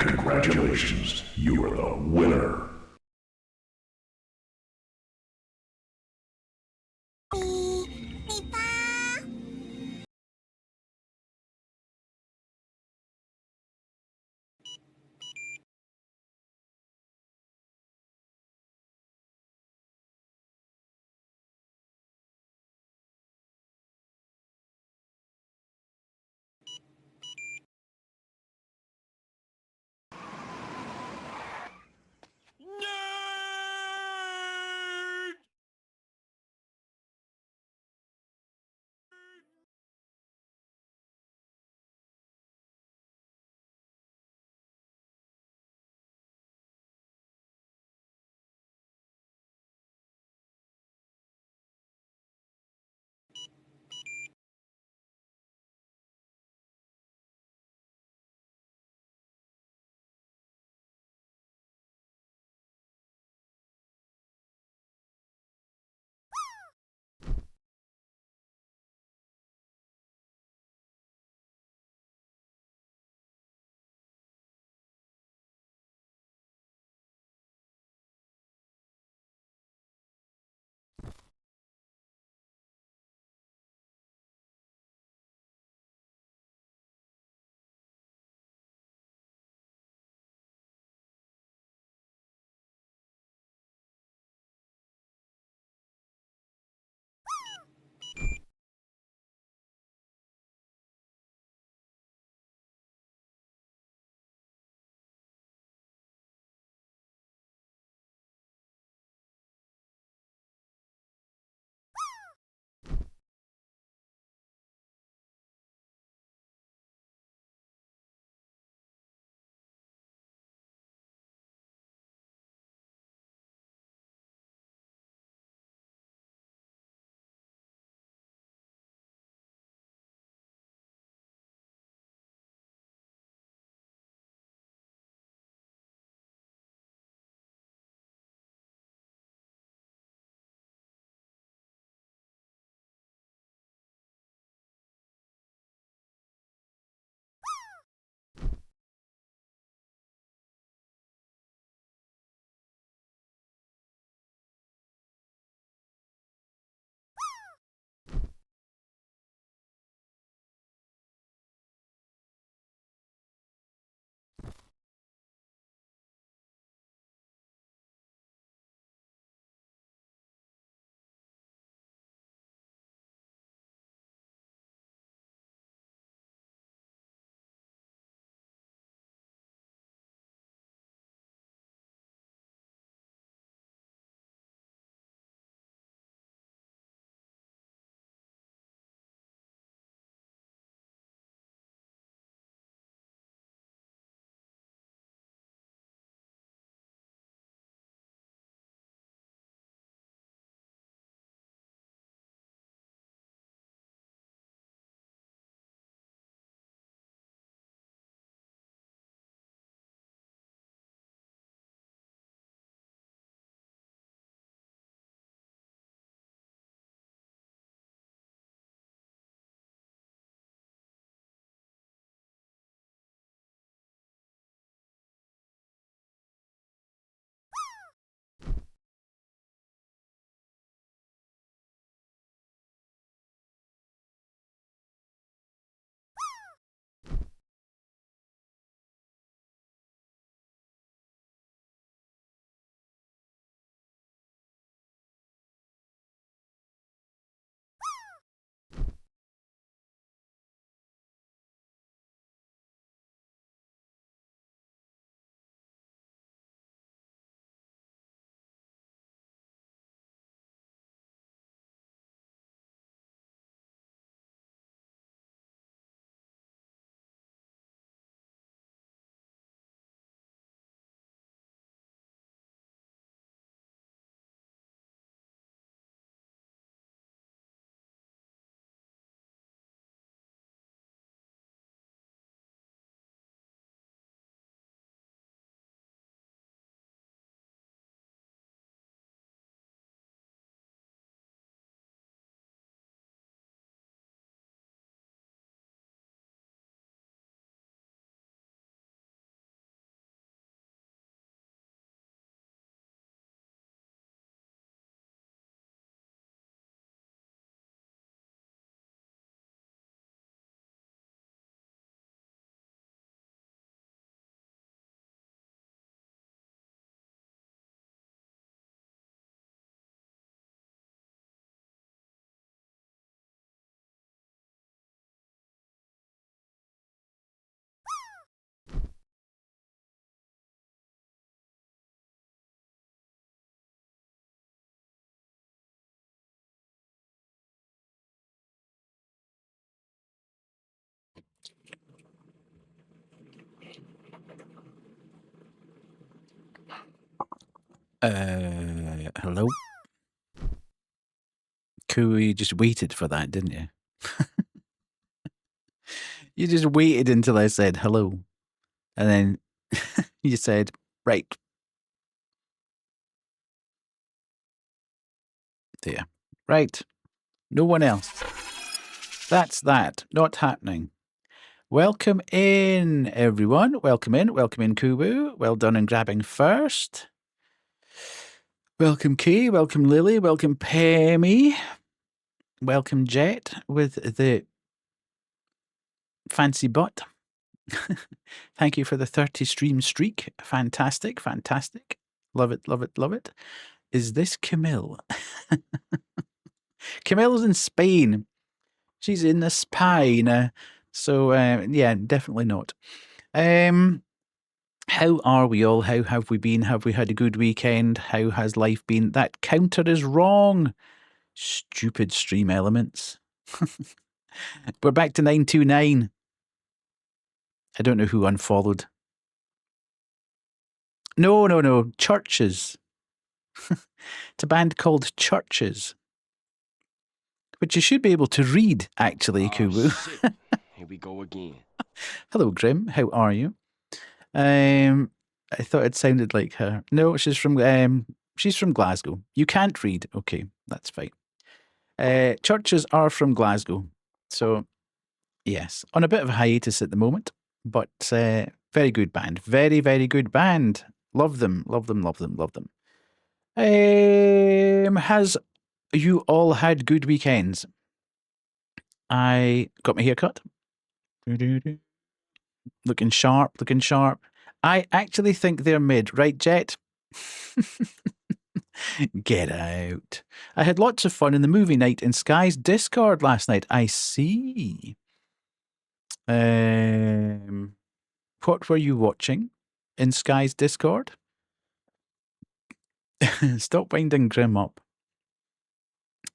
Congratulations, you are the winner. Hello? You just waited for that, didn't you? You just waited until I said hello. And then you said, right. There. Right. No one else. That's that. Not happening. Welcome in, everyone. Welcome in. Welcome in, Kubu. Well done in grabbing first. Welcome, Kay. Welcome, Lily. Welcome, Pammy. Welcome, Jet, with the fancy butt. Thank you for the 30 stream streak. Fantastic, fantastic. Love it, love it, love it. Is this Camille? Camille's in Spain. She's in the Spain. So, yeah, definitely not. How are we all? How have we been? Have we had a good weekend? How has life been? That counter is wrong. Stupid stream elements. We're back to 929. I don't know who unfollowed. No. Churches. It's a band called Churches, which you should be able to read, actually, Kubu. Here we go again. Hello, Grim. How are you? I thought it sounded like her. No, she's from Glasgow. You can't read. Okay, that's fine. Churches are from Glasgow. So, yes, on a bit of a hiatus at the moment, but very good band. Very, very good band. Love them, love them, love them, love them. Has you all had good weekends? I got my hair cut. Looking sharp, looking sharp. I actually think they're mid, right, Jet? Get out. I had lots of fun in the movie night in Sky's Discord last night. I see. What were you watching in Sky's Discord? Stop winding Grim up.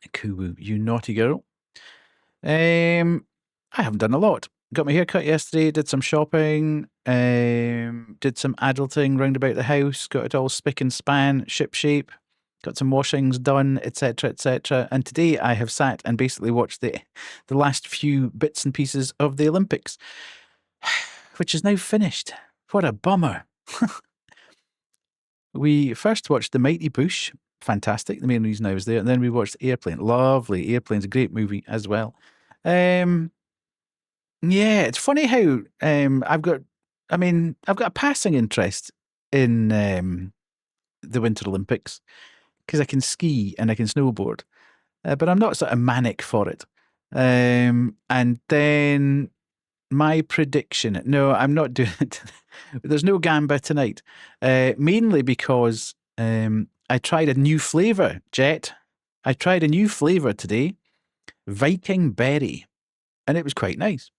Kuwu, you naughty girl. I haven't done a lot. Got my hair cut yesterday, did some shopping, did some adulting round about the house, got it all spick and span, ship-shape, got some washings done, etc., etc. And today I have sat and basically watched the last few bits and pieces of the Olympics, which is now finished. What a bummer. We first watched The Mighty Boosh. Fantastic. The main reason I was there. And then we watched Airplane. Lovely. Airplane's a great movie as well. Yeah, it's funny how I've got a passing interest in the Winter Olympics because I can ski and I can snowboard, but I'm not sort of manic for it. And then my prediction, no, I'm not doing it. There's no gamba tonight, mainly because I tried a new flavour, Jet. I tried a new flavour today, Viking berry, and it was quite nice.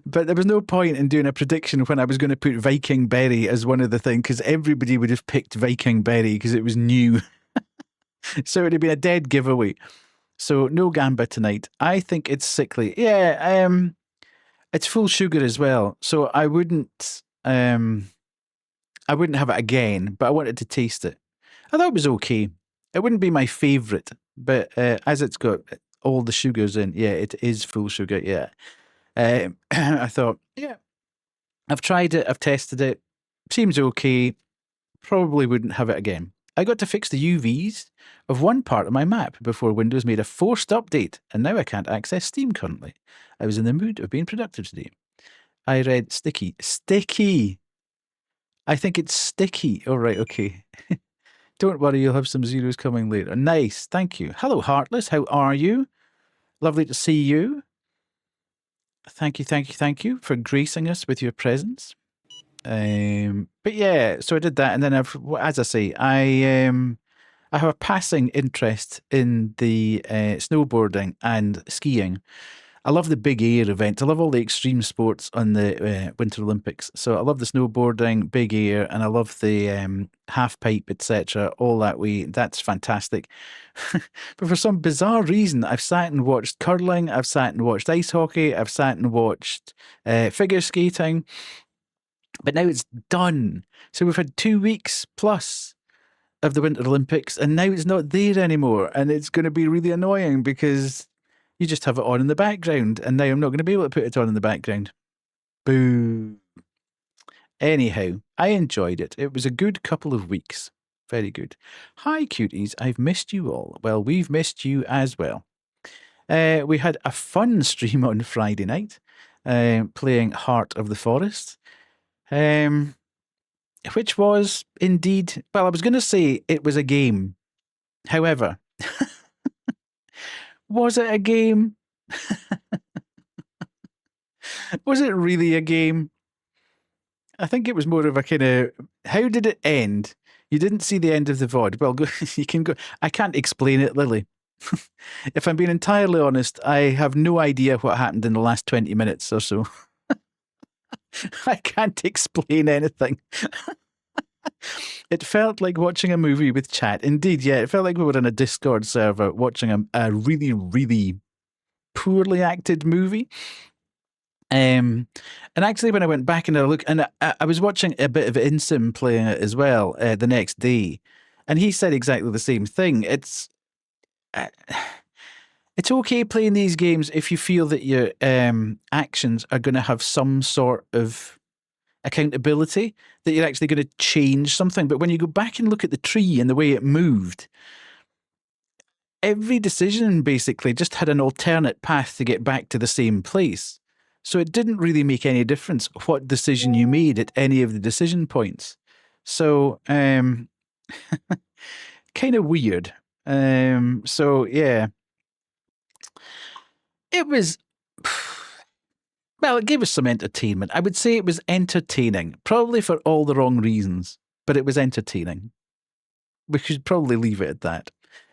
But there was no point in doing a prediction when I was going to put Viking berry as one of the things, because everybody would have picked Viking berry because it was new. So it would have been a dead giveaway. So no gamba tonight. I think it's sickly. Yeah, it's full sugar as well. So I wouldn't have it again, but I wanted to taste it. I thought it was okay. It wouldn't be my favourite, but as it's got all the sugars in, yeah, it is full sugar, yeah. I thought, yeah, I've tried it, I've tested it, seems okay, probably wouldn't have it again. I got to fix the UVs of one part of my map before Windows made a forced update, and now I can't access Steam currently. I was in the mood of being productive today. I read sticky. Sticky! I think it's sticky. Oh, right, okay. Don't worry, you'll have some zeros coming later. Nice, thank you. Hello, Heartless, how are you? Lovely to see you. Thank you for gracing us with your presence. But yeah, so I did that, and then as I say, I have a passing interest in the snowboarding and skiing. I love the big air events. I love all the extreme sports on the Winter Olympics. So I love the snowboarding, big air, and I love the half pipe, etc. All that way. That's fantastic. But for some bizarre reason, I've sat and watched curling. I've sat and watched ice hockey. I've sat and watched figure skating. But now it's done. So we've had 2 weeks plus of the Winter Olympics, and now it's not there anymore. And it's going to be really annoying because you just have it on in the background, and now I'm not going to be able to put it on in the background. Boo. Anyhow, I enjoyed it. It was a good couple of weeks. Very good. Hi, cuties. I've missed you all. Well, we've missed you as well. We had a fun stream on Friday night, playing Heart of the Forest, which was indeed, well, I was going to say it was a game. However, was it a game? Was it really a game? I think it was more of a kind of, how did it end? You didn't see the end of the VOD. Well, go, you can go. I can't explain it, Lily. If I'm being entirely honest, I have no idea what happened in the last 20 minutes or so. I can't explain anything. It felt like watching a movie with chat. Indeed, yeah, it felt like we were in a Discord server watching a really, really poorly acted movie. And actually, when I went back and I look, and I was watching a bit of Insim playing it as well the next day, and he said exactly the same thing. It's okay playing these games if you feel that your actions are going to have some sort of accountability, that you're actually going to change something. But when you go back and look at the tree and the way it moved, every decision basically just had an alternate path to get back to the same place. So it didn't really make any difference what decision you made at any of the decision points. So kind of weird. So yeah, it was, well, it gave us some entertainment. I would say it was entertaining, probably for all the wrong reasons, but it was entertaining. We should probably leave it at that.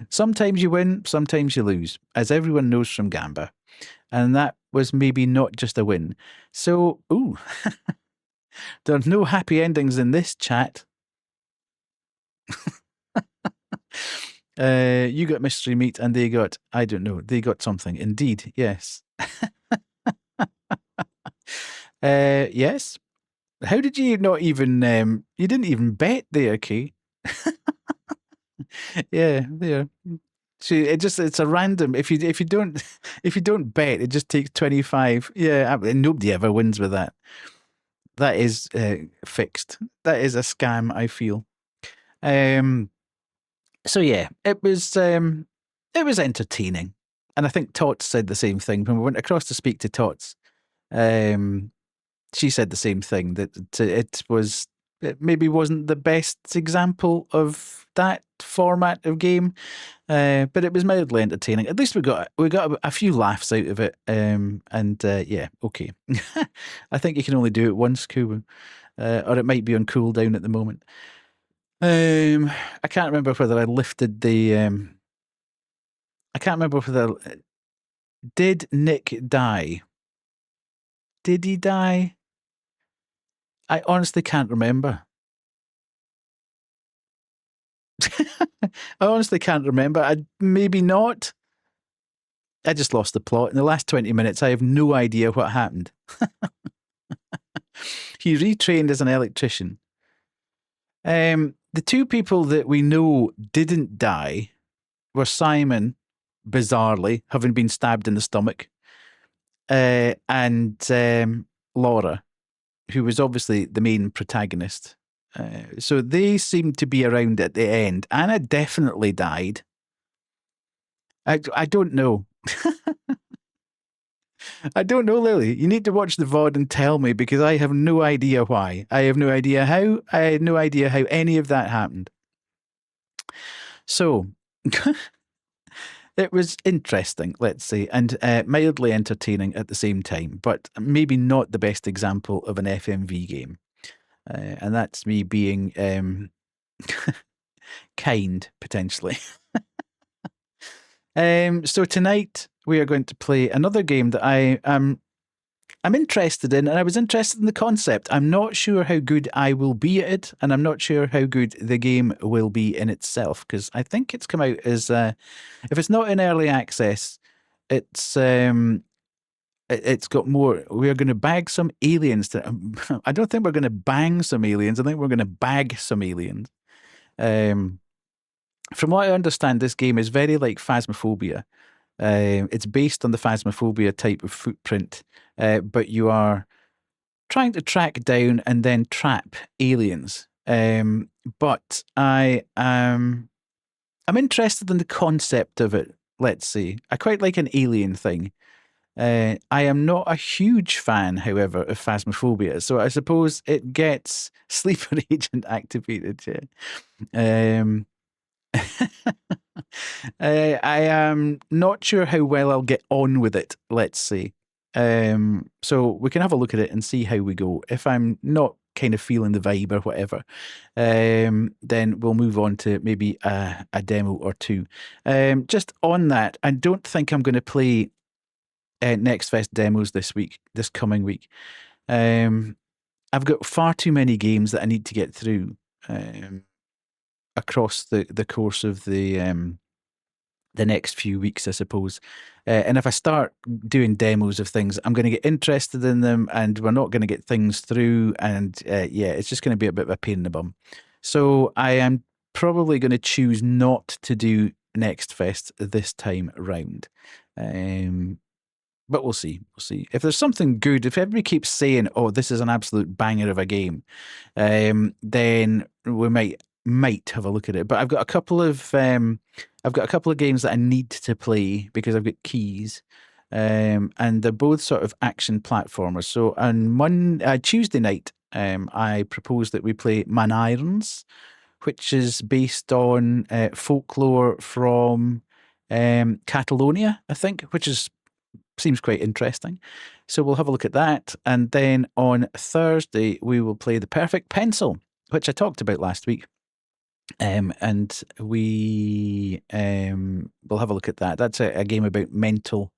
Sometimes you win, sometimes you lose, as everyone knows from Gamba. And that was maybe not just a win. So, there's no happy endings in this chat. You got mystery meat and they got, I don't know, they got something. Indeed, yes. Yes. How did you not even, you didn't even bet there, Kay? Yeah, there. See, it's a random. If you don't bet, it just takes 25. Yeah, and nobody ever wins with that. That is fixed. That is a scam, I feel. So yeah, it was entertaining, and I think Tots said the same thing when we went across to speak to Tots. She said the same thing, that it maybe wasn't the best example of that format of game, but it was mildly entertaining. At least we got a few laughs out of it, and yeah, okay. I think you can only do it once, Kubu, or it might be on cooldown at the moment. I can't remember whether I lifted the. I can't remember whether did Nick die. Did he die? I honestly can't remember. I honestly can't remember. Maybe not. I just lost the plot. In the last 20 minutes, I have no idea what happened. He retrained as an electrician. The two people that we know didn't die were Simon, bizarrely, having been stabbed in the stomach, and Laura, who was obviously the main protagonist. So they seemed to be around at the end. Anna definitely died. I don't know. I don't know, Lily. You need to watch the VOD and tell me, because I have no idea why. I have no idea how. I had no idea how any of that happened. So it was interesting, let's say, and mildly entertaining at the same time, but maybe not the best example of an FMV game. And that's me being kind, potentially. So tonight we are going to play another game that I'm interested in, and I was interested in the concept. I'm not sure how good I will be at it, and I'm not sure how good the game will be in itself, because I think it's come out as if it's not in early access, it's it's got more. We're going to bag some aliens. I don't think we're going to bang some aliens. I think we're going to bag some aliens. From what I understand, this game is very like Phasmophobia. It's based on the Phasmophobia type of footprint, but you are trying to track down and then trap aliens. But I'm interested in the concept of it. Let's say I quite like an alien thing. I am not a huge fan, however, of Phasmophobia, so I suppose it gets sleeper agent activated. Yeah. I am not sure how well I'll get on with it, let's say. So we can have a look at it and see how we go. If I'm not kind of feeling the vibe or whatever, then we'll move on to maybe a demo or two. Just on that, I don't think I'm going to play Next Fest demos this coming week. I've got far too many games that I need to get through across the course of the next few weeks, I suppose. And if I start doing demos of things, I'm going to get interested in them and we're not going to get things through. And it's just going to be a bit of a pain in the bum. So I am probably going to choose not to do Next Fest this time round. But we'll see. We'll see. If there's something good, if everybody keeps saying, "Oh, this is an absolute banger of a game," then we might have a look at it. But I've got a couple of games that I need to play because I've got keys, and they're both sort of action platformers. So on Tuesday night, I proposed that we play Man Irons, which is based on folklore from Catalonia, I think, which seems quite interesting. So we'll have a look at that. And then on Thursday, we will play The Perfect Pencil, which I talked about last week. And we will have a look at that. That's a game about mental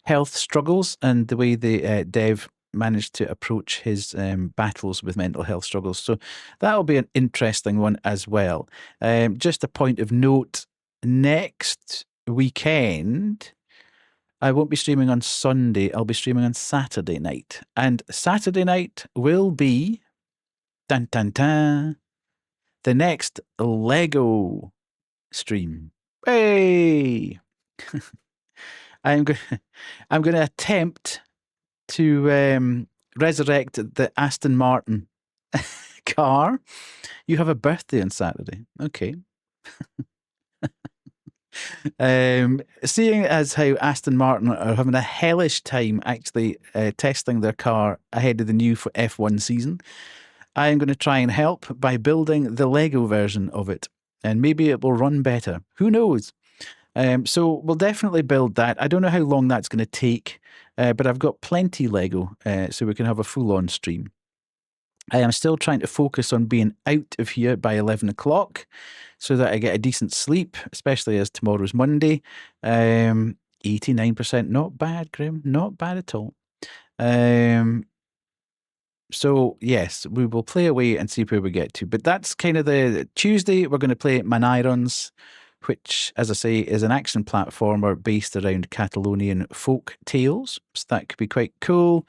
health struggles and the way the dev managed to approach his battles with mental health struggles. So that'll be an interesting one as well. Just a point of note, next weekend, I won't be streaming on Sunday. I'll be streaming on Saturday night. And Saturday night will be, dun, dun, dun, the next Lego stream. Hey! I'm going to attempt to resurrect the Aston Martin car. You have a birthday on Saturday. Okay. Seeing as how Aston Martin are having a hellish time actually testing their car ahead of the new F1 season, I am going to try and help by building the Lego version of it, and maybe it will run better. Who knows? So we'll definitely build that. I don't know how long that's going to take, but I've got plenty Lego, so we can have a full-on stream. I am still trying to focus on being out of here by 11 o'clock so that I get a decent sleep, especially as tomorrow's Monday. 89%, not bad, Grim, not bad at all. So, yes, we will play away and see where we get to. But that's kind of the Tuesday. We're going to play Manirons, which, as I say, is an action platformer based around Catalonian folk tales. So that could be quite cool.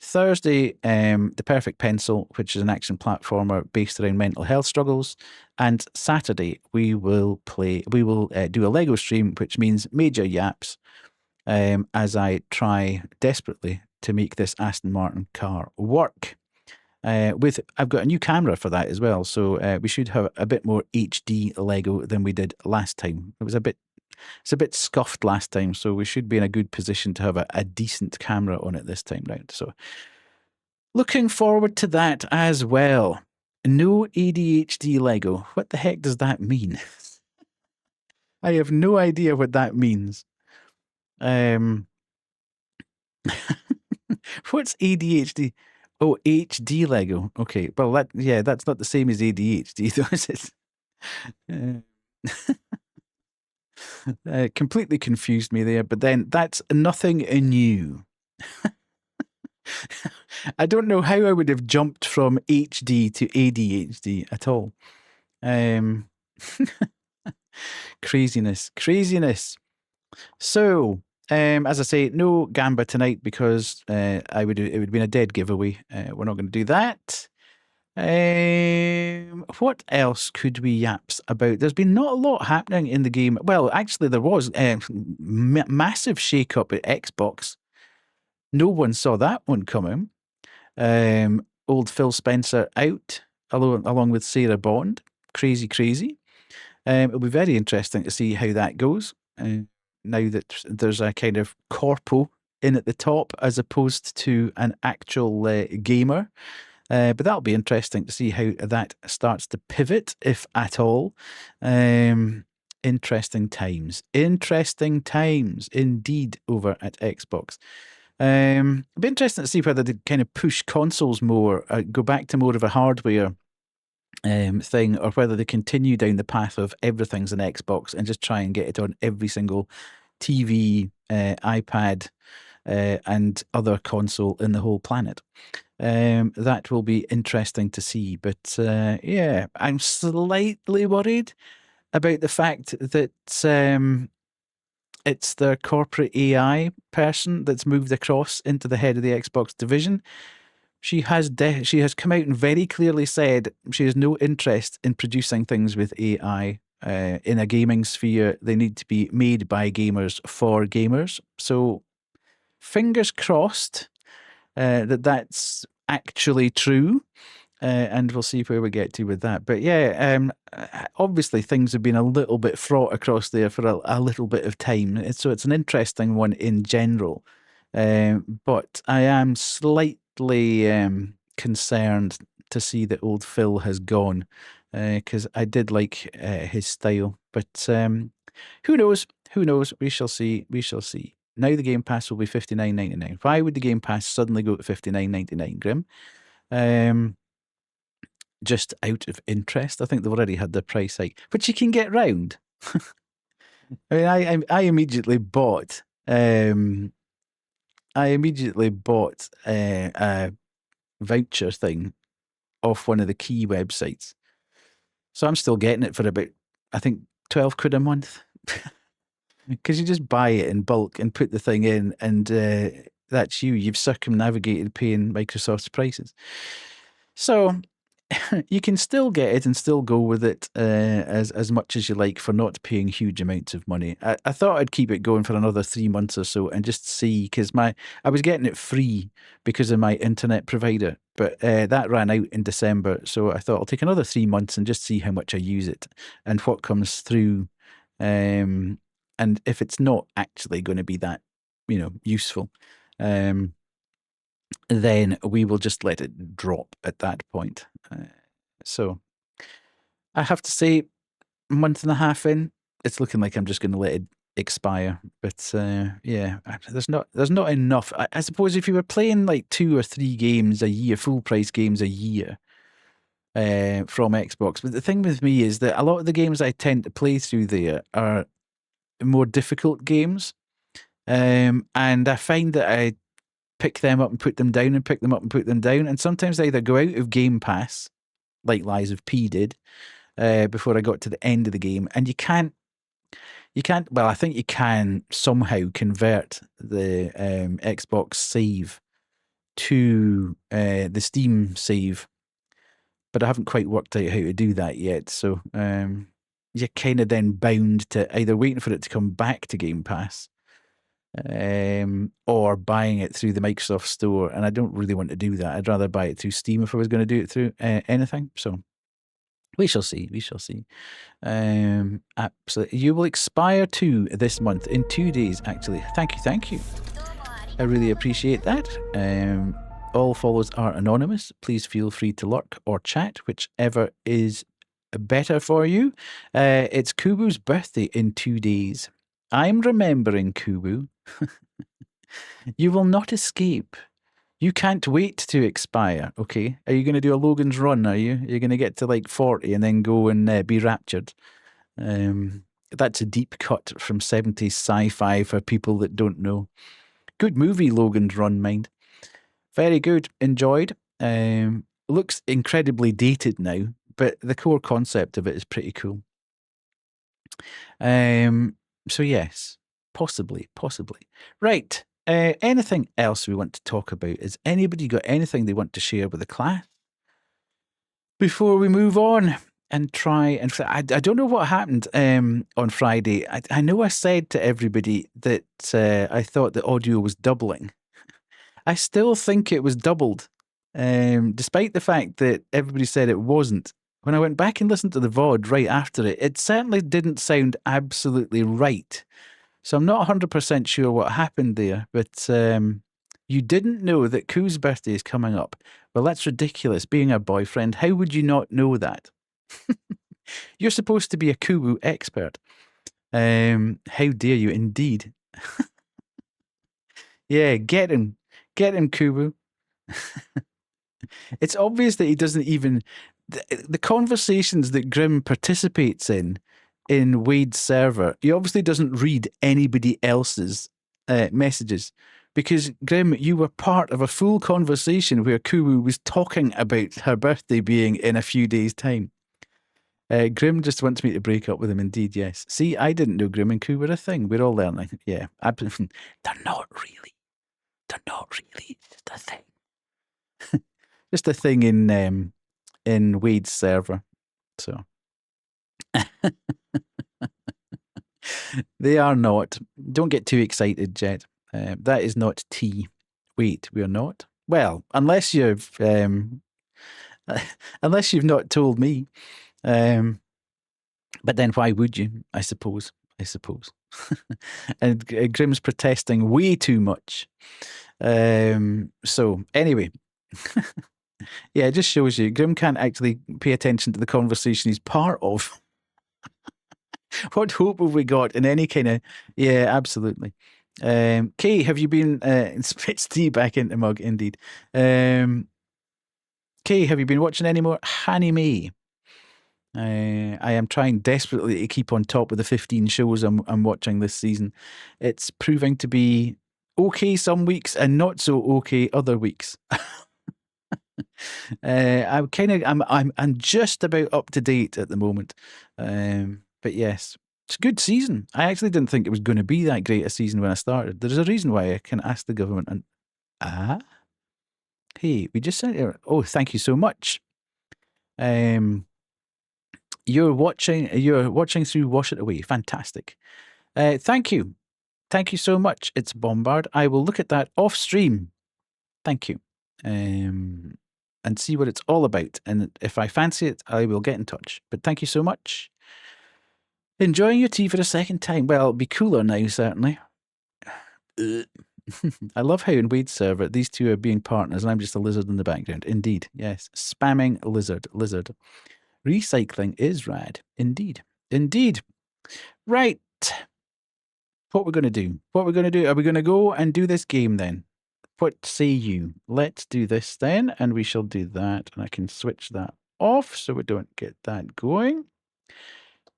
Thursday, The Perfect Pencil, which is an action platformer based around mental health struggles. And Saturday, we will do a Lego stream, which means major yaps, as I try desperately to make this Aston Martin car work. I've got a new camera for that as well, so we should have a bit more HD Lego than we did last time. It's a bit scuffed last time, so we should be in a good position to have a decent camera on it this time round. So looking forward to that as well. No ADHD Lego. What the heck does that mean? I have no idea what that means. What's ADHD? Oh, HD Lego. Okay, well that's not the same as ADHD, though, is it? Completely confused me there, but then that's nothing new. I don't know how I would have jumped from HD to ADHD at all. Craziness. So, As I say, no Gamba tonight because it would have been a dead giveaway. We're not going to do that. What else could we yaps about? There's been not a lot happening in the game. Well, actually, there was massive shake-up at Xbox. No one saw that one coming. Old Phil Spencer out, along with Sarah Bond. Crazy, crazy. It'll be very interesting to see how that goes. Now that there's a kind of corpo in at the top as opposed to an actual gamer. But that'll be interesting to see how that starts to pivot, if at all. Interesting times. Interesting times indeed over at Xbox. It'll be interesting to see whether they kind of push consoles more, go back to more of a hardware thing, or whether they continue down the path of everything's an Xbox and just try and get it on every single TV, iPad, and other console in the whole planet. That will be interesting to see. But yeah, I'm slightly worried about the fact that it's their corporate AI person that's moved across into the head of the Xbox division. She has come out and very clearly said she has no interest in producing things with AI in a gaming sphere. They need to be made by gamers for gamers. So fingers crossed that's actually true. And we'll see where we get to with that. But yeah, obviously things have been a little bit fraught across there for a little bit of time. So it's an interesting one in general. But I am slightly concerned to see that old Phil has gone, because I did like his style. But who knows? Who knows? We shall see. We shall see. Now the Game Pass will be $59.99. Why would the Game Pass suddenly go to $59.99, Grim? Just out of interest. I think they've already had their price hike, which you can get round. I mean, I immediately bought. I immediately bought a voucher thing off one of the key websites, so I'm still getting it for about, I think, 12 quid a month. Because you just buy it in bulk and put the thing in, and that's you. You've circumnavigated paying Microsoft's prices. So you can still get it and still go with it as much as you like for not paying huge amounts of money. I thought I'd keep it going for another 3 months or so and just see, because I was getting it free because of my internet provider, but that ran out in December. So I thought I'll take another 3 months and just see how much I use it and what comes through. And if it's not actually going to be that, useful, then we will just let it drop at that point. So I have to say, a month and a half in, it's looking like I'm just going to let it expire. But yeah, there's not enough. I suppose if you were playing like 2 or 3 games a year, full price games a year from Xbox. But the thing with me is that a lot of the games I tend to play through there are more difficult games. And I find that I pick them up and put them down and pick them up and put them down. And sometimes they either go out of Game Pass, like Lies of P did, before I got to the end of the game. And you can't, well, I think you can somehow convert the Xbox save to the Steam save, but I haven't quite worked out how to do that yet. So you're kind of then bound to either waiting for it to come back to Game Pass, or buying it through the Microsoft Store, and I don't really want to do that. I'd rather buy it through Steam if I was going to do it through anything. So we shall see. We shall see. Absolutely, you will expire too this month in 2 days. Actually, thank you. I really appreciate that. All follows are anonymous. Please feel free to lurk or chat, whichever is better for you. It's Kubu's birthday in 2 days. I'm remembering, Kubu. You will not escape. You can't wait to expire, okay? Are you going to do a Logan's Run, are you? You're going to get to like 40 and then go and be raptured. That's a deep cut from 70s sci-fi for people that don't know. Good movie, Logan's Run, mind. Very good. Enjoyed. Looks incredibly dated now, but the core concept of it is pretty cool. So yes, Possibly. Right. Anything else we want to talk about? Has anybody got anything they want to share with the class before we move on and try and I don't know what happened on Friday. I know I said to everybody that I thought the audio was doubling. I still think it was doubled, despite the fact that everybody said it wasn't. When I went back and listened to the VOD right after it, it certainly didn't sound absolutely right. So I'm not 100% sure what happened there, but you didn't know that Koo's birthday is coming up. Well, that's ridiculous. Being a boyfriend, how would you not know that? You're supposed to be a Koo expert. How dare you, indeed. Yeah, get him. Get him, Koo. It's obvious that he doesn't even... The conversations that Grim participates in Wade's server, he obviously doesn't read anybody else's messages, because Grim, you were part of a full conversation where Koo was talking about her birthday being in a few days' time. Grim just wants me to break up with him, indeed, yes. See, I didn't know Grim and Koo were a thing. We're all learning. Yeah, they're not really. They're not really. It's just a thing. Just a thing in Wade's server. So they are not. Don't get too excited, Jet. That is not tea. Wait, we are not. Well, unless you've not told me. But then why would you? I suppose. And Grim's protesting way too much. So anyway. Yeah, it just shows you Grim can't actually pay attention to the conversation he's part of. What hope have we got in any kind of... Yeah, absolutely. Kay, have you been... Spits tea back into mug, indeed. Kay, have you been watching any more anime? I am trying desperately to keep on top of the 15 shows I'm watching this season. It's proving to be okay some weeks and not so okay other weeks. I'm just about up to date at the moment. But yes, it's a good season. I actually didn't think it was going to be that great a season when I started. There's a reason why I can ask the government. And hey, we just sent it. Oh, thank you so much. You're watching through Wash It Away. Fantastic. Thank you so much. It's Bombard. I will look at that off stream. Thank you. And see what it's all about. And if I fancy it, I will get in touch. But thank you so much. Enjoying your tea for a second time. Well, it'll be cooler now, certainly. I love how in Wade's server, these two are being partners and I'm just a lizard in the background. Indeed, yes. Spamming lizard. Recycling is rad. Indeed. Right. What we're going to do? Are we going to go and do this game then? What say you? Let's do this then, and we shall do that. And I can switch that off so we don't get that going.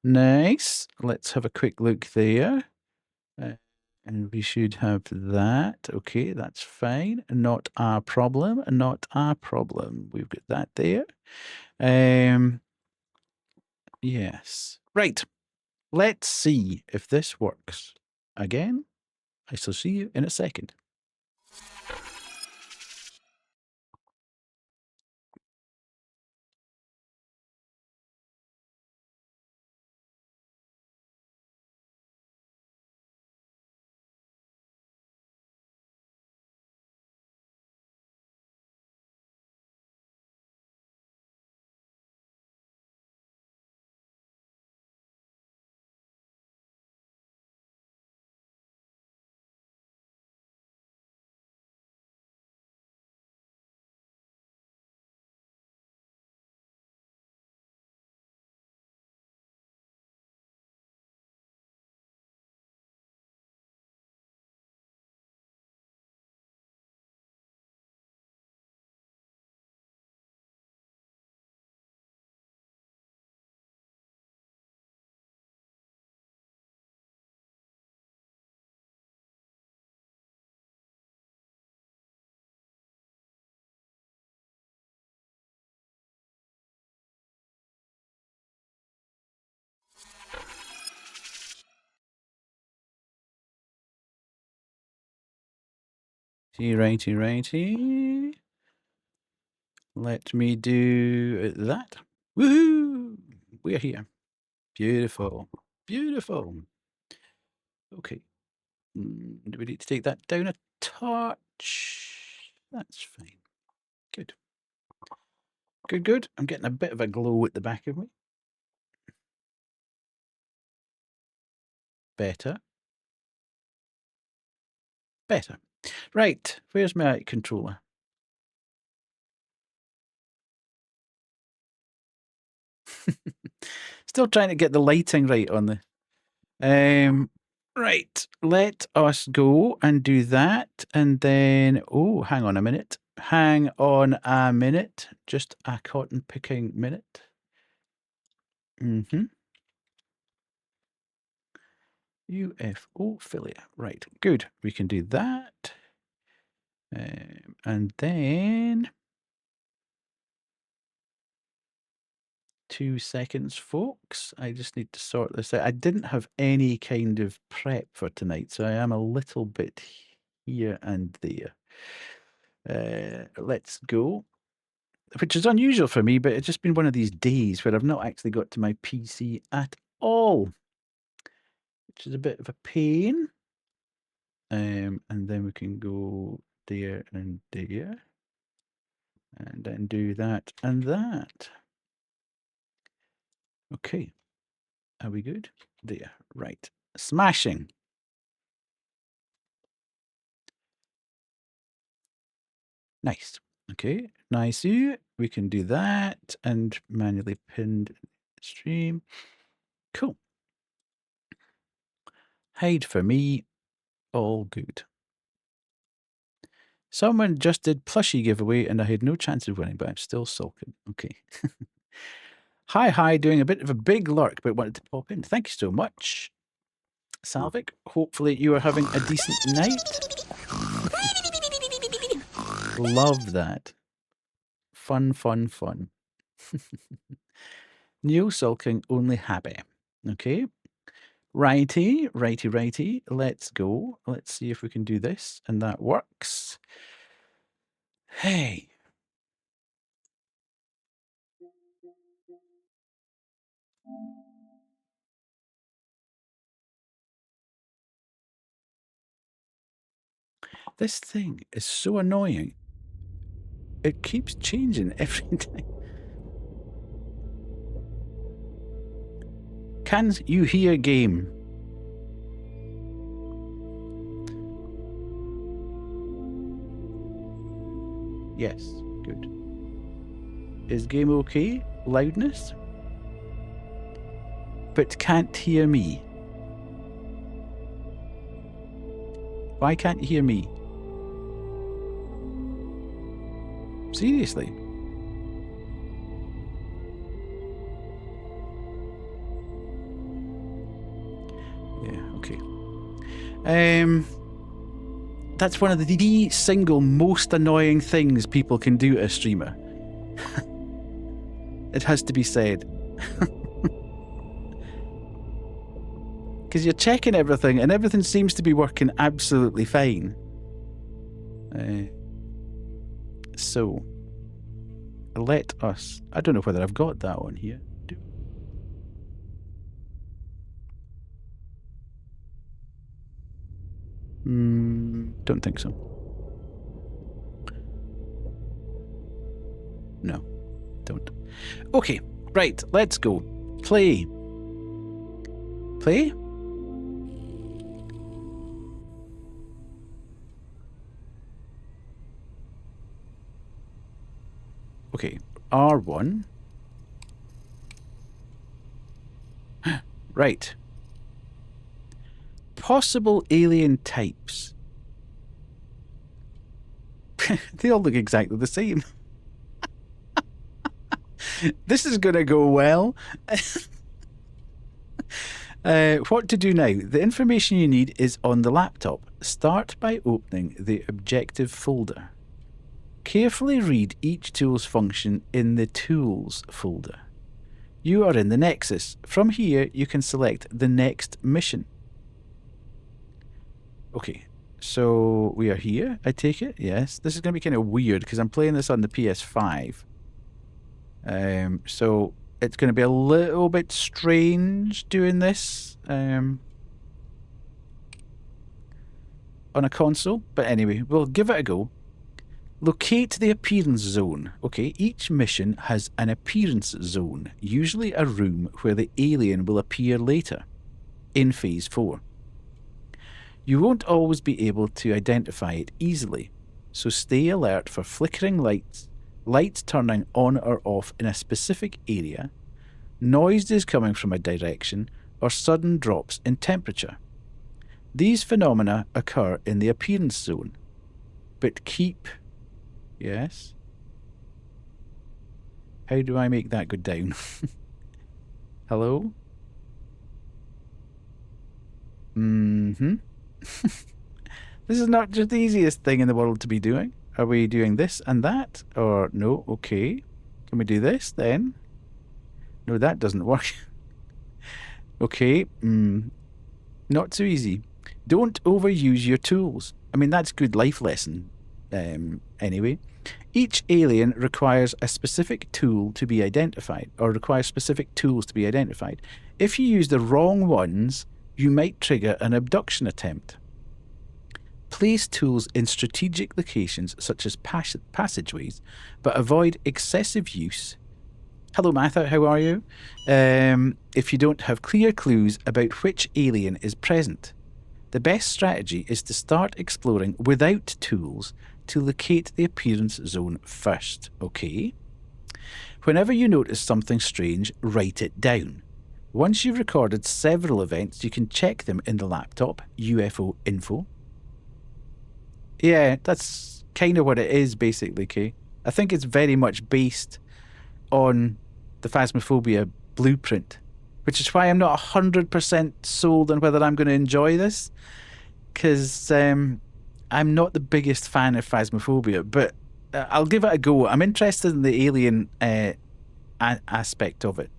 Nice. Let's have a quick look there. And we should have that. Okay, that's fine. Not a problem. We've got that there. Yes. Right. Let's see if this works. Again, I shall see you in a second. Righty. Let me do that. Woohoo! We're here. Beautiful. Okay. Do we need to take that down a touch? That's fine. Good. I'm getting a bit of a glow at the back of me. Better. Right. Where's my controller? Still trying to get the lighting right on the... Right. Let us go and do that. And then... Oh, hang on a minute. Just a cotton picking minute. UFOPHILIA. Right. Good. We can do that. And then... 2 seconds, folks. I just need to sort this out. I didn't have any kind of prep for tonight, so I am a little bit here and there. Let's go. Which is unusual for me, but it's just been one of these days where I've not actually got to my PC at all, which is a bit of a pain. And then we can go there and there. And then do that and that. Okay. Are we good? There. Right. Smashing. Nice. Okay. Nice. We can do that and manually pinned stream. Cool. Hide for me. All good. Someone just did plushie giveaway and I had no chance of winning, but I'm still sulking. Okay. Hi, doing a bit of a big lurk, but wanted to pop in. Thank you so much, Salvik. Hopefully you are having a decent night. Love that. Fun. No sulking, only happy. Okay. Righty. Let's go. Let's see if we can do this. And that works. Hey. This thing is so annoying. It keeps changing every time. Can you hear game? Yes, good. Is game okay? Loudness? But can't hear me. Why can't you hear me? Seriously? Yeah, okay. That's one of the single most annoying things people can do to a streamer. It has to be said. Because you're checking everything and everything seems to be working absolutely fine. So, let us... I don't know whether I've got that on here. Don't think so. No, don't. Okay, right, let's go. Play. Okay, R1. Right. Possible alien types. They all look exactly the same. This is going to go well. What to do now? The information you need is on the laptop. Start by opening the objective folder. Carefully read each tool's function in the Tools folder. You are in the Nexus. From here, you can select the next mission. Okay, So we are here, I take it? Yes. This is going to be kind of weird because I'm playing this on the PS5. So it's going to be a little bit strange doing this on a console. But anyway, we'll give it a go. Locate the appearance zone. Okay, each mission has an appearance zone, usually a room where the alien will appear later in Phase 4. You won't always be able to identify it easily, so stay alert for flickering lights, lights turning on or off in a specific area, noises coming from a direction, or sudden drops in temperature. These phenomena occur in the appearance zone, but keep... Yes? How do I make that go down? Hello? Mm-hmm. This is not just the easiest thing in the world to be doing. Are we doing this and that? Or no? Okay. Can we do this then? No, that doesn't work. Okay. Not so easy. Don't overuse your tools. I mean, that's good life lesson. Anyway, each alien requires a specific tool to be identified, or requires specific tools to be identified. If you use the wrong ones, you might trigger an abduction attempt. Place tools in strategic locations such as passageways, but avoid excessive use. Hello, Martha, how are you? If you don't have clear clues about which alien is present. The best strategy is to start exploring without tools to locate the appearance zone first, okay? Whenever you notice something strange, write it down. Once you've recorded several events, you can check them in the laptop, UFO info. Yeah, that's kind of what it is, basically, Kay. I think it's very much based on the Phasmophobia blueprint, which is why I'm not 100% sold on whether I'm going to enjoy this, because I'm not the biggest fan of Phasmophobia, but I'll give it a go. I'm interested in the alien aspect of it.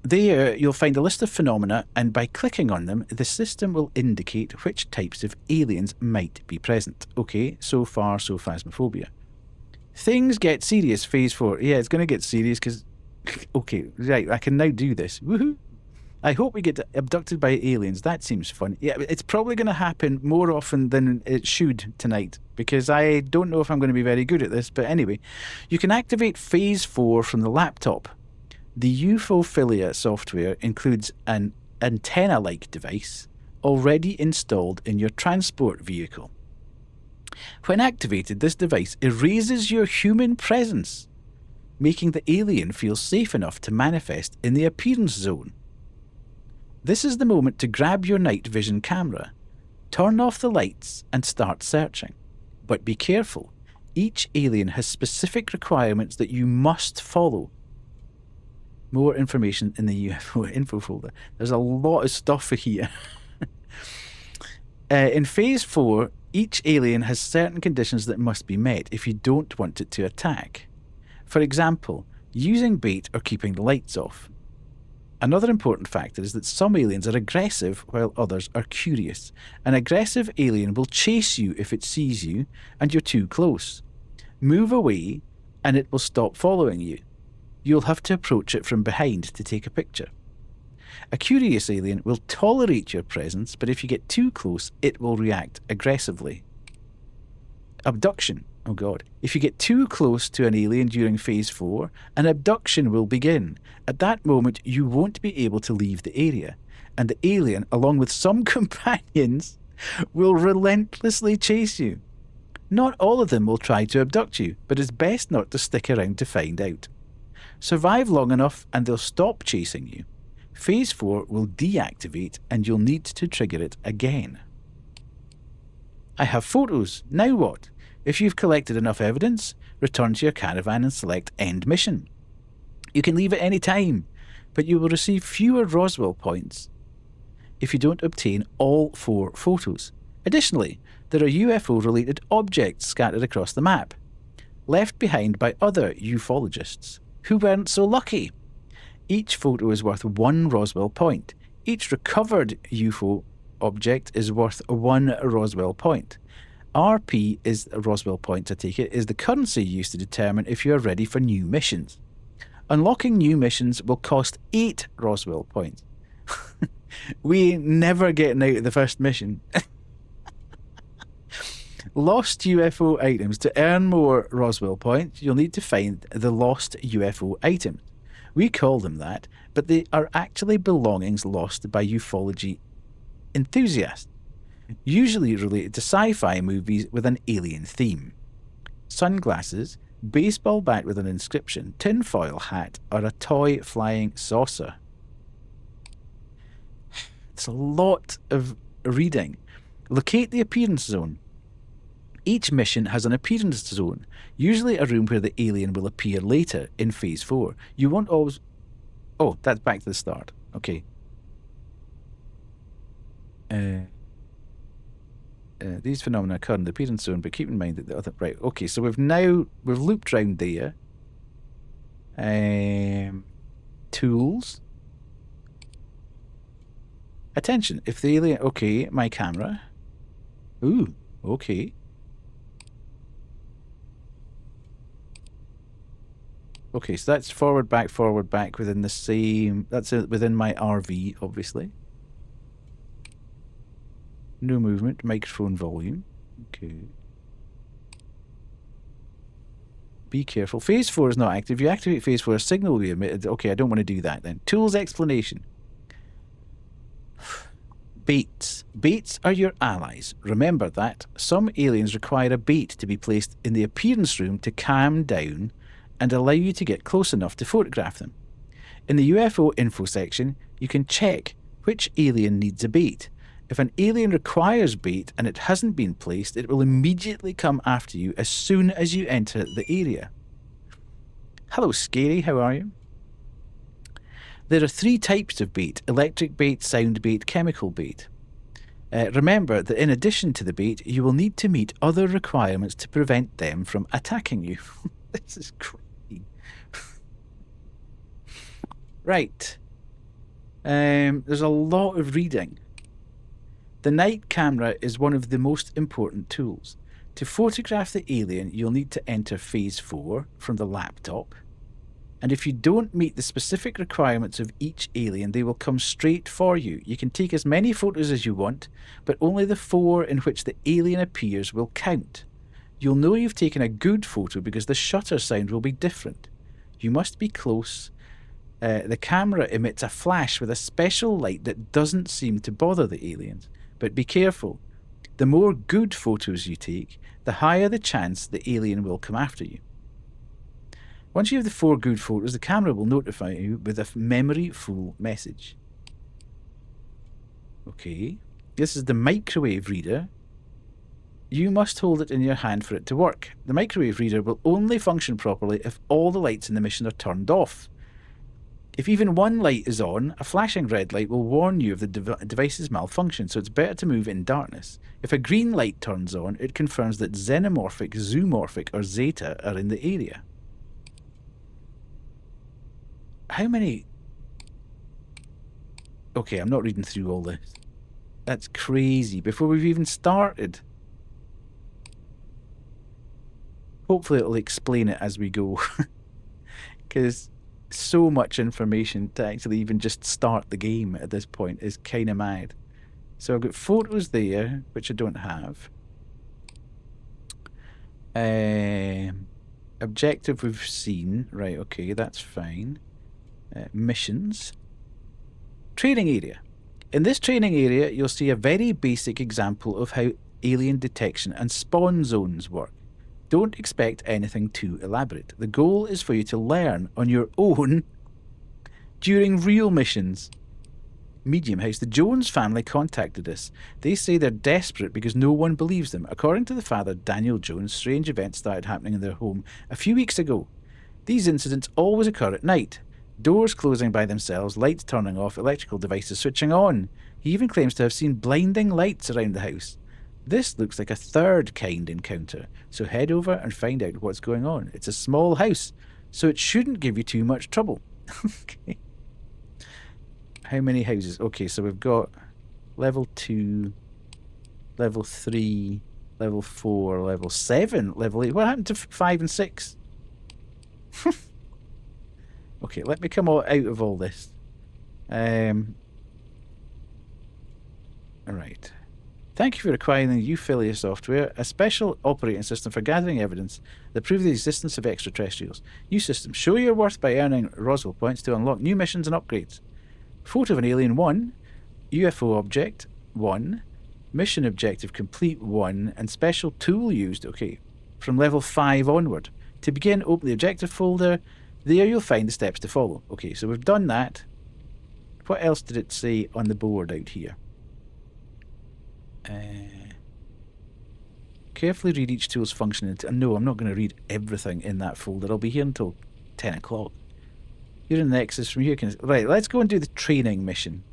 There, you'll find a list of phenomena, and by clicking on them, the system will indicate which types of aliens might be present. Okay, so far, so Phasmophobia. Things get serious, Phase 4. Yeah, it's going to get serious because... Okay, right, I can now do this. Woohoo! I hope we get abducted by aliens. That seems fun. Yeah, it's probably going to happen more often than it should tonight, because I don't know if I'm going to be very good at this. But anyway, you can activate Phase 4 from the laptop. The UFOPHILIA software includes an antenna-like device already installed in your transport vehicle. When activated, this device erases your human presence, making the alien feel safe enough to manifest in the appearance zone. This is the moment to grab your night vision camera, turn off the lights and start searching. But be careful, each alien has specific requirements that you must follow. More information in the UFO info folder. There's a lot of stuff here. In Phase 4, each alien has certain conditions that must be met if you don't want it to attack. For example, using bait or keeping the lights off. Another important factor is that some aliens are aggressive while others are curious. An aggressive alien will chase you if it sees you and you're too close. Move away and it will stop following you. You'll have to approach it from behind to take a picture. A curious alien will tolerate your presence, but if you get too close, it will react aggressively. Abduction. Oh god. If you get too close to an alien during Phase 4, an abduction will begin. At that moment, you won't be able to leave the area, and the alien, along with some companions, will relentlessly chase you. Not all of them will try to abduct you, but it's best not to stick around to find out. Survive long enough and they'll stop chasing you. Phase 4 will deactivate and you'll need to trigger it again. I have photos. Now what? If you've collected enough evidence, return to your caravan and select End Mission. You can leave at any time, but you will receive fewer Roswell points if you don't obtain all 4 photos. Additionally, there are UFO-related objects scattered across the map, left behind by other ufologists who weren't so lucky. Each photo is worth 1 Roswell point. Each recovered UFO object is worth 1 Roswell point. RP is Roswell points, I take it, is the currency used to determine if you are ready for new missions. Unlocking new missions will cost 8 Roswell points. We ain't never getting out of the first mission. Lost UFO items. To earn more Roswell points, you'll need to find the lost UFO items. We call them that, but they are actually belongings lost by ufology enthusiasts, usually related to sci-fi movies with an alien theme. Sunglasses, baseball bat with an inscription, tinfoil hat, or a toy flying saucer. It's a lot of reading. Locate the appearance zone. Each mission has an appearance zone, usually a room where the alien will appear later in Phase 4. You won't always... Oh, that's back to the start. Okay. These phenomena occur in the appearance zone, but keep in mind that the other... Right, okay, so we've looped round there. Tools. Attention, if the alien... Okay, my camera. Ooh, okay. Okay, so that's forward, back within the same... That's within my RV, obviously. No movement, microphone volume. Okay. Be careful. Phase 4 is not active. If you activate Phase 4, a signal will be emitted. Okay, I don't want to do that then. Tools explanation. Baits. Baits are your allies. Remember that. Some aliens require a bait to be placed in the appearance room to calm down and allow you to get close enough to photograph them. In the UFO info section, you can check which alien needs a bait. If an alien requires bait and it hasn't been placed, it will immediately come after you as soon as you enter the area. Hello, Scary, how are you? There are 3 types of bait: electric bait, sound bait, chemical bait. Remember that in addition to the bait, you will need to meet other requirements to prevent them from attacking you. This is crazy. Right. There's a lot of reading. The night camera is one of the most important tools. To photograph the alien, you'll need to enter Phase 4 from the laptop. And if you don't meet the specific requirements of each alien, they will come straight for you. You can take as many photos as you want, but only the 4 in which the alien appears will count. You'll know you've taken a good photo because the shutter sound will be different. You must be close. The camera emits a flash with a special light that doesn't seem to bother the aliens. But be careful. The more good photos you take, the higher the chance the alien will come after you. Once you have the 4 good photos, the camera will notify you with a memory full message. Okay. This is the microwave reader. You must hold it in your hand for it to work. The microwave reader will only function properly if all the lights in the mission are turned off. If even one light is on, a flashing red light will warn you of the device's malfunction, so it's better to move in darkness. If a green light turns on, it confirms that xenomorphic, zoomorphic, or zeta are in the area. How many... Okay, I'm not reading through all this. That's crazy. Before we've even started. Hopefully it'll explain it as we go. Because so much information to actually even just start the game at this point is kind of mad. So I've got photos there, which I don't have. Objective we've seen. Right, okay, that's fine. Missions. Training area. In this training area, you'll see a very basic example of how alien detection and spawn zones work. Don't expect anything too elaborate. The goal is for you to learn on your own during real missions. Medium House. The Jones family contacted us. They say they're desperate because no one believes them. According to the father, Daniel Jones, strange events started happening in their home a few weeks ago. These incidents always occur at night. Doors closing by themselves, lights turning off, electrical devices switching on. He even claims to have seen blinding lights around the house. This looks like a third kind encounter, so head over and find out what's going on. It's a small house, so it shouldn't give you too much trouble. Okay. How many houses? Okay, so we've got level 2, level 3, level 4, level 7, level 8. What happened to 5 and 6? Okay, let me come out of all this. Alright. Thank you for acquiring the UFOPHILIA software, a special operating system for gathering evidence that proves the existence of extraterrestrials. New system. Show your worth by earning Roswell points to unlock new missions and upgrades. Photo of an alien 1, UFO object 1, mission objective complete 1, and special tool used, okay, from level 5 onward. To begin, open the objective folder. There you'll find the steps to follow. Okay, so we've done that. What else did it say on the board out here? Carefully read each tool's function. No, I'm not going to read everything in that folder. I'll be here until 10 o'clock. You're in the Nexus. From here, right, let's go and do the training mission.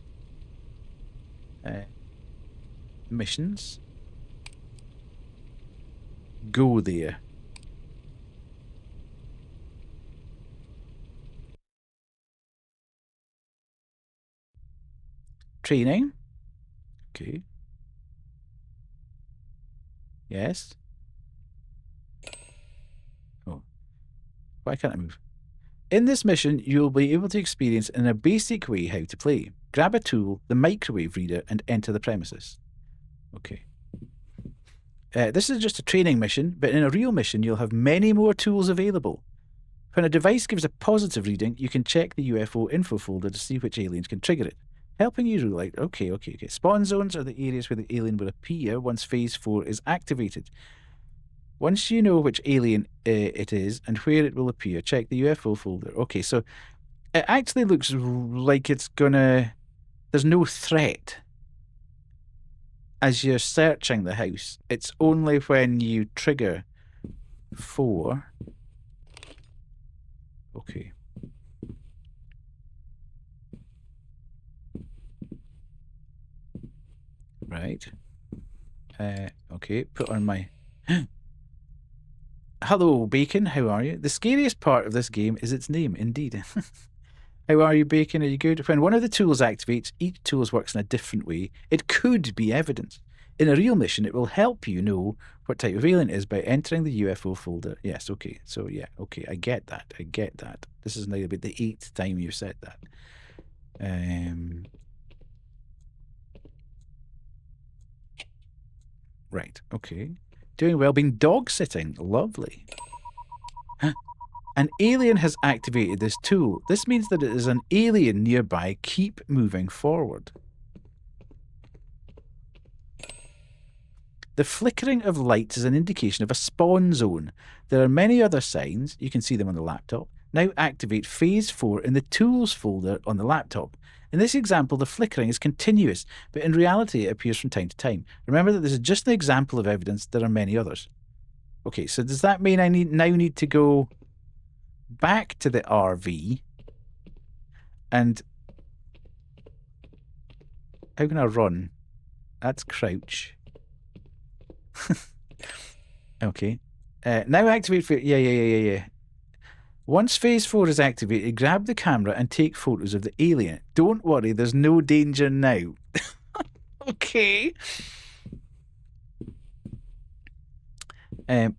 Missions. Go there. Training. Okay. Yes. Oh. Why can't I move? In this mission, you'll be able to experience in a basic way how to play. Grab a tool, the microwave reader, and enter the premises. Okay. This is just a training mission, but in a real mission, you'll have many more tools available. When a device gives a positive reading, you can check the UFO info folder to see which aliens can trigger it. Helping you rule out. Okay. Spawn zones are the areas where the alien will appear once Phase 4 is activated. Once you know which alien it is and where it will appear, check the UFO folder. Okay, so it actually looks like it's gonna... There's no threat as you're searching the house. It's only when you trigger 4... Okay. Right. Okay, put on my... Hello, Bacon. How are you? The scariest part of this game is its name, indeed. How are you, Bacon? Are you good? When one of the tools activates, each tool works in a different way. It could be evidence. In a real mission, it will help you know what type of alien it is by entering the UFO folder. Yes, okay. So, yeah, okay. I get that. This is now about the 8th time you've said that. Right, okay. Doing well, being dog sitting. Lovely. An alien has activated this tool. This means that it is an alien nearby. Keep moving forward. The flickering of lights is an indication of a spawn zone. There are many other signs. You can see them on the laptop. Now activate Phase 4 in the Tools folder on the laptop. In this example, the flickering is continuous, but in reality it appears from time to time. Remember that this is just an example of evidence. There are many others. Okay, so does that mean I now need to go back to the RV and... How can I run? That's crouch. Okay. Now activate... Yeah. Once Phase 4 is activated, grab the camera and take photos of the alien. Don't worry, there's no danger now. Okay.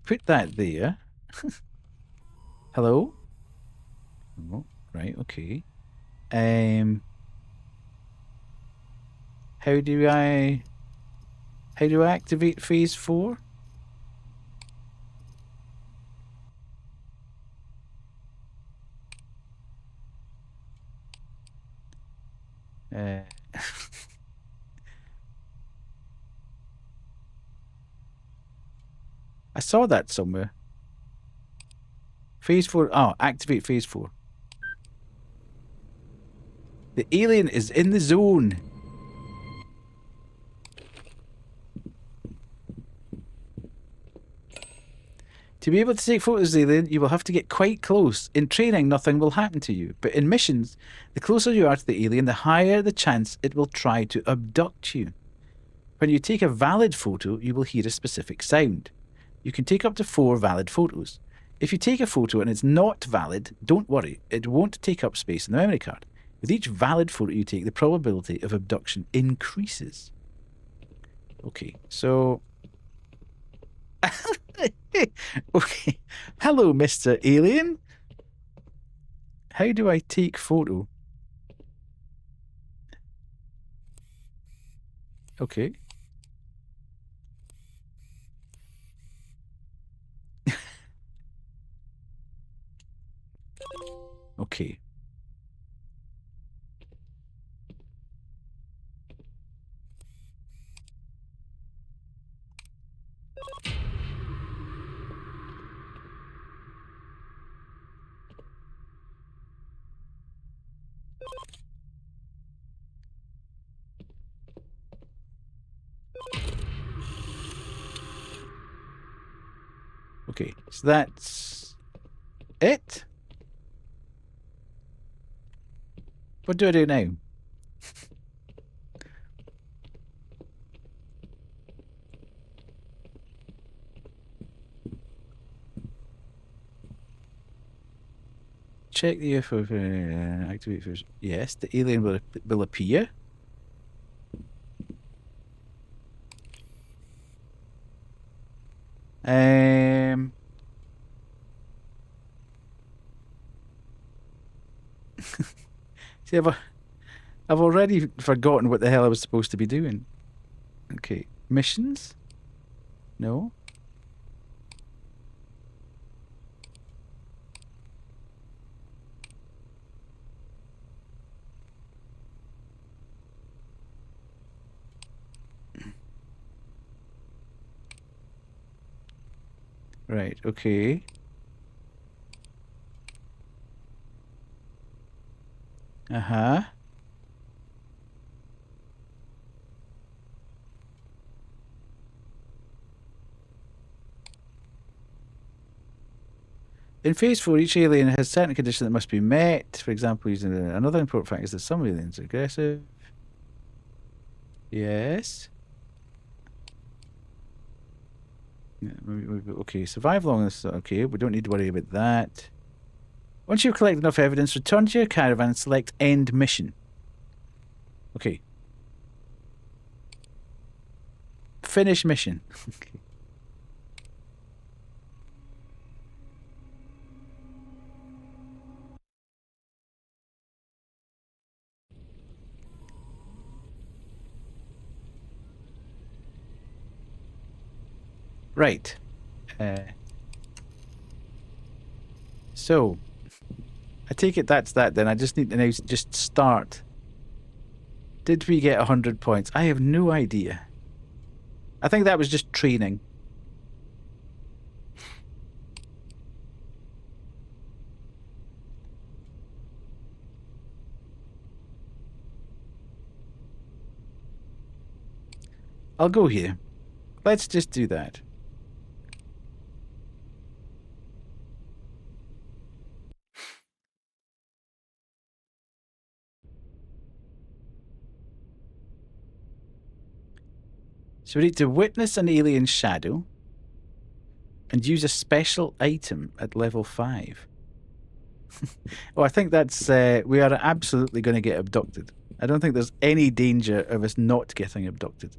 Put that there. Hello? Oh, right, okay. How do I activate Phase 4? I saw that somewhere. Phase 4. Oh, activate Phase 4. The alien is in the zone. To be able to take photos of the alien, you will have to get quite close. In training, nothing will happen to you. But in missions, the closer you are to the alien, the higher the chance it will try to abduct you. When you take a valid photo, you will hear a specific sound. You can take up to 4 valid photos. If you take a photo and it's not valid, don't worry. It won't take up space in the memory card. With each valid photo you take, the probability of abduction increases. Okay, so... okay. Hello, Mr. Alien. How do I take photo? Okay. Okay. Okay, so that's it. What do I do now? Check the UFO. Activate first. Yes, the alien will appear. See, I've already forgotten what the hell I was supposed to be doing. Okay, missions? No. Right, okay. Uh-huh. In Phase 4, each alien has certain conditions that must be met. For example, using another important fact is that some aliens are aggressive. Yes. Yeah, okay, survive long. Okay, we don't need to worry about that. Once you've collected enough evidence, return to your caravan and select End Mission. Okay. Finish mission. Okay. Right. So, I take it that's that then. I just need to now just start. Did we get 100 points? I have no idea. I think that was just training. I'll go here. Let's just do that. So we need to witness an alien shadow and use a special item at level 5. Oh, I think that's... we are absolutely going to get abducted. I don't think there's any danger of us not getting abducted.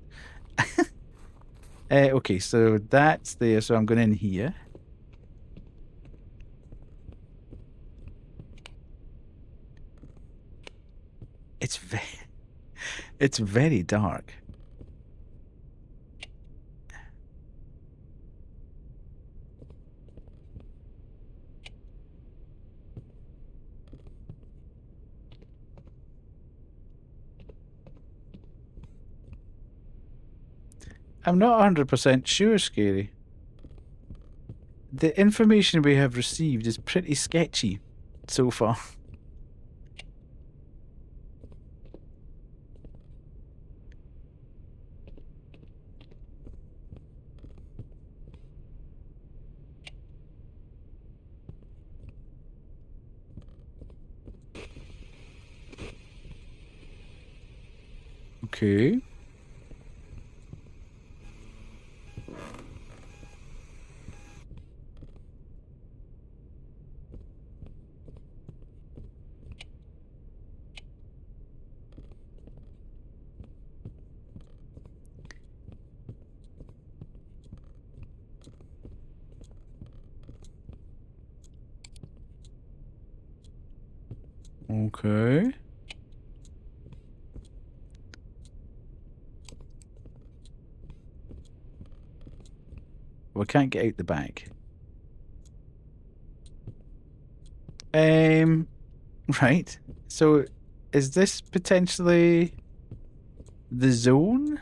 Okay, so that's there. So I'm going in here. It's very dark. I'm not 100% sure, Scary. The information we have received is pretty sketchy so far. Okay. Okay. We can't get out the back. Right. So, is this potentially the zone?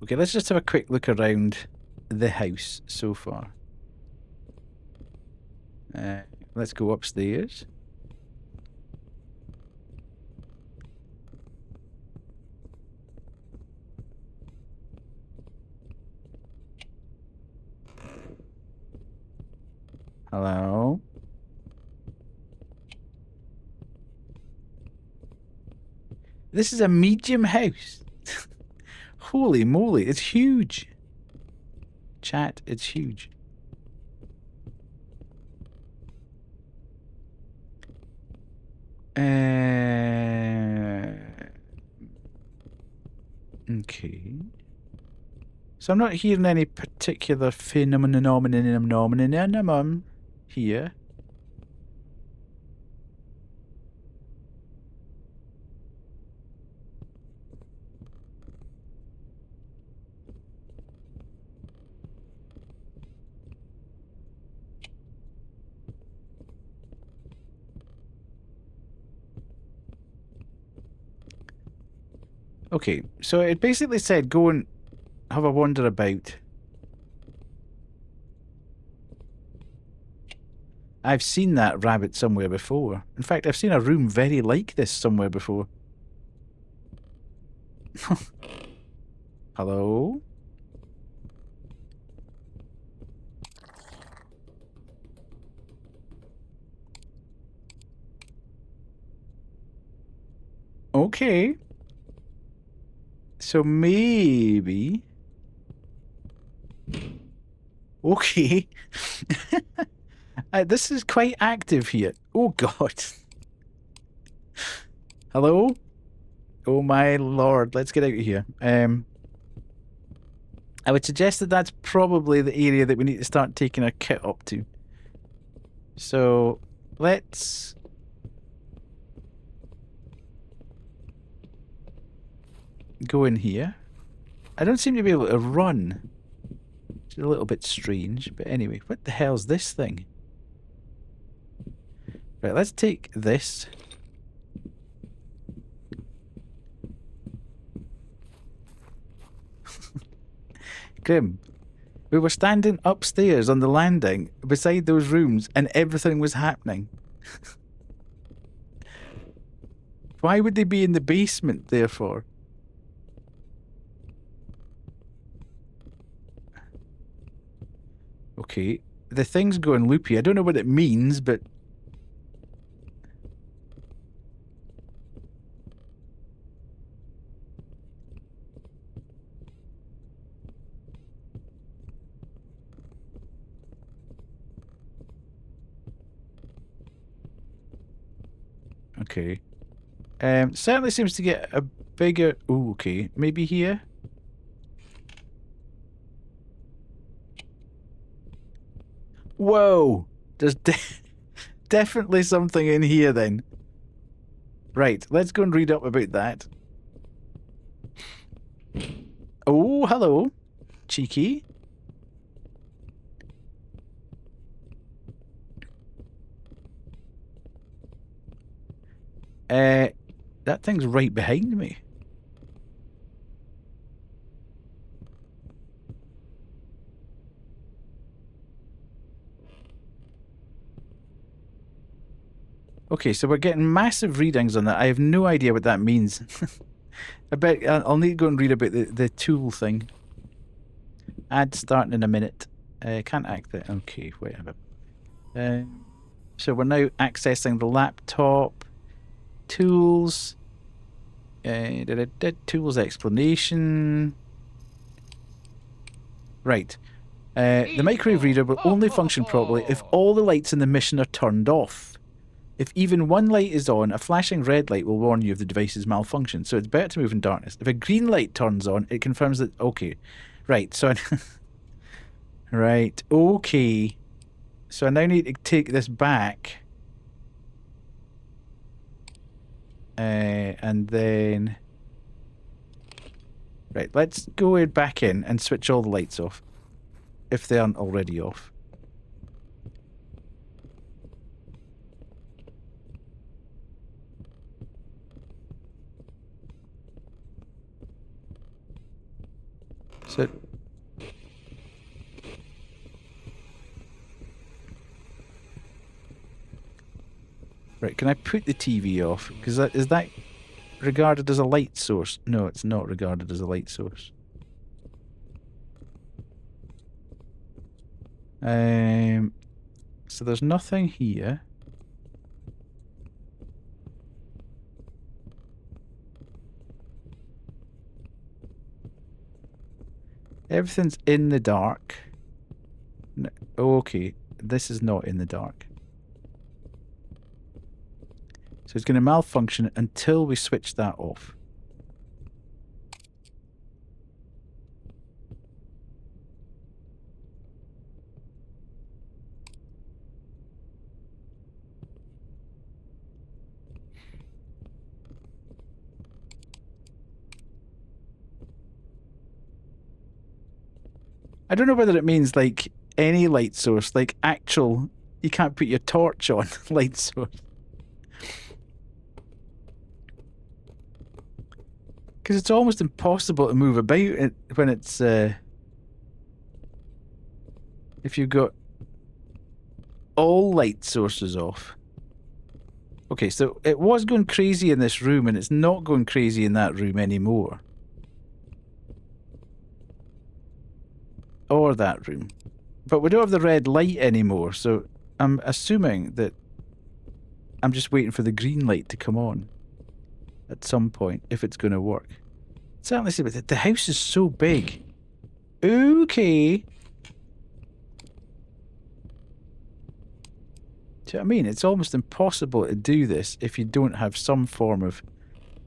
Okay, let's just have a quick look around the house so far. Let's go upstairs. Hello? This is a medium house. Holy moly, it's huge. Chat, it's huge. Okay. So I'm not hearing any particular phenomenon here. Okay, so it basically said go and have a wander about. I've seen that rabbit somewhere before. In fact, I've seen a room very like this somewhere before. Hello? Okay. So maybe... Okay. This is quite active here. Oh god. Hello? Oh my lord, let's get out of here. I would suggest that that's probably the area that we need to start taking our kit up to. So, let's... go in here. I don't seem to be able to run. It's a little bit strange, but anyway, what the hell's this thing? Right, let's take this. Grim, we were standing upstairs on the landing beside those rooms and everything was happening. Why would they be in the basement, therefore? Okay, the thing's going loopy. I don't know what it means, but... Okay. Certainly seems to get a bigger... Ooh, okay. Maybe here? Whoa! There's definitely something in here then. Right, let's go and read up about that. Oh, hello. Cheeky. That thing's right behind me. Okay, so we're getting massive readings on that. I have no idea what that means. I bet I'll need to go and read about the tool thing. Ad starting in a minute. Can't act that. Okay, whatever. So we're now accessing the laptop. Tools. Tools explanation. Right. The microwave reader will only function properly if all the lights in the mission are turned off. If even one light is on, a flashing red light will warn you of the device's malfunction, so it's better to move in darkness. If a green light turns on, it confirms that... Okay. Right, so... Right, okay. So I now need to take this back. And then... Right, let's go back in and switch all the lights off. If they aren't already off. So... Right, can I put the TV off? Because is that regarded as a light source? No, it's not regarded as a light source. So there's nothing here. Everything's in the dark. No, okay, this is not in the dark. So it's going to malfunction until we switch that off. I don't know whether it means like any light source, like actual, you can't put your torch on light source. Because it's almost impossible to move about it when it's, if you've got all light sources off. Okay, so it was going crazy in this room and it's not going crazy in that room anymore. Or that room. But we don't have the red light anymore, so I'm assuming that I'm just waiting for the green light to come on at some point, if it's going to work. Certainly see, but the house is so big. Okay. Do you know what I mean? It's almost impossible to do this if you don't have some form of...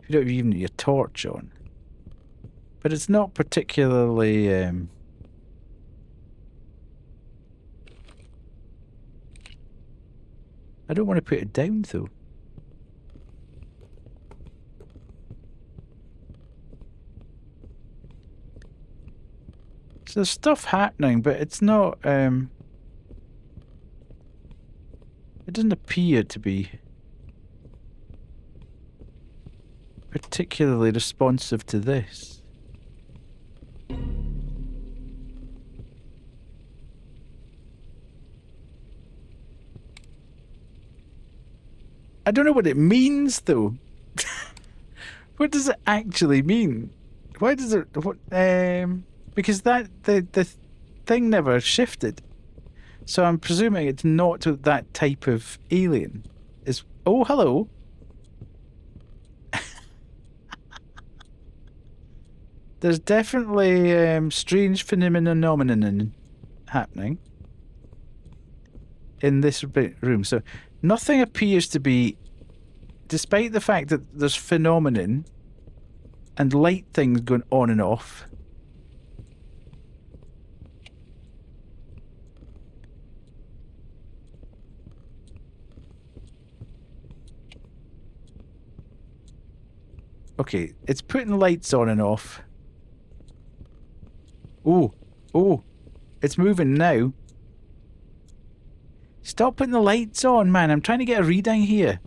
If you don't have even your torch on. But it's not particularly... I don't want to put it down, though. So there's stuff happening, but it's not, it doesn't appear to be particularly responsive to this. I don't know what it means, though. What does it actually mean? Why does it... What, because the thing never shifted. So I'm presuming it's not that type of alien. Is... Oh, hello. There's definitely strange phenomenon happening in this room. So nothing appears to be, despite the fact that there's phenomenon and light things going on and off. Okay, it's putting lights on and off. Oh, oh, it's moving now. Stop putting the lights on, man. I'm trying to get a reading here.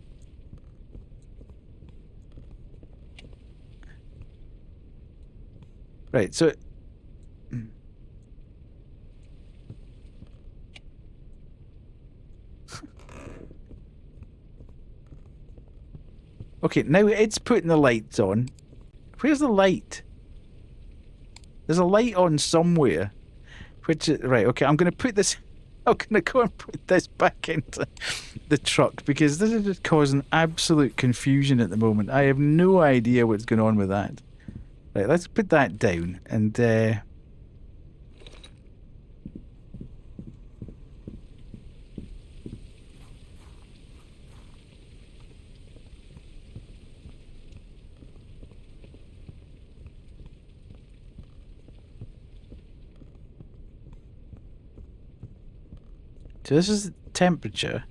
Right, so... Okay, now it's putting the lights on. Where's the light? There's a light on somewhere. Which is... Right, okay, I'm going to put this... I'm going to go and put this back into the truck because this is just causing absolute confusion at the moment. I have no idea what's going on with that. Right, let's put that down and... So this is temperature.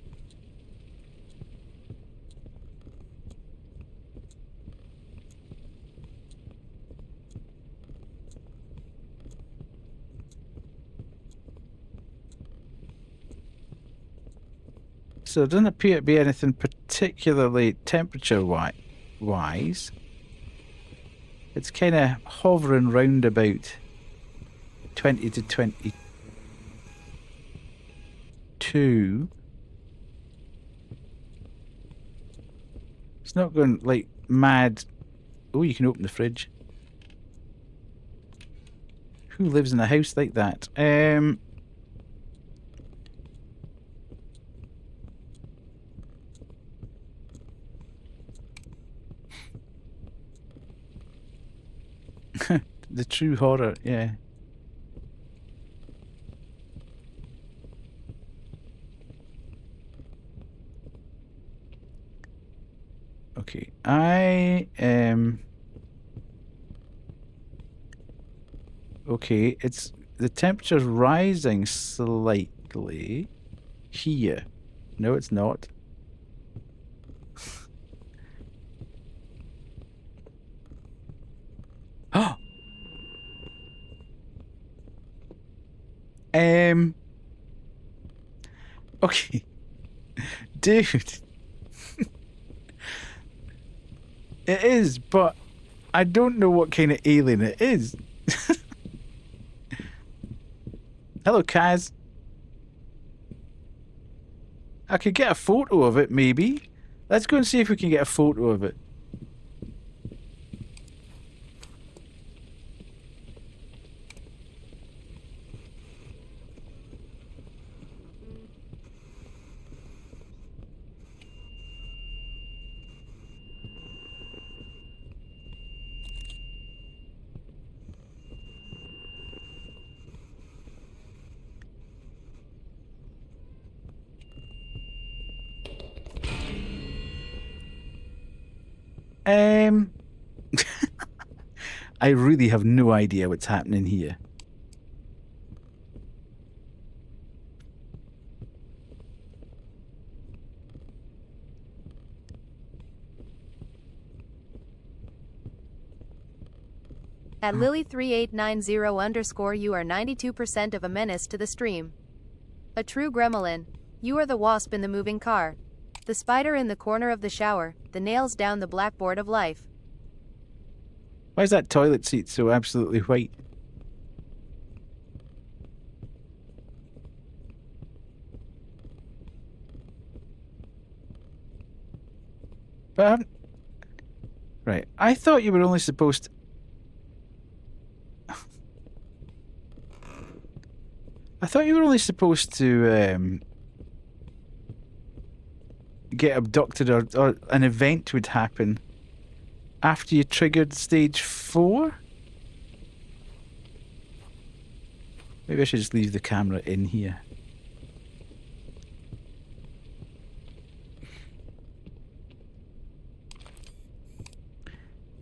So it doesn't appear to be anything particularly temperature-wise. It's kind of hovering round about 20 to 22. It's not going like mad. Oh, you can open the fridge. Who lives in a house like that? The true horror, yeah. Okay, okay, it's the temperature's rising slightly here. No, it's not. Okay. Dude. It is, but I don't know what kind of alien it is. Hello, Kaz. I could get a photo of it, maybe. Let's go and see if we can get a photo of it. I really have no idea what's happening here. At Lily3890_, you are 92% of a menace to the stream. A true gremlin. You are the wasp in the moving car. The spider in the corner of the shower, the nails down the blackboard of life. Why is that toilet seat so absolutely white? But right, I thought you were only supposed to... I thought you were only supposed to get abducted, or an event would happen after you triggered stage 4? Maybe I should just leave the camera in here.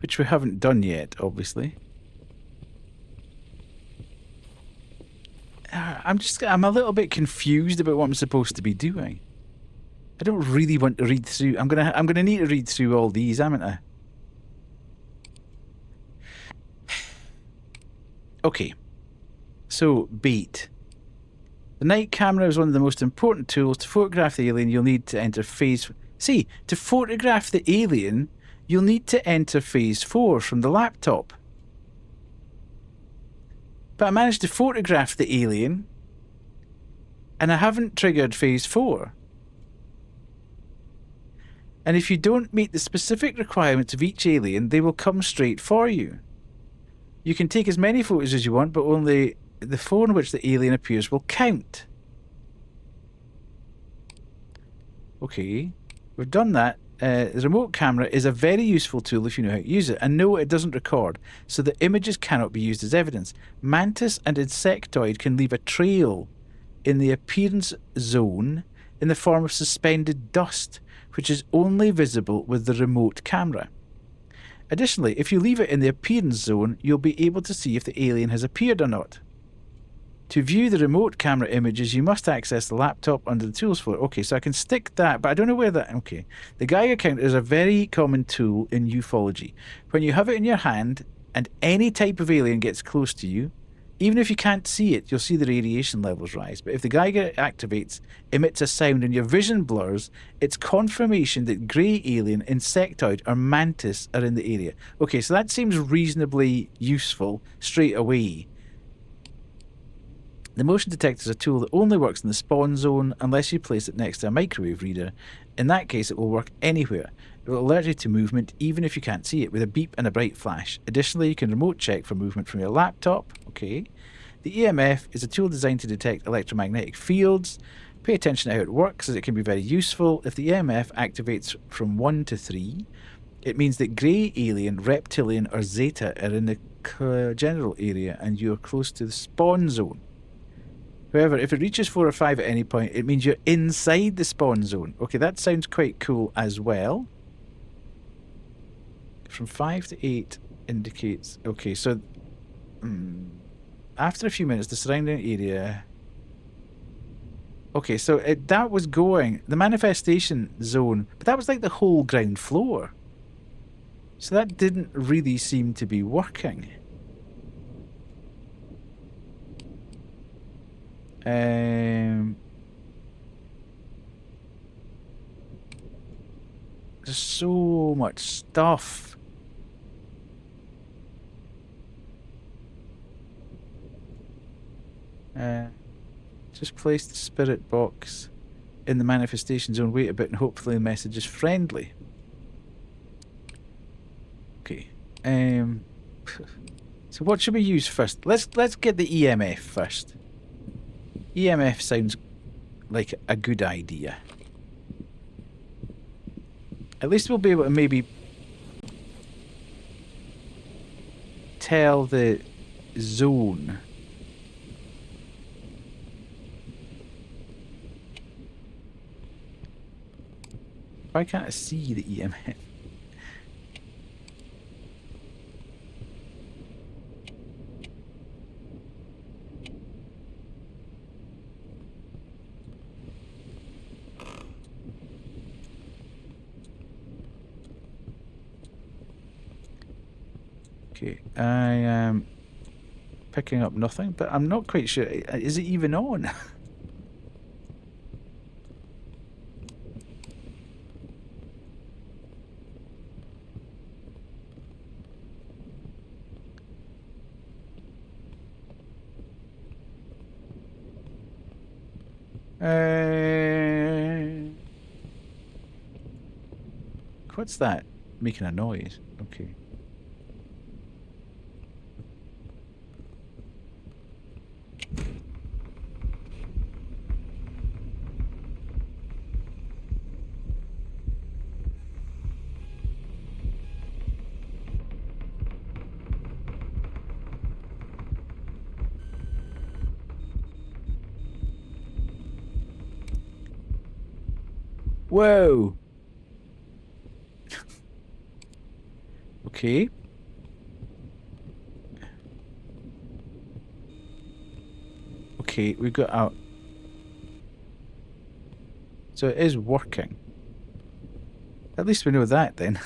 Which we haven't done yet, obviously. I'm a little bit confused about what I'm supposed to be doing. I don't really want to read through. I'm gonna need to read through all these, haven't I? Okay. So, bait. The night camera is one of the most important tools. To photograph the alien, you'll need to enter phase... See, to photograph the alien, you'll need to enter phase 4 from the laptop. But I managed to photograph the alien, and I haven't triggered phase 4. And if you don't meet the specific requirements of each alien, they will come straight for you. You can take as many photos as you want, but only the phone in which the alien appears will count. Okay, we've done that. The remote camera is a very useful tool if you know how to use it. And no, it doesn't record, so the images cannot be used as evidence. Mantis and insectoid can leave a trail in the appearance zone in the form of suspended dust, which is only visible with the remote camera. Additionally, if you leave it in the appearance zone, you'll be able to see if the alien has appeared or not. To view the remote camera images, you must access the laptop under the tools floor. Okay, so I can stick that, but I don't know where that... Okay. The Geiger counter is a very common tool in ufology. When you have it in your hand and any type of alien gets close to you, even if you can't see it, you'll see the radiation levels rise. But if the Geiger activates, emits a sound, and your vision blurs, it's confirmation that grey alien, insectoid, or mantis are in the area. Okay, so that seems reasonably useful straight away. The motion detector is a tool that only works in the spawn zone unless you place it next to a microwave reader. In that case, it will work anywhere. It will alert you to movement even if you can't see it, with a beep and a bright flash. Additionally, you can remote check for movement from your laptop. Okay. The EMF is a tool designed to detect electromagnetic fields. Pay attention to how it works, as it can be very useful. If the EMF activates from 1 to 3, it means that grey alien, reptilian, or zeta are in the general area and you are close to the spawn zone. However, if it reaches 4 or 5 at any point, it means you're inside the spawn zone. Okay, that sounds quite cool as well. From 5 to 8 indicates... Okay, so... after a few minutes, the surrounding area... Okay, so that was going... The manifestation zone... But that was like the whole ground floor. So that didn't really seem to be working. There's so much stuff. Just place the spirit box in the manifestation zone, wait a bit, and hopefully the message is friendly. Okay. So what should we use first? Let's get the EMF first. EMF sounds like a good idea. At least we'll be able to maybe tell the zone. Why can't I see the EMF? Okay, I am picking up nothing, but I'm not quite sure. Is it even on? What's that? Making a noise. Okay. Whoa. Okay. Okay, we've got out. So it is working. At least we know that then.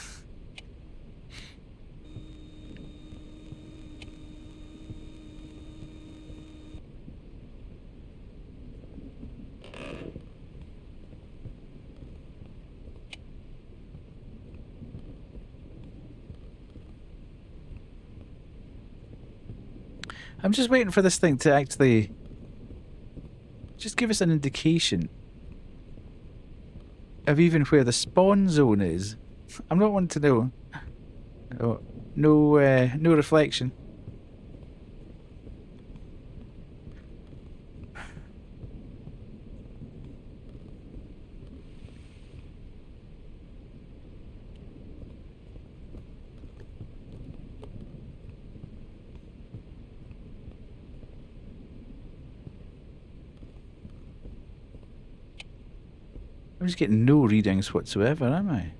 I'm just waiting for this thing to actually just give us an indication of even where the spawn zone is. I'm not wanting to know. Oh, no reflection. I'm just getting no readings whatsoever, am I?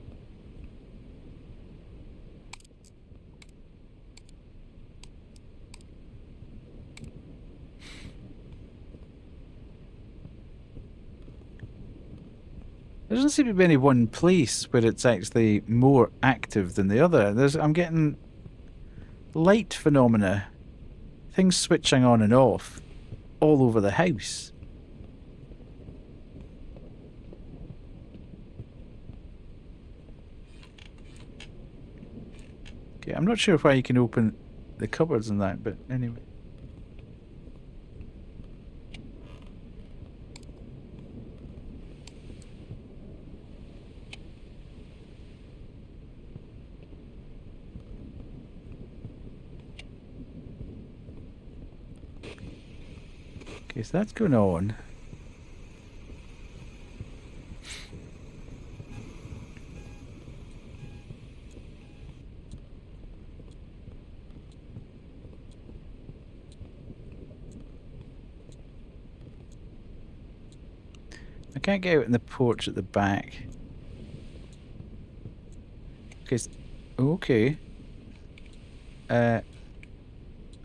There doesn't seem to be any one place where it's actually more active than the other. I'm getting light phenomena, things switching on and off all over the house. Okay, I'm not sure why you can open the cupboards and that, but anyway. Okay, so that's going on. I can't get out in the porch at the back. Okay. Okay.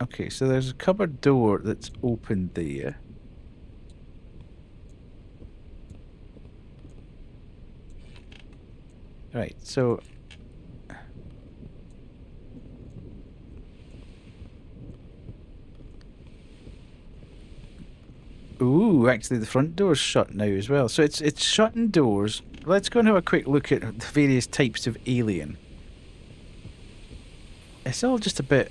Okay, so there's a cupboard door that's open there. Right, so... Ooh, actually the front door's shut now as well. So it's shutting doors. Let's go and have a quick look at the various types of alien. It's all just a bit...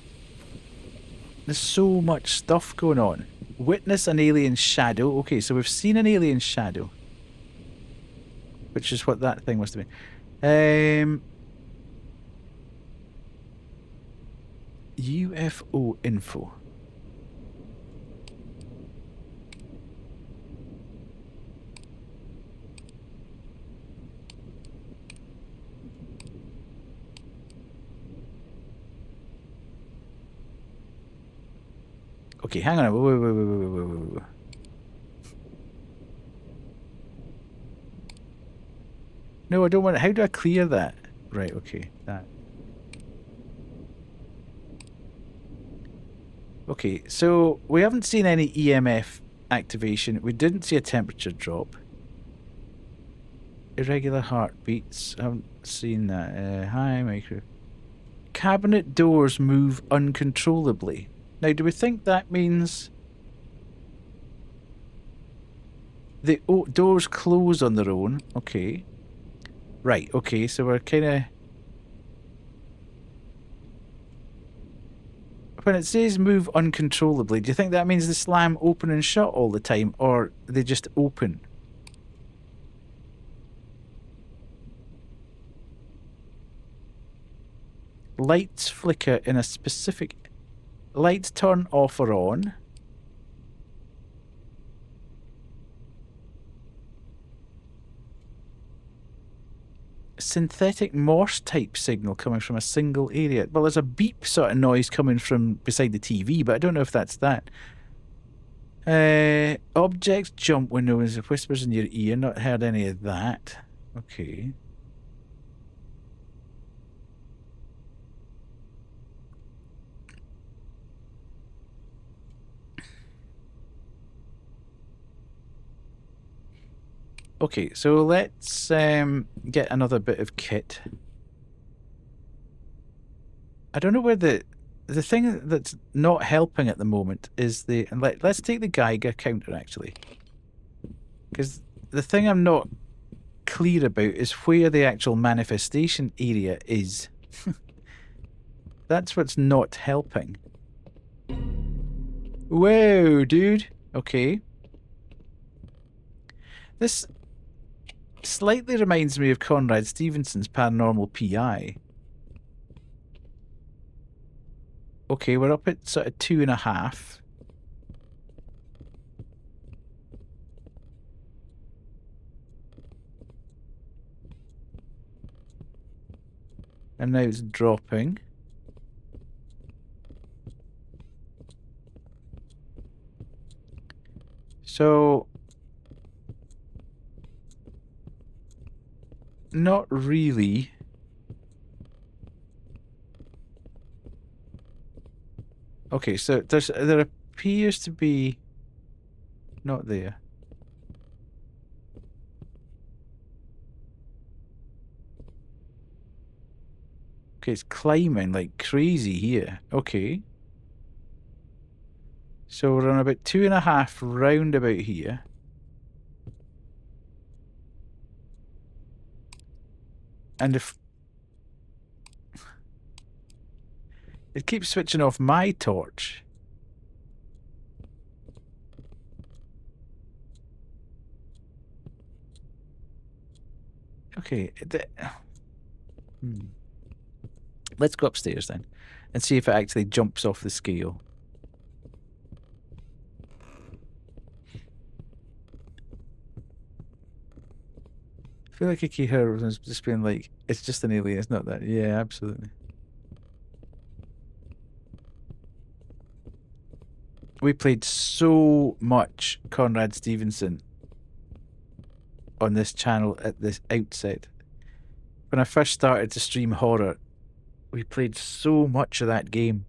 There's so much stuff going on. Witness an alien shadow. Okay, so we've seen an alien shadow. Which is what that thing must have been. UFO info. Okay, hang on. Wait. No, I don't want... How do I clear that? Right, okay. That. Okay, so we haven't seen any EMF activation. We didn't see a temperature drop. Irregular heartbeats. I haven't seen that. Hi, micro. Cabinet doors move uncontrollably. Now, do we think that means the doors close on their own? Okay. Right, okay, so we're kind of... When it says move uncontrollably, do you think that means they slam open and shut all the time, or they just open? Lights flicker in a specific... Lights turn off or on. Synthetic Morse type signal coming from a single area. Well, there's a beep sort of noise coming from beside the TV, but I don't know if that's that. Objects jump when there was whispers in your ear. Not heard any of that. Okay. Okay, so let's get another bit of kit. I don't know where the thing that's not helping at the moment is the... Let's take the Geiger counter, actually. Because the thing I'm not clear about is where the actual manifestation area is. That's what's not helping. Whoa, dude. Okay. This slightly reminds me of Conrad Stevenson's Paranormal PI. Okay, we're up at sort of 2.5. And now it's dropping. So... Not really. Okay, so there appears to be... Not there. Okay, it's climbing like crazy here. Okay. So we're on about 2.5 round about here. And if... It keeps switching off my torch. Okay. Let's go upstairs then and see if it actually jumps off the scale. I feel like I keep her was just being like, it's just an alien, it's not that. Yeah, absolutely. We played so much Conrad Stevenson on this channel at this outset. When I first started to stream horror, we played so much of that game.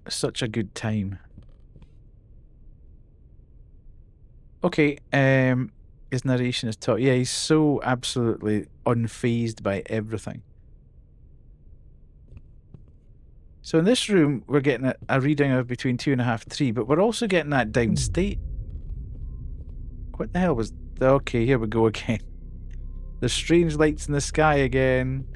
Such a good time. Okay, his narration is taught. Yeah, he's so absolutely unfazed by everything. So in this room, we're getting a reading of between 2.5 and 3, but we're also getting that downstate. What the hell was... Okay, here we go again. There's strange lights in the sky again.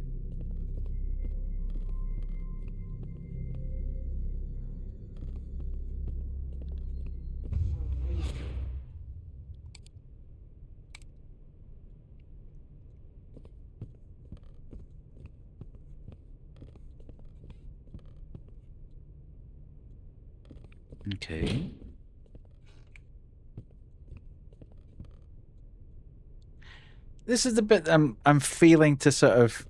Okay. This is the bit I'm failing to sort of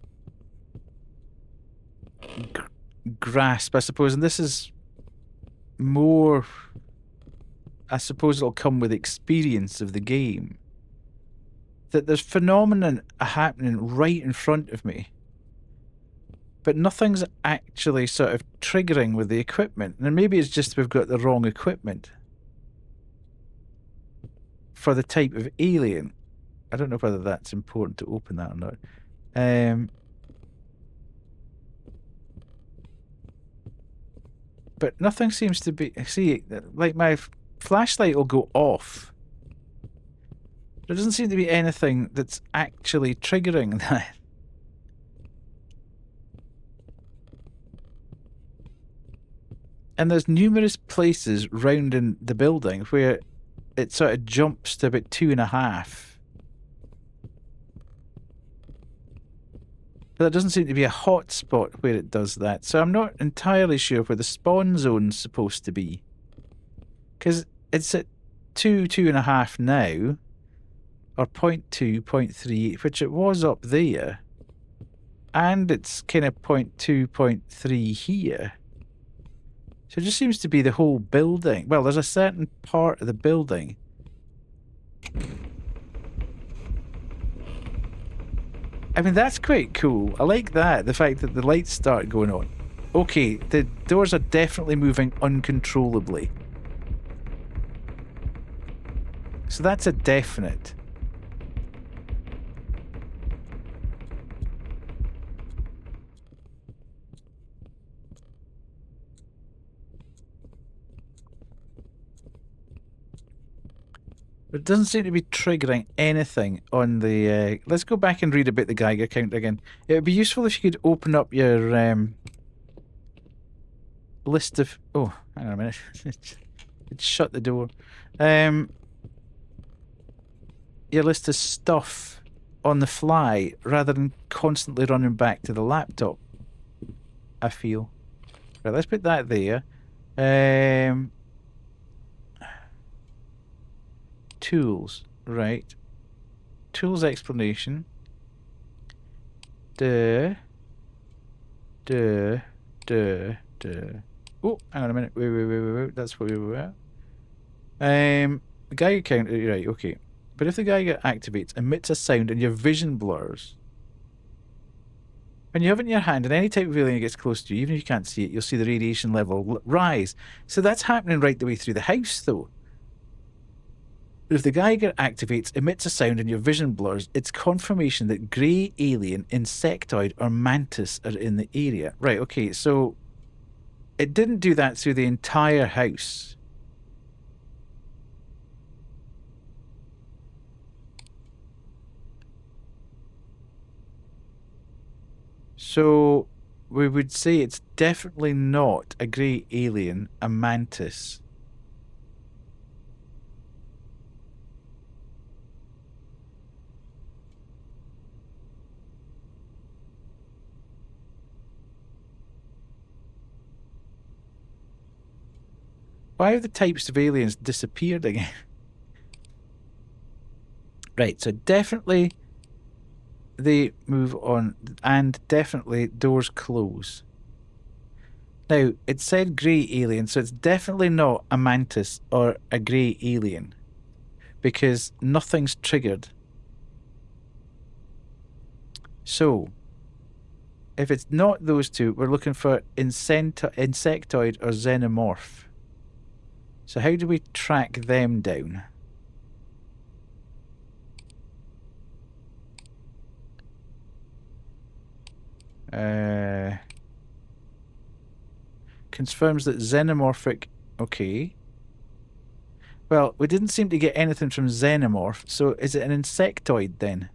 grasp, I suppose, and this is more, I suppose it'll come with experience of the game, that there's phenomenon happening right in front of me, but nothing's actually sort of triggering with the equipment. And maybe it's just we've got the wrong equipment for the type of alien. I don't know whether that's important to open that or not. But nothing seems to be... See, like my flashlight will go off. There doesn't seem to be anything that's actually triggering that. And there's numerous places round in the building where it sort of jumps to about 2.5. But there doesn't seem to be a hot spot where it does that. So I'm not entirely sure where the spawn zone's supposed to be. Because it's at 2.5 now. Or 0.2, 0.3, which it was up there. And it's kind of 0.2, 0.3 here. So it just seems to be the whole building. Well, there's a certain part of the building. I mean, that's quite cool. I like that, the fact that the lights start going on. Okay, the doors are definitely moving uncontrollably. So that's a definite. But it doesn't seem to be triggering anything on the... let's go back and read about the Geiger count again. It would be useful if you could open up your list of... Oh, hang on a minute. It's shut the door. Your list of stuff on the fly rather than constantly running back to the laptop, I feel. Right, let's put that there. Tools, right. Tools explanation. Oh, hang on a minute. Wait. That's where we were at. The Geiger count, right, okay. But if the Geiger activates, emits a sound and your vision blurs. When you have it in your hand and any type of alien that gets close to you, even if you can't see it, you'll see the radiation level rise. So that's happening right the way through the house, though. If the Geiger activates, emits a sound and your vision blurs, it's confirmation that grey alien, insectoid, or mantis are in the area. Right, okay, so it didn't do that through the entire house. So we would say it's definitely not a grey alien, a mantis. Why have the types of aliens disappeared again? Right, so definitely they move on, and definitely doors close. Now, it said grey alien, so it's definitely not a mantis or a grey alien, because nothing's triggered. So, if it's not those two, we're looking for insectoid or xenomorph. So how do we track them down? Confirms that xenomorphic... Okay. Well, we didn't seem to get anything from xenomorph, so is it an insectoid then?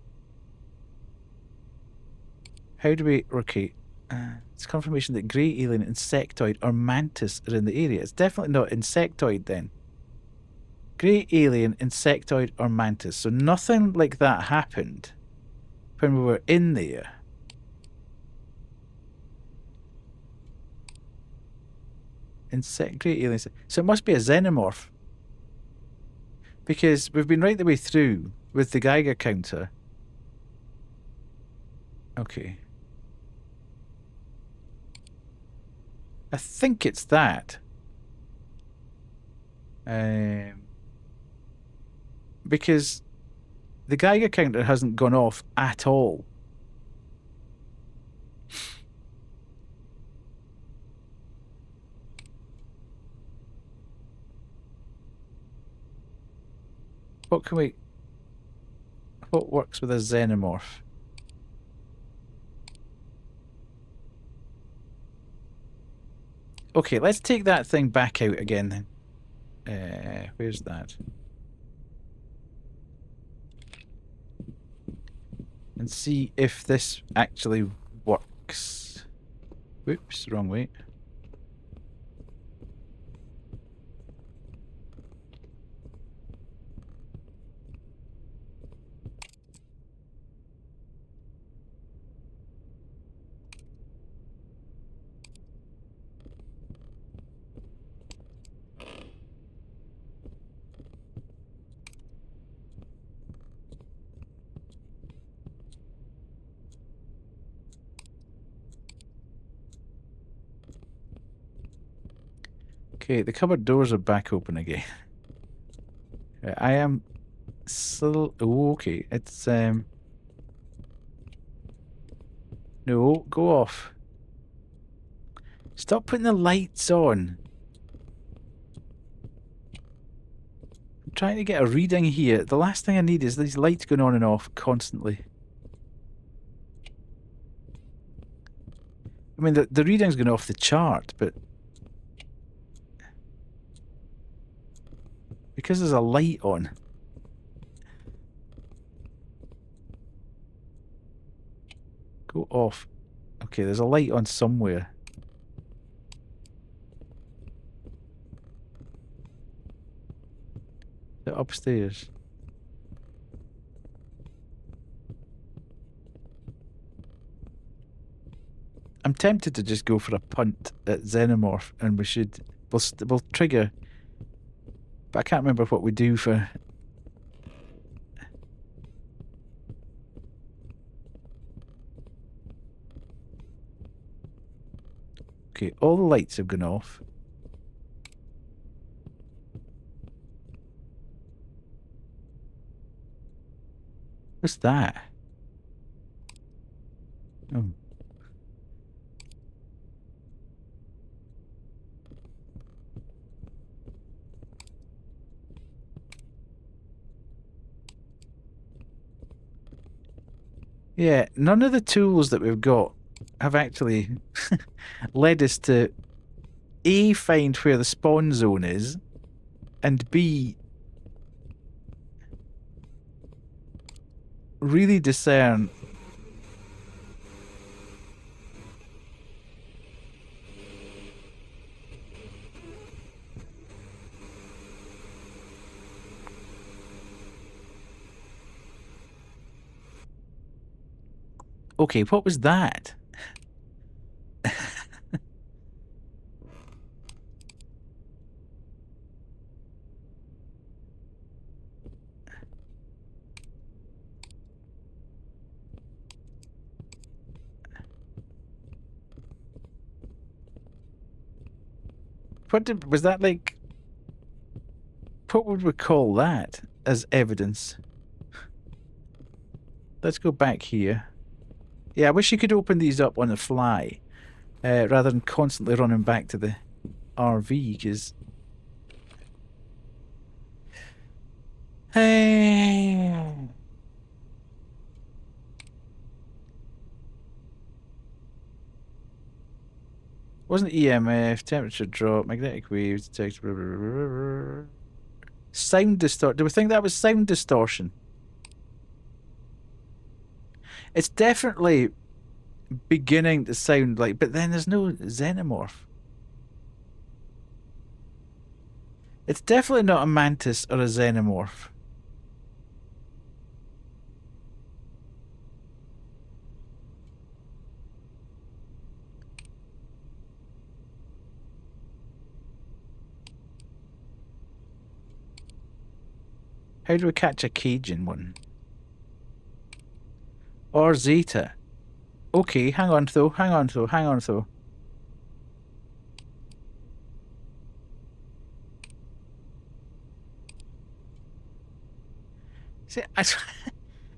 How do we... Okay. It's confirmation that grey alien, insectoid, or mantis are in the area. It's definitely not insectoid then. Grey alien, insectoid, or mantis. So nothing like that happened when we were in there. Grey alien. So it must be a xenomorph. Because we've been right the way through with the Geiger counter. Okay. I think it's that. Because the Geiger counter hasn't gone off at all. What can we... What works with a xenomorph? Okay, let's take that thing back out again then. Where's that? And see if this actually works. Whoops, wrong way. Okay, the cupboard doors are back open again. I am still... Oh, okay. It's, No, go off. Stop putting the lights on. I'm trying to get a reading here. The last thing I need is these lights going on and off constantly. I mean, the reading's going off the chart, but... Because there's a light on. Go off. Okay, there's a light on somewhere. Is it upstairs? I'm tempted to just go for a punt at Xenomorph, and we should... We'll trigger... But I can't remember what we do for... Okay, all the lights have gone off. What's that? Oh. Yeah, none of the tools that we've got have actually led us to A, find where the spawn zone is, and B, really discern okay, what was that? Was that like, what would we call that as evidence? Let's go back here. Yeah, I wish you could open these up on the fly, rather than constantly running back to the RV, because... Wasn't EMF, temperature drop, magnetic waves, detect... Sound distortion. Do we think that was sound distortion? It's definitely beginning to sound like... But then there's no xenomorph. It's definitely not a mantis or a xenomorph. How do we catch a Cajun one? Or Zeta? Okay, hang on though, hang on though, hang on though. See,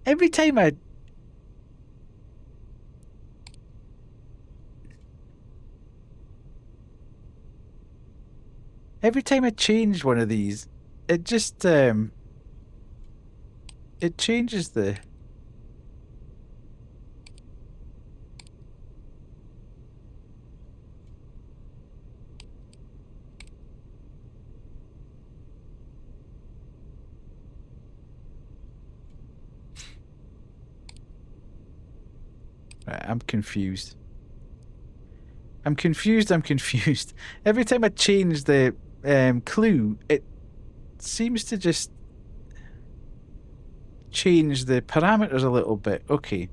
every time I... Every time I change one of these, it just, it changes the... Right, I'm confused. I'm confused. Every time I change the clue, it seems to just change the parameters a little bit. Okay.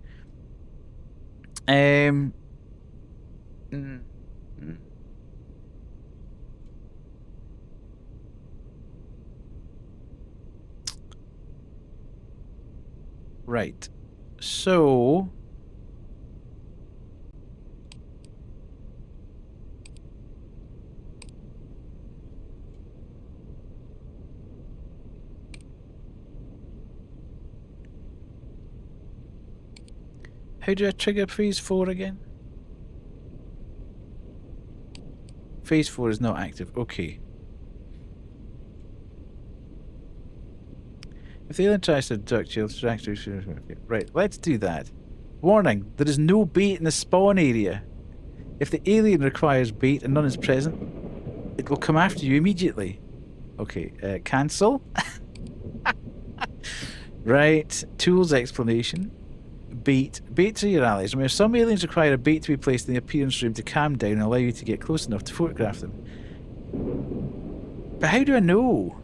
Right. So... How do I trigger phase 4 again? Phase 4 is not active. Okay. If the alien tries to abduct you, right, let's do that. Warning, there is no bait in the spawn area. If the alien requires bait and none is present, it will come after you immediately. Okay, cancel. Right, tools explanation. Bait. Baits are your allies. Remember, some aliens require a bait to be placed in the appearance room to calm down and allow you to get close enough to photograph them. But how do I know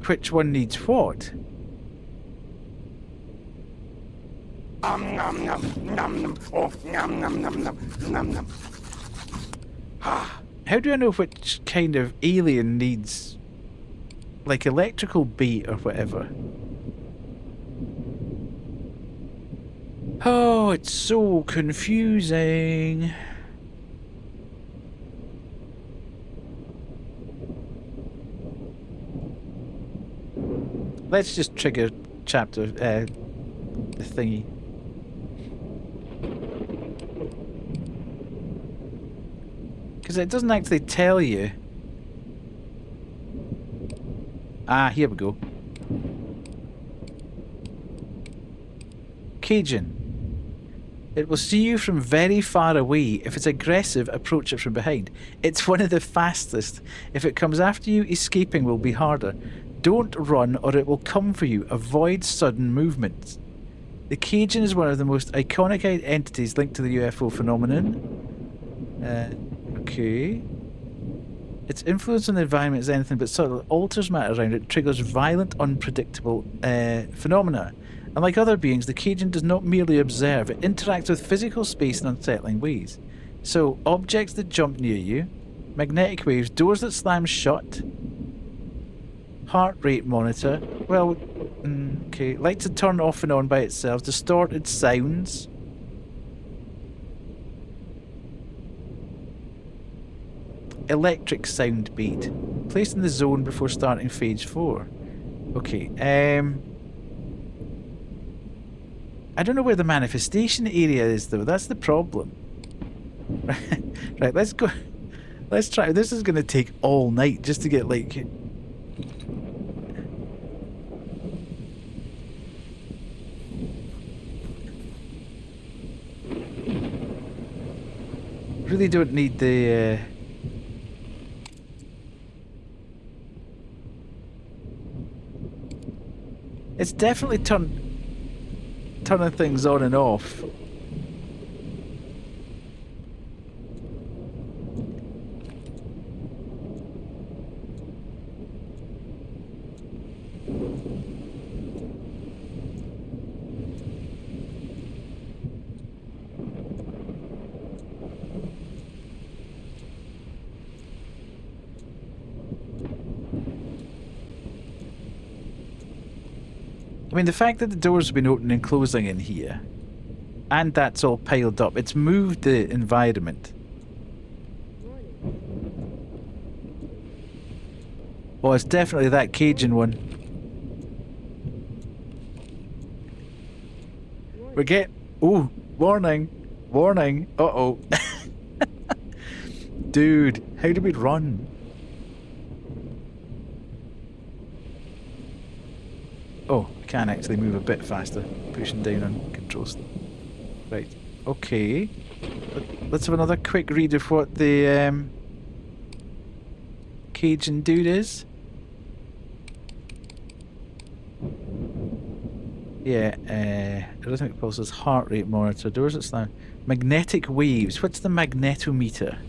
which one needs what? How do I know which kind of alien needs, like, electrical bait or whatever? Oh, it's so confusing. Let's just trigger chapter, the thingy. Because it doesn't actually tell you. Ah, here we go. Cajun. It will see you from very far away. If it's aggressive, approach it from behind. It's one of the fastest. If it comes after you, escaping will be harder. Don't run or it will come for you. Avoid sudden movements. The Cajun is one of the most iconic entities linked to the UFO phenomenon. Okay. Its influence on the environment is anything but subtle. It alters matter around it, triggers violent, unpredictable phenomena. Unlike other beings, the Cajun does not merely observe, it interacts with physical space in unsettling ways. So, objects that jump near you, magnetic waves, doors that slam shut, heart rate monitor, well, okay, lights that turn off and on by itself, distorted sounds. Electric sound beat. Placed in the zone before starting phase 4. Okay, I don't know where the manifestation area is though, that's the problem. Right, let's go. Let's try. This is going to take all night just to get like... Really don't need the... It's definitely turning things on and off. I mean, the fact that the doors have been opening and closing in here, and that's all piled up, it's moved the environment. Oh, it's definitely that Cajun one. We get... Ooh, warning. Warning. Uh-oh. Dude, how do we run? Oh, I can actually move a bit faster. Pushing down on controls. Right. Okay. Let's have another quick read of what the Cajun dude is. Yeah, rhythmic pulses, heart rate monitor, doors that slam. Magnetic waves. What's the magnetometer?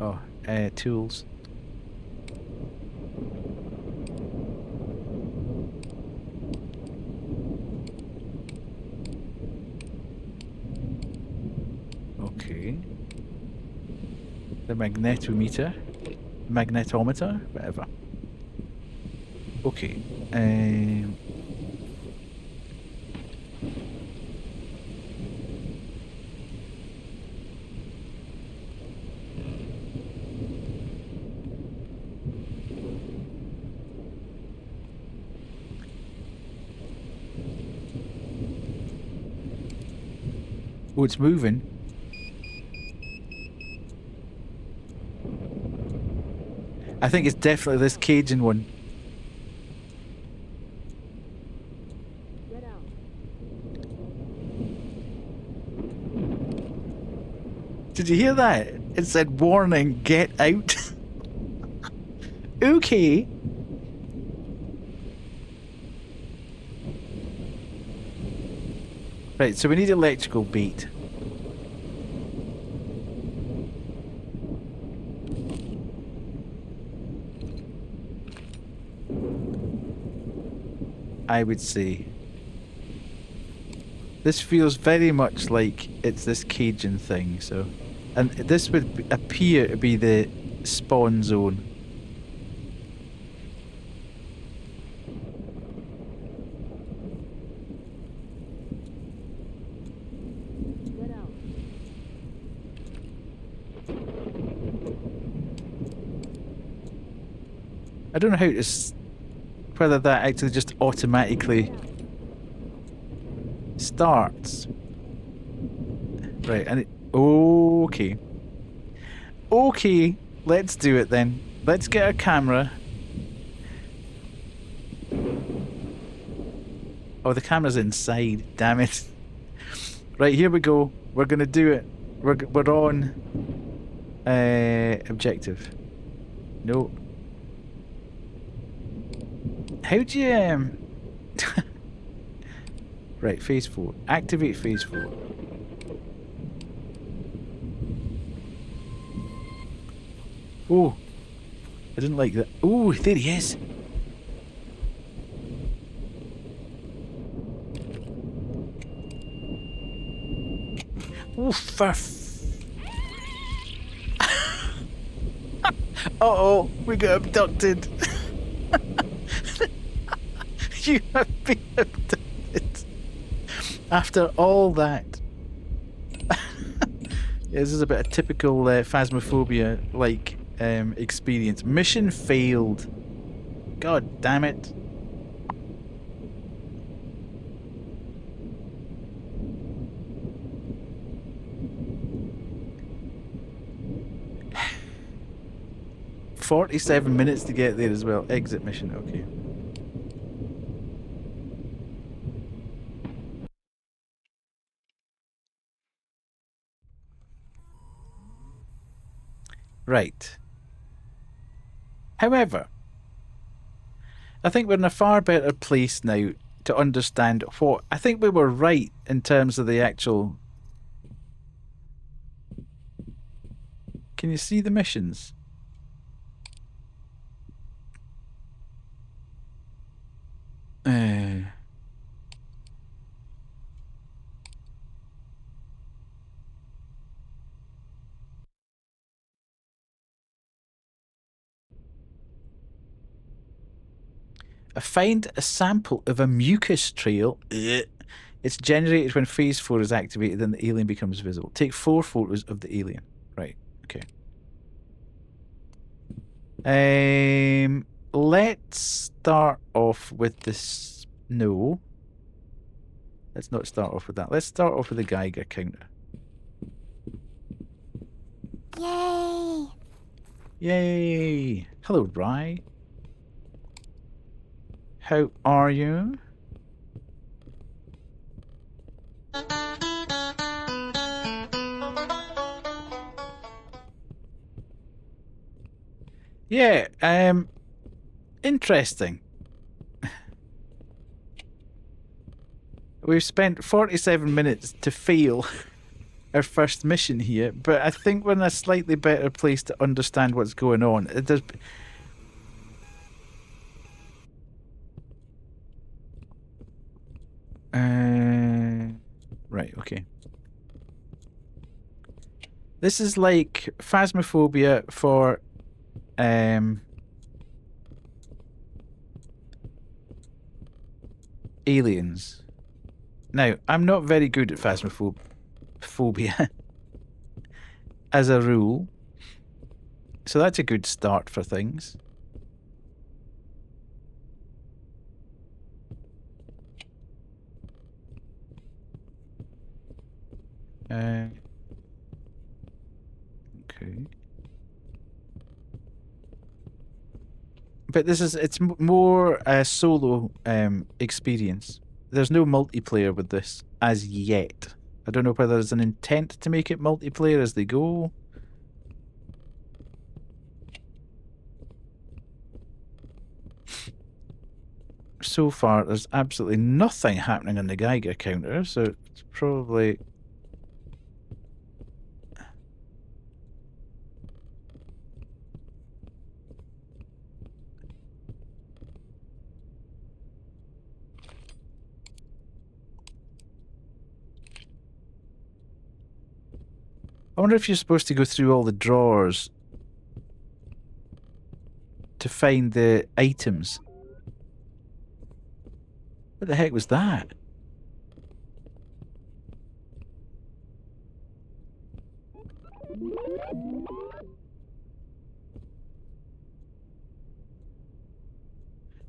Oh, tools. Okay. The magnetometer. Magnetometer? Whatever. Okay. Oh, it's moving. I think it's definitely this Cajun one. Get out. Did you hear that? It said warning, get out. Okay. Right, so we need electrical beat. I would say. This feels very much like it's this Cajun thing, so... And this would appear to be the spawn zone. Get out. I don't know how to... whether that actually just automatically starts. Right, and okay. Okay, let's do it then. Let's get a camera. Oh, the camera's inside. Damn it. Right, here we go. We're gonna do it. We're on objective. No. How do you Right, phase 4. Activate phase 4. Oh, I didn't like that. Oh, there he is. Oh, uh-oh, we got abducted. You have been abducted. After all that. Yeah, this is a bit of typical Phasmophobia like experience. Mission failed. God damn it. $47 minutes to get there as well. Exit mission, okay. Right. However, I think we're in a far better place now to understand what... I think we were right in terms of the actual... Can you see the missions? Find a sample of a mucus trail. It's generated when phase 4 is activated and the alien becomes visible. Take 4 photos of the alien. Right, okay. Let's start off with this. No. Let's not start off with that. Let's start off with the Geiger counter. Yay! Yay! Hello, Rye. How are you? Yeah, interesting. We've spent 47 minutes to fail our first mission here, but I think we're in a slightly better place to understand what's going on. It does... Right, okay. This is like Phasmophobia for aliens. Now, I'm not very good at Phasmophobia as a rule, so that's a good start for things. Okay. But this is, it's more a solo experience. There's no multiplayer with this as yet. I don't know whether there's an intent to make it multiplayer as they go. So far, there's absolutely nothing happening on the Geiger counter, so it's probably... I wonder if you're supposed to go through all the drawers to find the items. What the heck was that?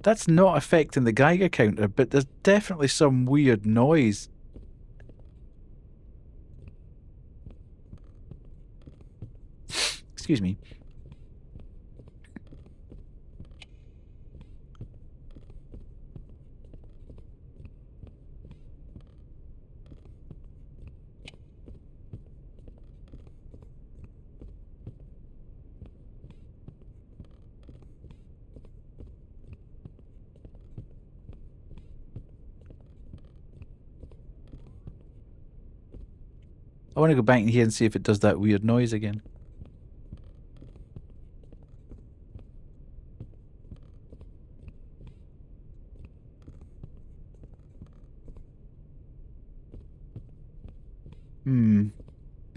That's not affecting the Geiger counter, but there's definitely some weird noise. Excuse me. I want to go back in here and see if it does that weird noise again.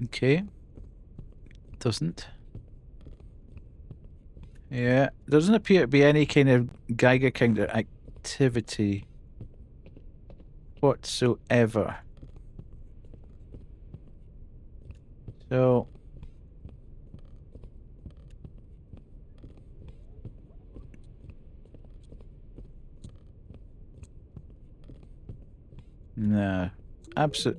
Okay. Doesn't. Yeah. Doesn't appear to be any kind of Geiger counter activity whatsoever. So... No. Absolute.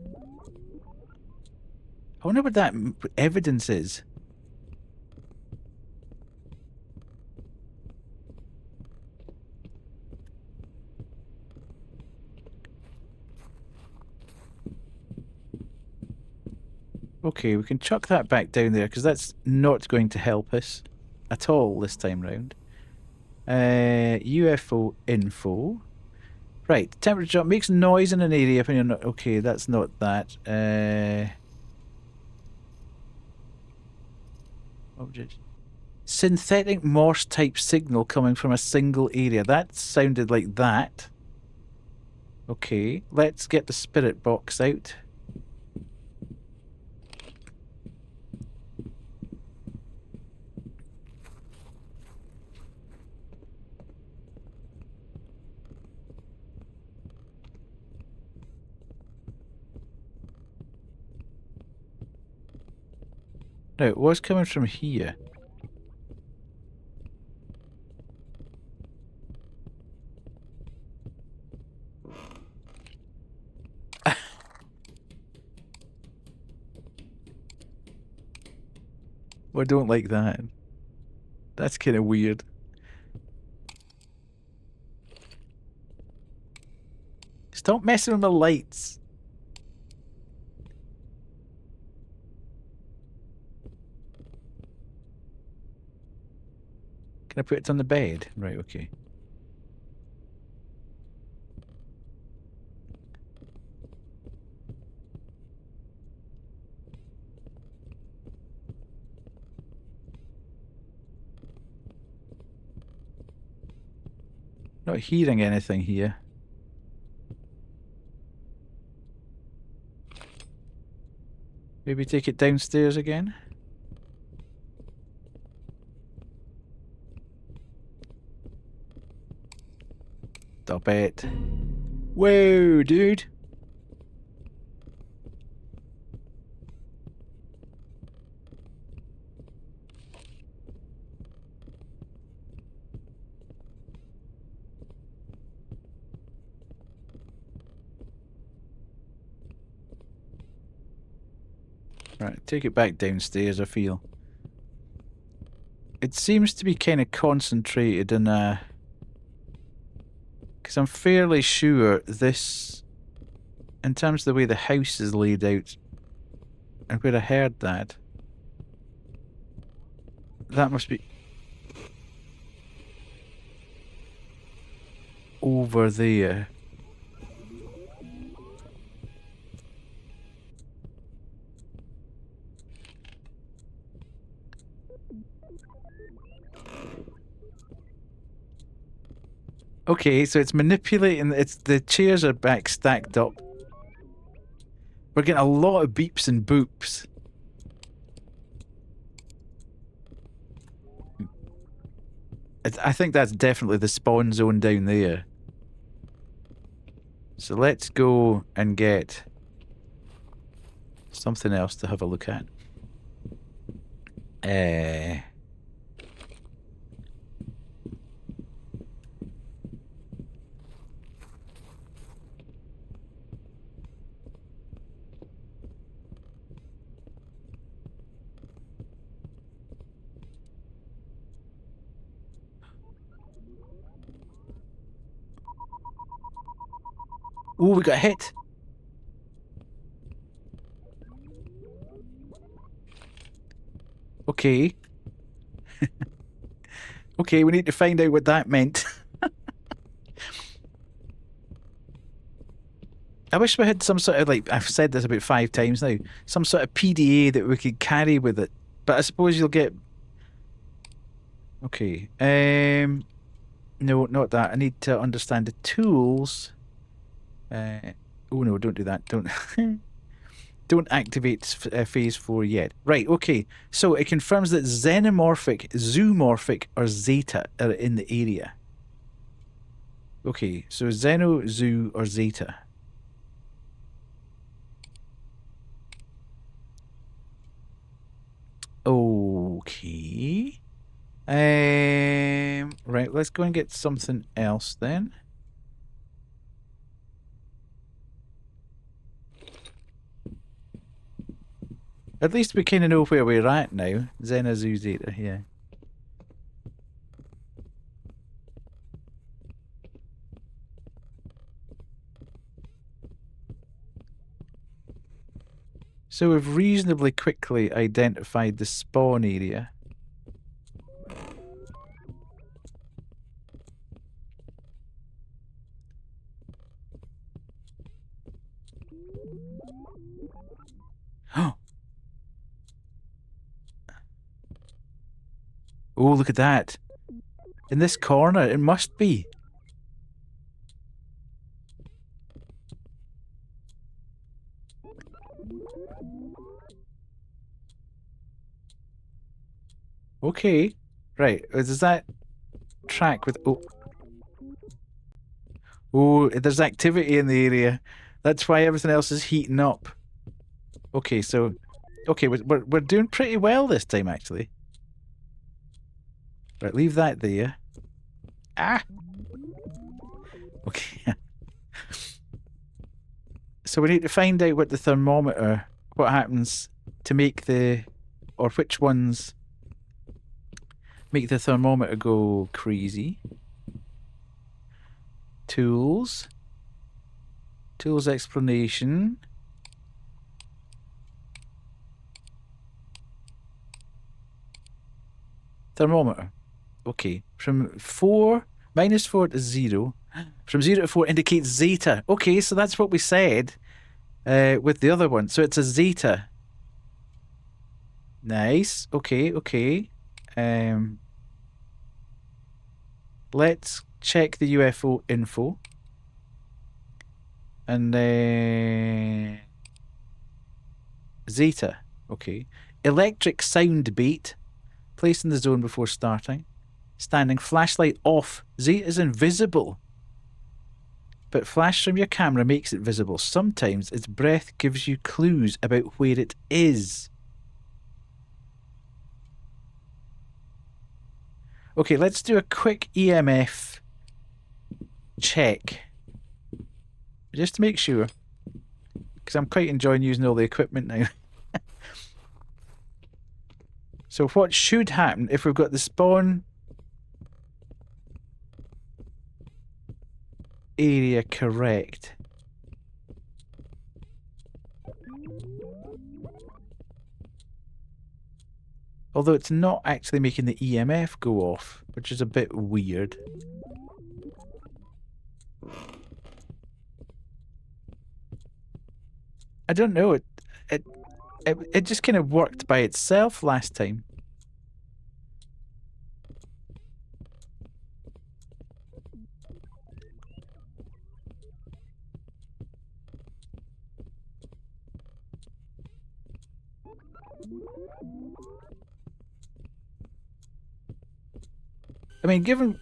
I wonder what that evidence is. Okay, we can chuck that back down there because that's not going to help us at all this time round. UFO info. Right, temperature jump makes noise in an area when you're not... Okay, that's not that. Object. Synthetic Morse type signal coming from a single area. That sounded like that. Okay, let's get the spirit box out. Now, it was coming from here. Well, I don't like that. That's kind of weird. Stop messing with my lights. Can I put it on the bed? Right, okay. Not hearing anything here. Maybe take it downstairs again? Stop it. Whoa, dude. Right, take it back downstairs, I feel. It seems to be kind of concentrated in a... Because I'm fairly sure this... In terms of the way the house is laid out, and where I heard that... That must be... over there. Okay, so it's manipulating. It's the chairs are back stacked up. We're getting a lot of beeps and boops. I think that's definitely the spawn zone down there. So let's go and get something else to have a look at. Oh, we got hit. Okay. Okay, we need to find out what that meant. I wish we had some sort of, like, I've said this about 5 times now, some sort of PDA that we could carry with it. But I suppose you'll get... Okay. No, not that. I need to understand the tools. Oh no, don't do that. Don't... Don't activate phase 4 yet. Right, okay. So it confirms that xenomorphic, zoomorphic, or zeta are in the area. Okay, so xeno, zoo, or zeta. Okay. Right, let's go and get something else then. At least we kind of know where we're at now. Xena, zoo, zeta, yeah. So we've reasonably quickly identified the spawn area. Oh, look at that. In this corner, it must be. Okay. Right. Does that track with... Oh. Oh, there's activity in the area. That's why everything else is heating up. Okay, so... Okay, we're doing pretty well this time, actually. Right, leave that there. Ah! Okay. So we need to find out what the thermometer... What happens to make the... Or which ones... Make the thermometer go crazy. Tools. Tools explanation. Thermometer. Okay. From 4, -4 to 0. From 0 to 4 indicates zeta. Okay, so that's what we said with the other one. So it's a zeta. Nice. Okay, okay. Let's check the UFO info. And then... Zeta. Okay. Electric sound beat. Placed in the zone before starting. Standing flashlight off. Zeta is invisible. But flash from your camera makes it visible. Sometimes its breath gives you clues about where it is. Okay, let's do a quick EMF check. Just to make sure. Because I'm quite enjoying using all the equipment now. So what should happen if we've got the spawn area correct? Although it's not actually making the EMF go off, which is a bit weird. I don't know, it just kind of worked by itself last time. I mean, given...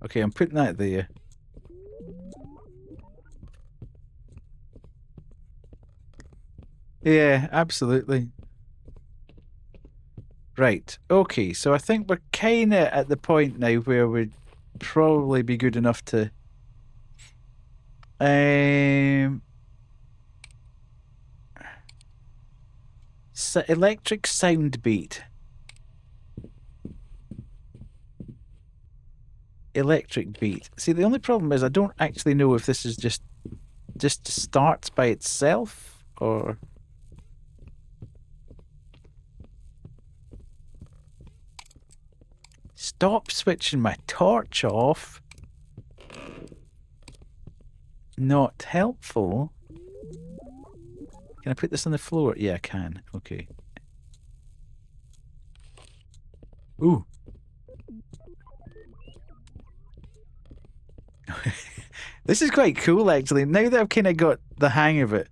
Okay, I'm putting that there. Yeah, absolutely. Right. Okay. So I think we're kind of at the point now where we'd probably be good enough to. Electric sound beat. Electric beat. See, the only problem is I don't actually know if this is just starts by itself or. Stop switching my torch off. Not helpful. Can I put this on the floor? Yeah, I can. Okay. Ooh. This is quite cool, actually. Now that I've kind of got the hang of it.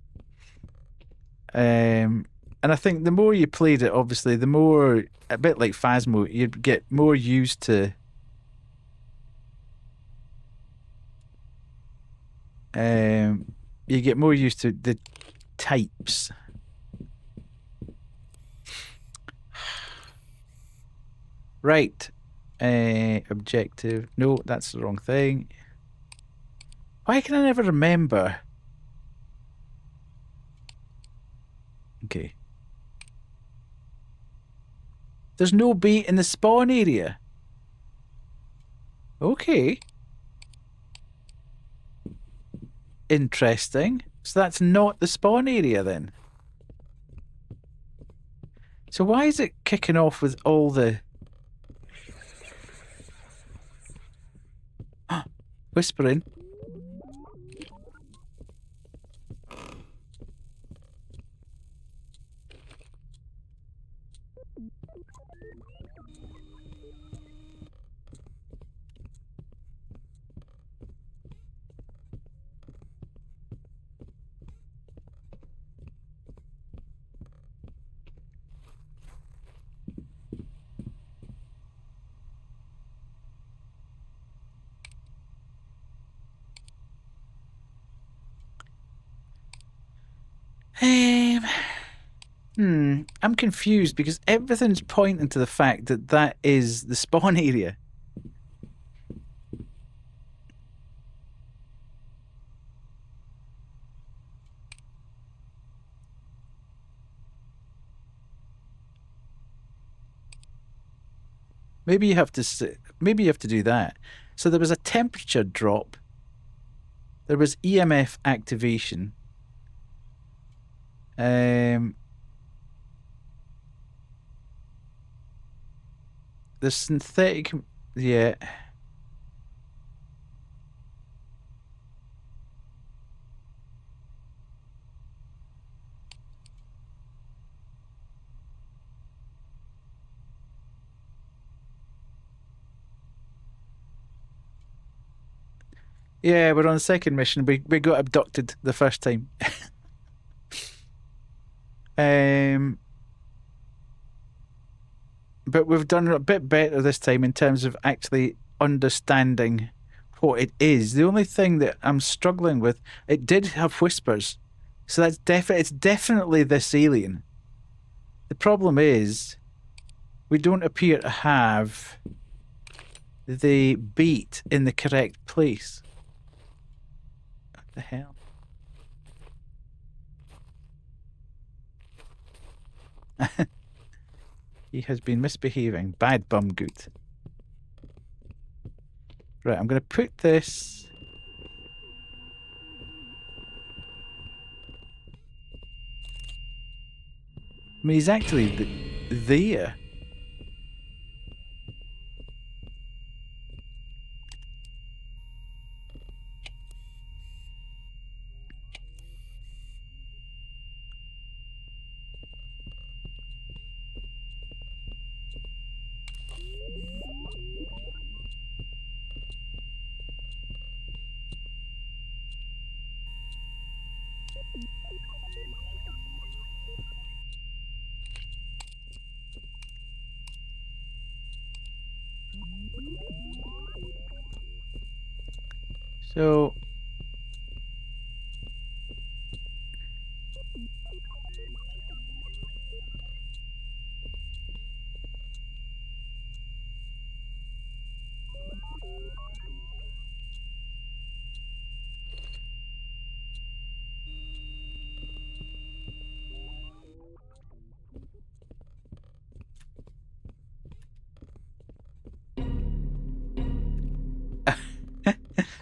And I think the more you played it, obviously, the more, a bit like Phasmo, you'd get more used to you get more used to the types. Right. Objective. No, that's the wrong thing. Why can I never remember? Okay. There's no bait in the spawn area. Okay. Interesting. So that's not the spawn area then. So why is it kicking off with all the... whispering? I'm confused because everything's pointing to the fact that that is the spawn area. Maybe you have to do that. So there was a temperature drop. There was EMF activation. The synthetic, yeah. Yeah, we're on the second mission. We got abducted the first time. But we've done a bit better this time in terms of actually understanding what it is. The only thing that I'm struggling with, it did have whispers, so that's it's definitely this alien. The problem is, we don't appear to have the beat in the correct place. What the hell? He has been misbehaving. Bad bum good. Right, I'm going to put this... I mean, he's actually there. So...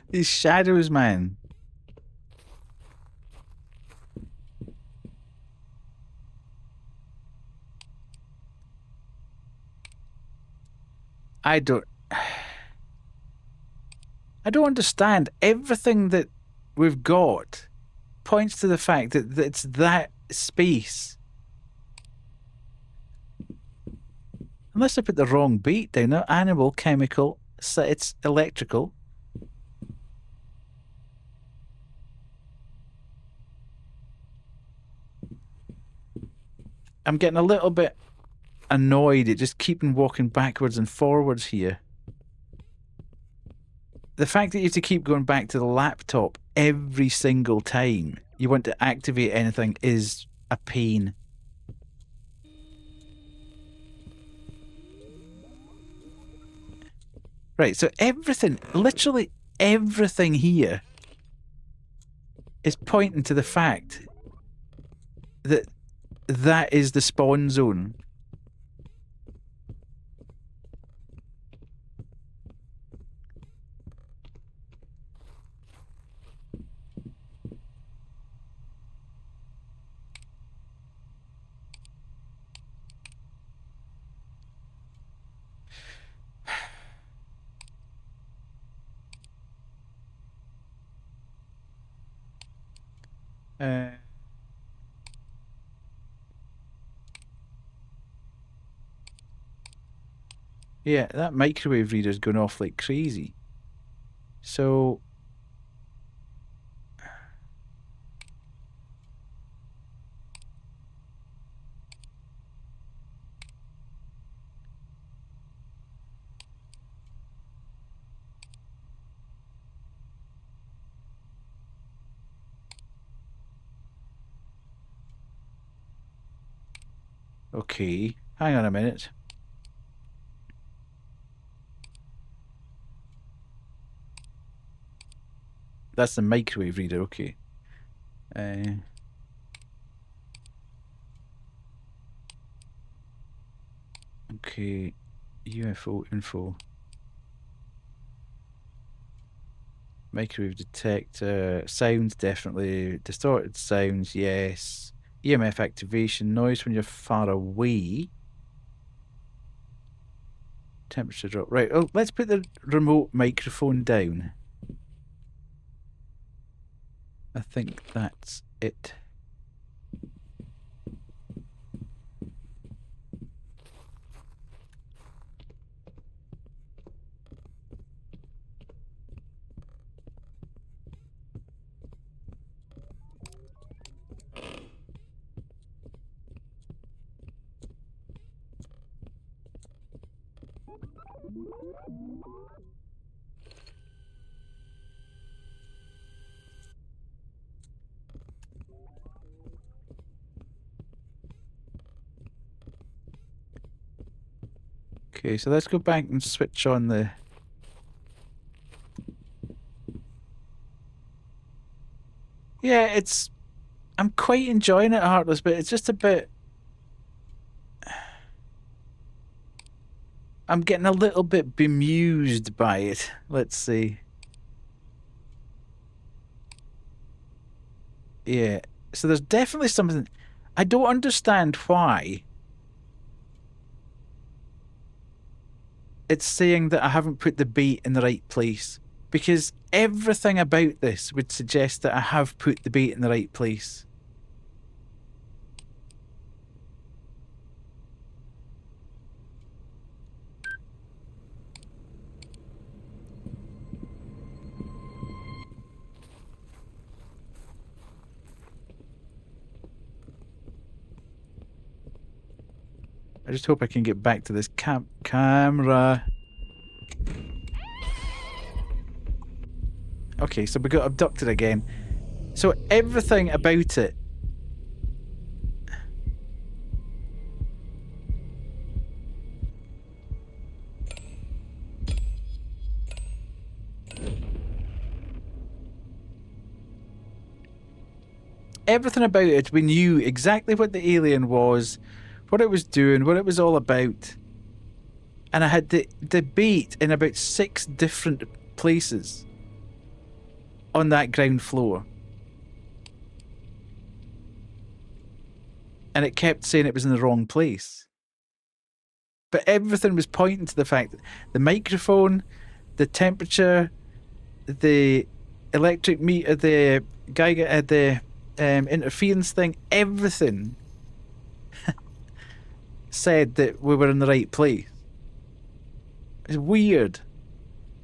These shadows, man. I don't understand. Everything that we've got points to the fact that it's that space. Unless I put the wrong beat down there. Animal, chemical, so it's electrical. I'm getting a little bit annoyed at just keeping walking backwards and forwards here. The fact that you have to keep going back to the laptop every single time you want to activate anything is a pain. Right, so everything, literally everything here is pointing to the fact that that is the spawn zone. Yeah, that microwave reader's going off like crazy. So... Okay, hang on a minute. That's the microwave reader, okay. Okay, UFO info. Microwave detector. Sounds, definitely. Distorted sounds, yes. EMF activation. Noise when you're far away. Temperature drop. Right, oh, let's put the remote microphone down. I think that's it. Okay, so let's go back and switch on the... Yeah, it's... I'm quite enjoying it, Heartless, but it's just a bit... I'm getting a little bit bemused by it, let's see. Yeah, so there's definitely something... I don't understand why it's saying that I haven't put the bait in the right place. Because everything about this would suggest that I have put the bait in the right place. I just hope I can get back to this camera. Okay, so we got abducted again. So everything about it... everything about it, we knew exactly what the alien was, what it was doing, what it was all about. And I had the debate in about 6 different places on that ground floor. And it kept saying it was in the wrong place. But everything was pointing to the fact that the microphone, the temperature, the electric meter, the Geiger, the interference thing, everything said that we were in the right place. It's weird.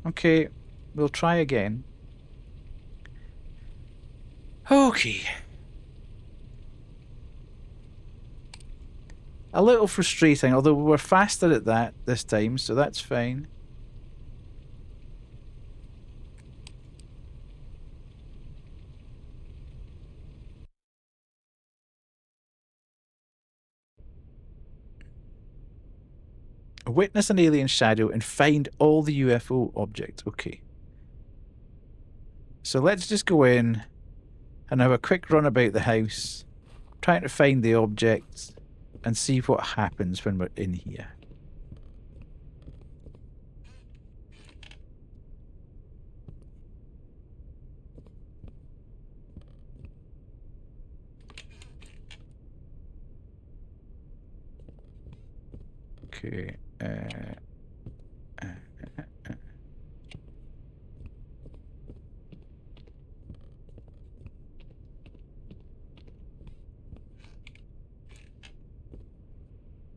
Okay, we'll try again. Okay. A little frustrating, although we were faster at that this time, so that's fine. Witness an alien shadow and find all the UFO objects. Okay. So let's just go in and have a quick run about the house, trying to find the objects and see what happens when we're in here. Okay.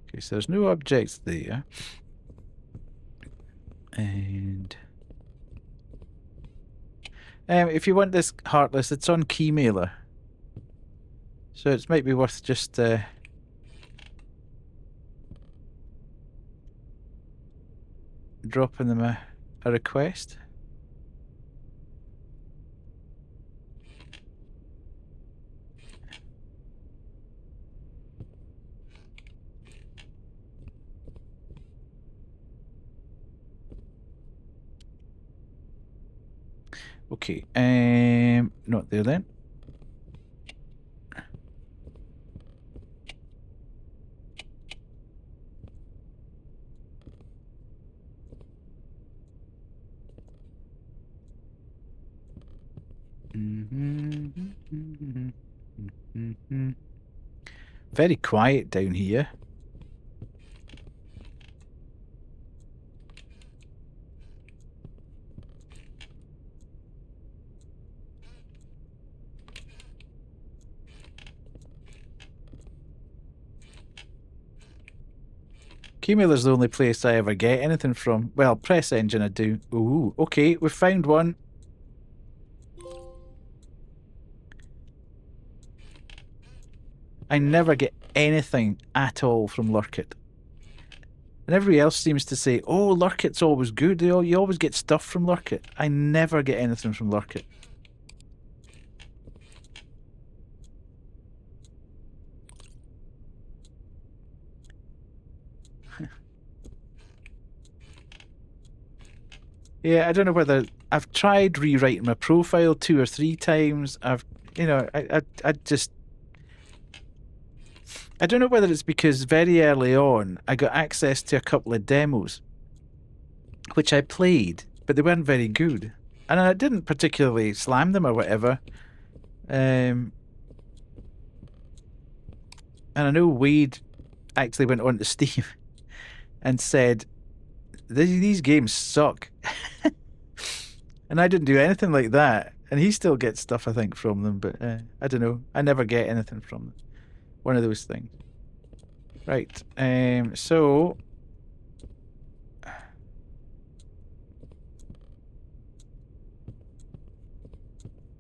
Okay, so there's no objects there. And if you want this Heartless, it's on Keymailer. So it might be worth just dropping them a request. Okay, not there then. Very quiet down here. Keymailer's the only place I ever get anything from. Well, Press Engine I do. Ooh, okay, we've found one. I never get anything at all from Lurkit. And everybody else seems to say, oh, Lurkit's always good. You always get stuff from Lurkit. I never get anything from Lurkit. Yeah, I don't know whether I've tried rewriting my profile 2 or 3 times. I don't know whether it's because very early on I got access to a couple of demos, which I played, but they weren't very good, and I didn't particularly slam them or whatever. And I know Wade actually went on to Steam and said, these games suck. And I didn't do anything like that. And he still gets stuff, I think, from them. But I don't know. I never get anything from them. One of those things. Right. So...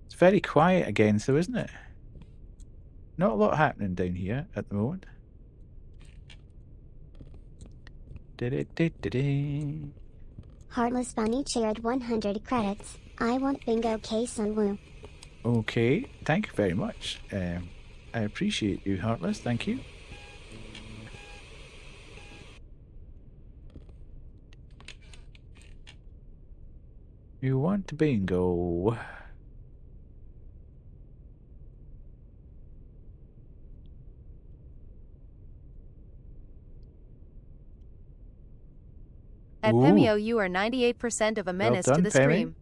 It's very quiet again, so isn't it? Not a lot happening down here at the moment. Heartless Bunny shared 100 credits. I want bingo case on Woo. Okay, thank you very much. I appreciate you, Heartless. Thank you. You want bingo. At Ooh. Pemio, you are 98% of a menace done, to the Pemi. stream.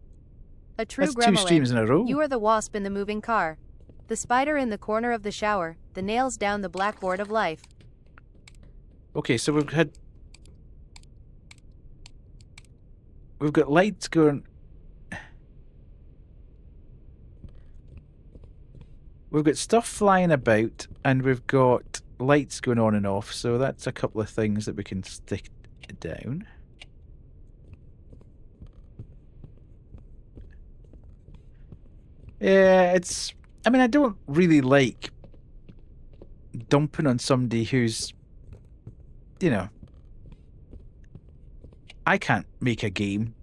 A true That's 2 streams in a row. gremlin. You are the wasp in the moving car. The spider in the corner of the shower. The nails down the blackboard of life. Okay, so we've got lights going. We've got stuff flying about, and we've got lights going on and off. So that's a couple of things that we can stick down. Yeah, it's. I mean, I don't really like dumping on somebody who's, you know, I can't make a game.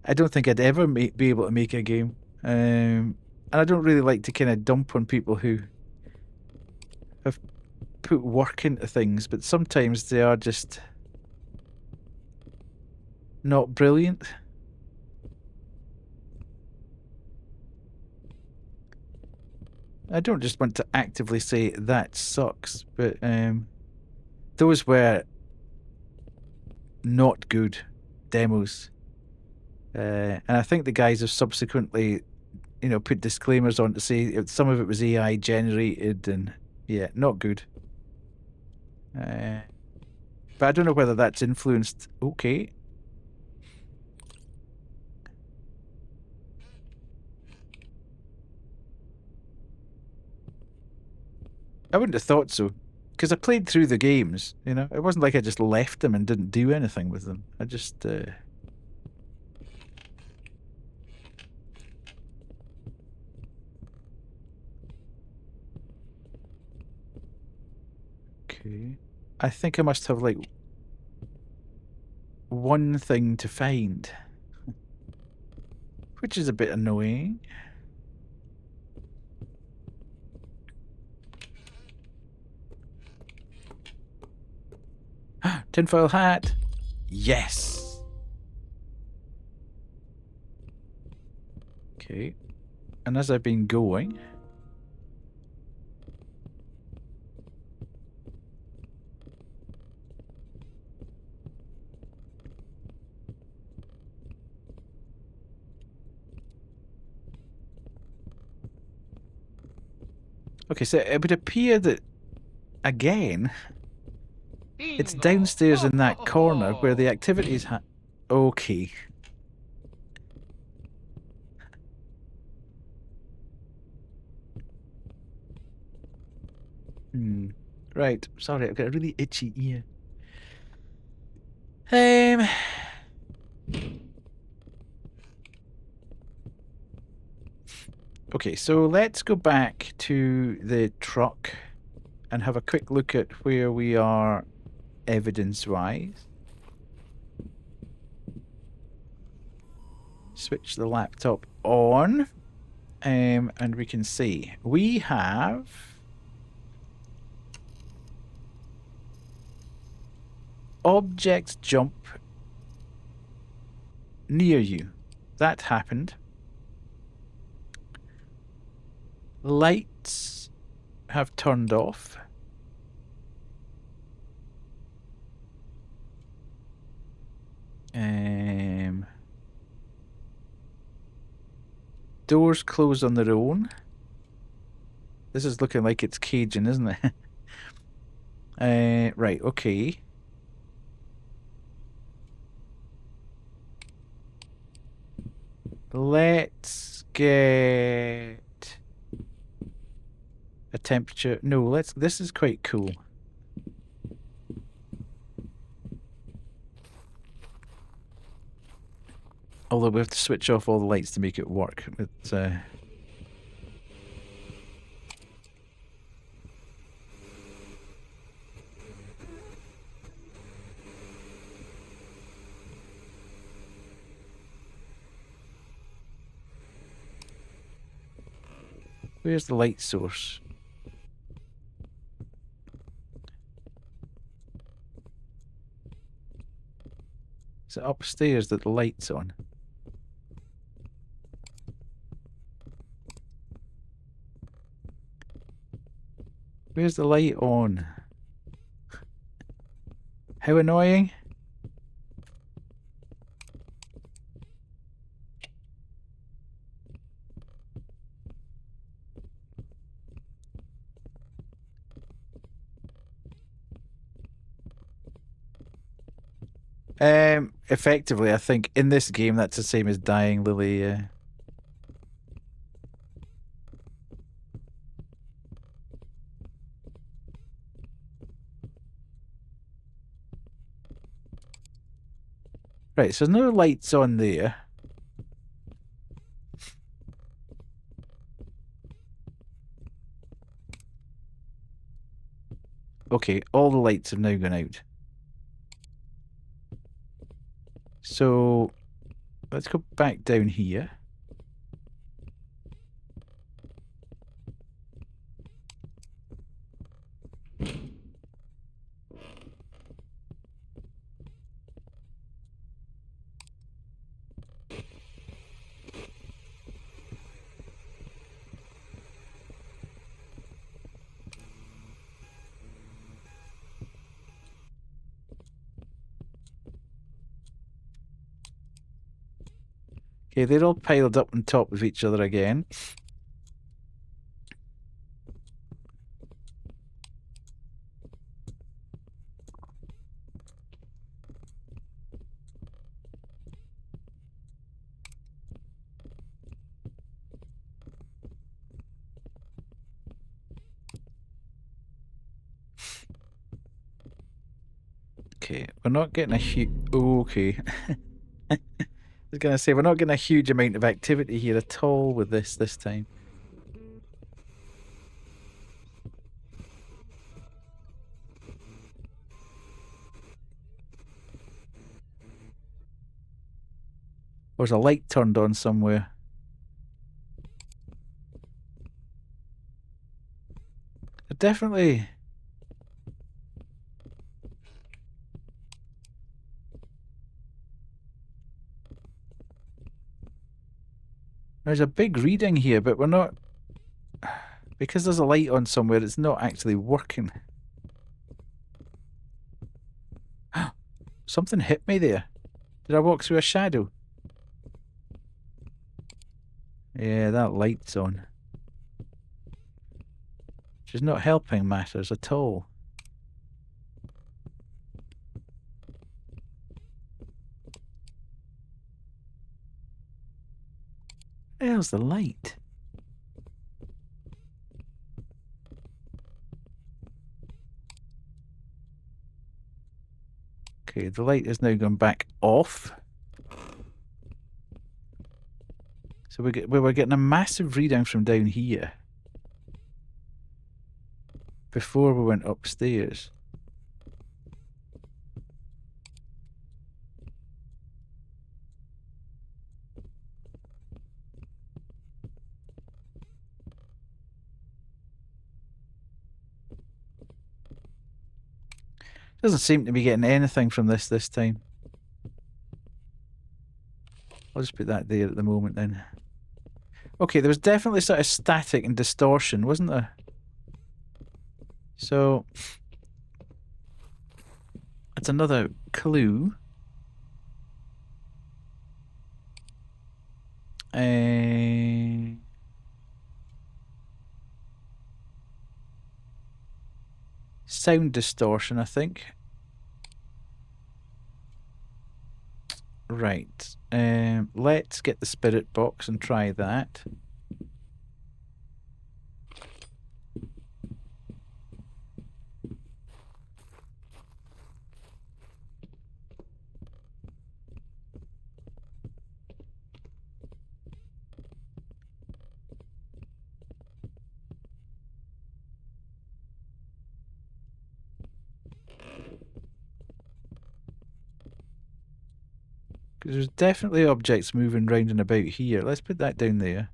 I don't think I'd ever be able to make a game. And I don't really like to kind of dump on people who have put work into things, but sometimes they are just not brilliant. I don't just want to actively say that sucks, but those were not good demos. And I think the guys have subsequently, you know, put disclaimers on to say some of it was AI generated, and yeah, not good. But I don't know whether that's influenced. Okay. I wouldn't have thought so, because I played through the games, you know. It wasn't like I just left them and didn't do anything with them. I just... Okay. I think I must have, like, one thing to find, which is a bit annoying. Tinfoil hat. Yes. Okay. And as I've been going... Okay, so it would appear that, again, it's downstairs in that corner where the activities okay. Right, sorry, I've got a really itchy ear. Okay, so let's go back to the truck and have a quick look at where we are evidence-wise. Switch the laptop on, and we can see we have objects jump near you. That happened. Lights have turned off. Doors close on their own. This is looking like it's Cajun, isn't it? Right, okay. Let's get a temperature. No, this is quite cool. Although we have to switch off all the lights to make it work. It's where's the light source? Is it upstairs that the light's on? Where's the light on? How annoying. Effectively, I think in this game that's the same as dying, Lily. Right, so no lights on there. Okay, all the lights have now gone out. So let's go back down here. Okay, they're all piled up on top of each other again. Okay, we're not getting a huge... Okay. I was going to say, we're not getting a huge amount of activity here at all with this time. There's a light turned on somewhere. Definitely... There's a big reading here, but we're not... Because there's a light on somewhere, it's not actually working. Something hit me there. Did I walk through a shadow? Yeah, that light's on. Which is not helping matters at all. There's the light. Okay, the light is now gone back off. So we were getting a massive reading from down here before we went upstairs. Doesn't seem to be getting anything from this time. I'll just put that there at the moment then. Okay, there was definitely sort of static and distortion, wasn't there? So that's another clue. Sound distortion, I think. Right. Let's get the spirit box and try that. Because there's definitely objects moving round and about here. Let's put that down there.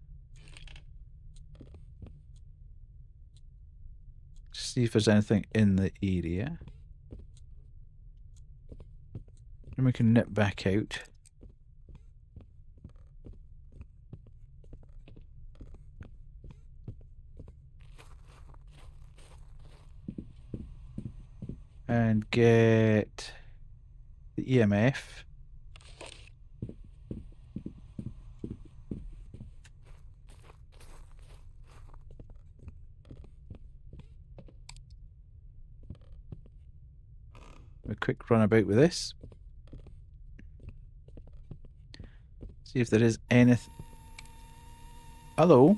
Just see if there's anything in the area. And we can nip back out. And get the EMF. A quick run about with this. See if there is anything. Hello?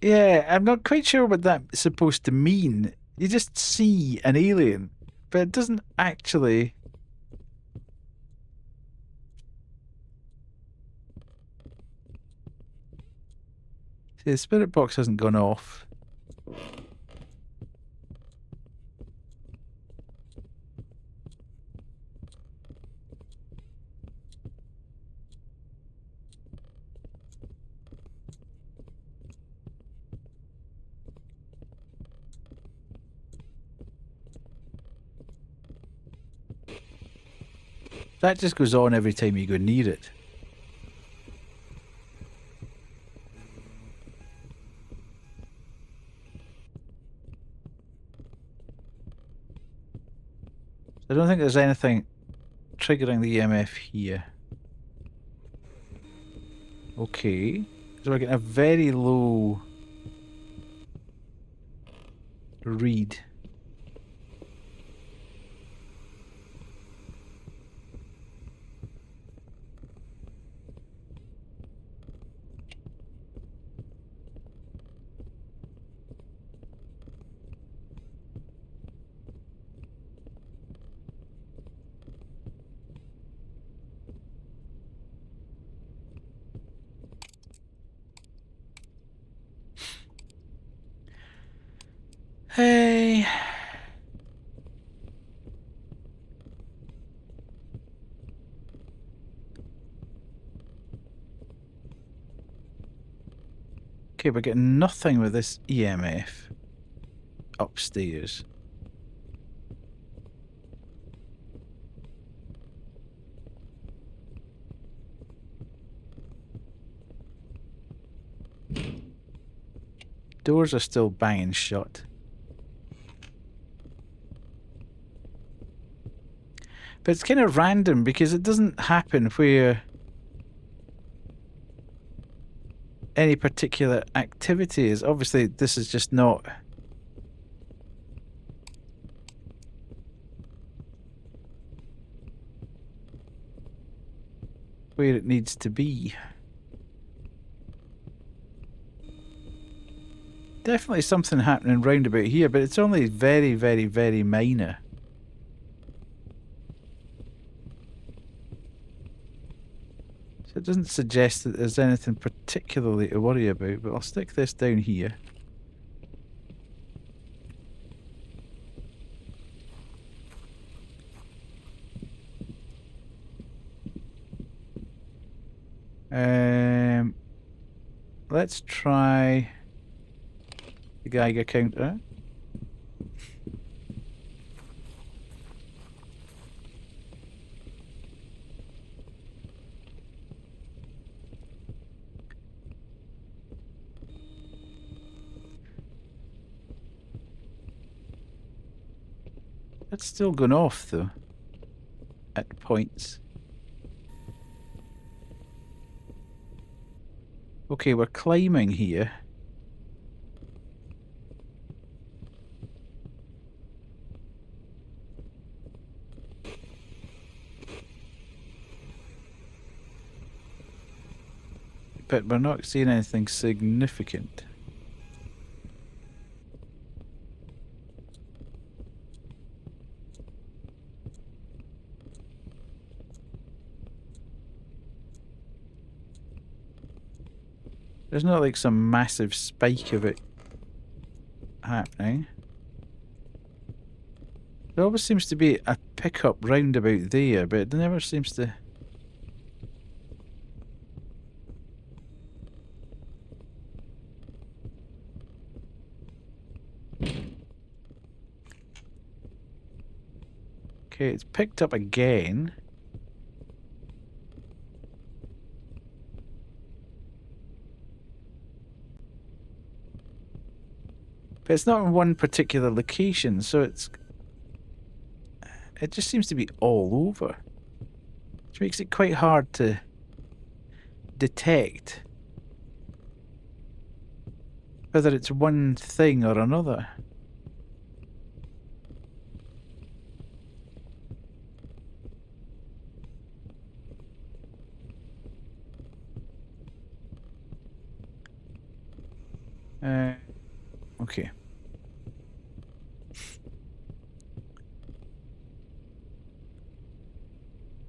Yeah, I'm not quite sure what that's supposed to mean. You just see an alien, but it doesn't actually... See, the spirit box hasn't gone off. That just goes on every time you go near it. I don't think there's anything triggering the EMF here. Okay. So we're getting a very low read. Hey. Okay, we're getting nothing with this EMF upstairs. Doors are still banging shut. But it's kind of random because it doesn't happen where any particular activity is. Obviously, this is just not... where it needs to be. Definitely something happening round about here, but it's only very, very, very minor. So it doesn't suggest that there's anything particularly to worry about, but I'll stick this down here. Let's try the Geiger counter. It's still going off though, at points. Okay, we're climbing here. But we're not seeing anything significant. There's not like some massive spike of it happening. There always seems to be a pickup round about there, but it never seems to... Okay, it's picked up again. But it's not in one particular location, so it's... it just seems to be all over. Which makes it quite hard to detect whether it's one thing or another. Okay.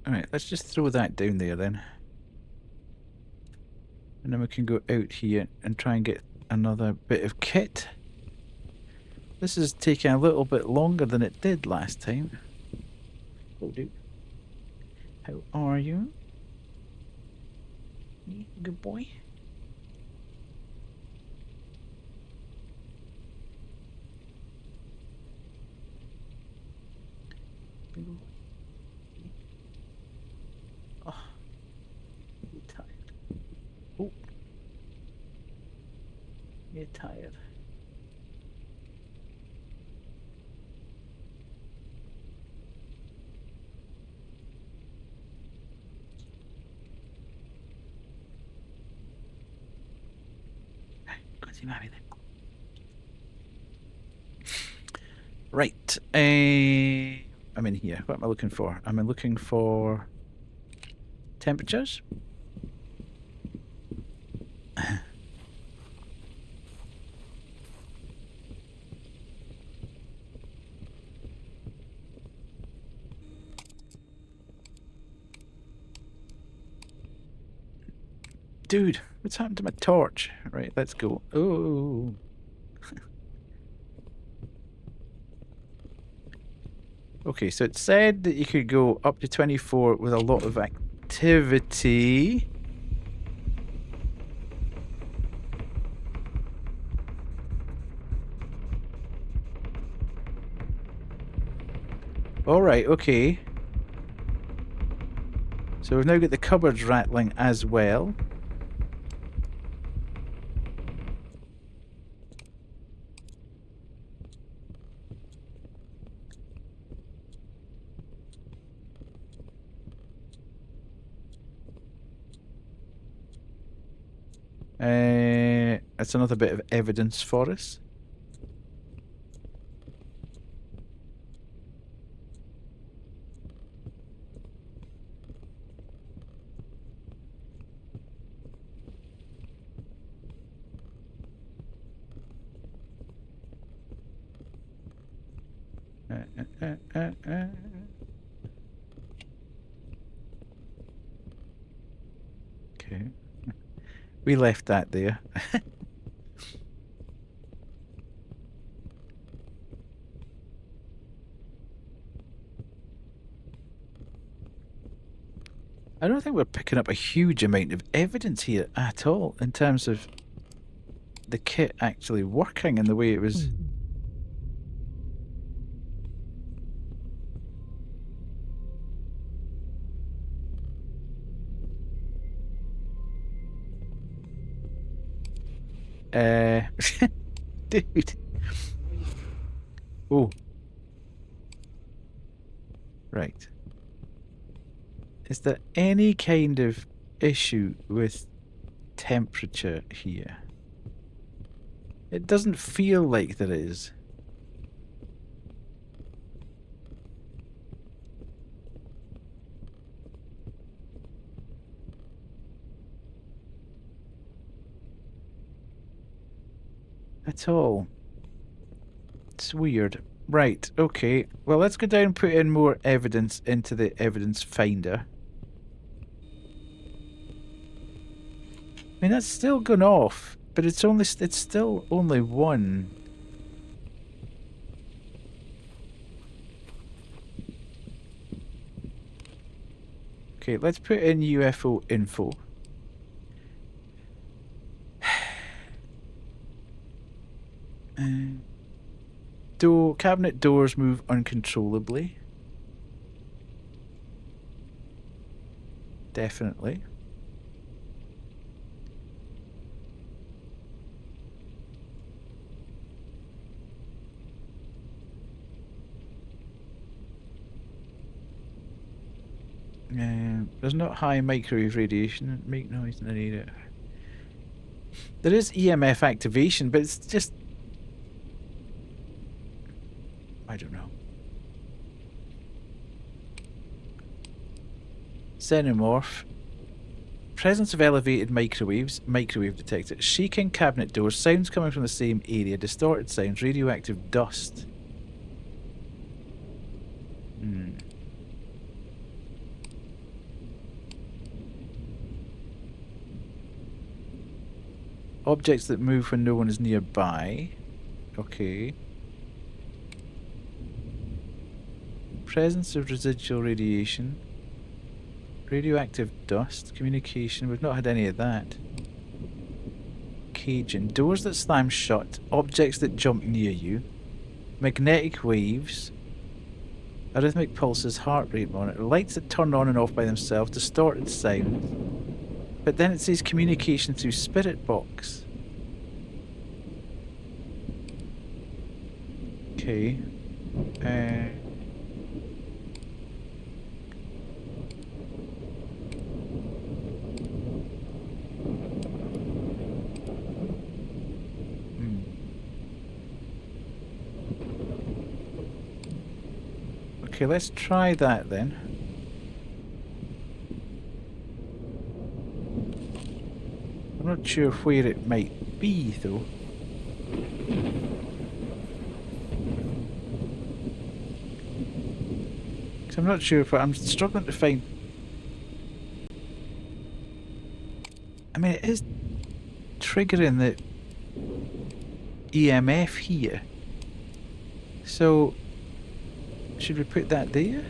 Alright, let's just throw that down there then. And then we can go out here and try and get another bit of kit. This is taking a little bit longer than it did last time. Hello, dude. How are you? Good boy. Oh, you're tired. Oh, you're tired. Go see Mommy then. Right. I'm in here. What am I looking for? Am I looking for temperatures? Dude, what's happened to my torch? Right, let's go. Oh. Okay, so it said that you could go up to 24 with a lot of activity. Alright, okay. So we've now got the cupboards rattling as well. That's another bit of evidence for us. Okay. We left that there. I don't think we're picking up a huge amount of evidence here at all in terms of the kit actually working and the way it was. Dude. Oh. Right. Is there any kind of issue with temperature here? It doesn't feel like there is. At all. It's weird. Right, okay. Well, let's go down and put in more evidence into the evidence finder. I mean, that's still gone off, but it's still only one. Okay, let's put in UFO info. Cabinet doors move uncontrollably. Definitely. There's not high microwave radiation. Make noise in an area. There is EMF activation, but it's just... I don't know. Xenomorph. Presence of elevated microwaves. Microwave detector. Shaking cabinet doors. Sounds coming from the same area. Distorted sounds. Radioactive dust. Objects that move when no one is nearby. Okay. Presence of residual radiation. Radioactive dust. Communication. We've not had any of that. Cajun. Doors that slam shut. Objects that jump near you. Magnetic waves. Arrhythmic pulses. Heart rate monitor. Lights that turn on and off by themselves. Distorted sounds. But then it says communication through spirit box. Okay. Okay, let's try that then. I'm not sure where it might be though. Cause I'm not sure if I'm struggling to find. I mean, it is triggering the EMF here. So, should we put that there?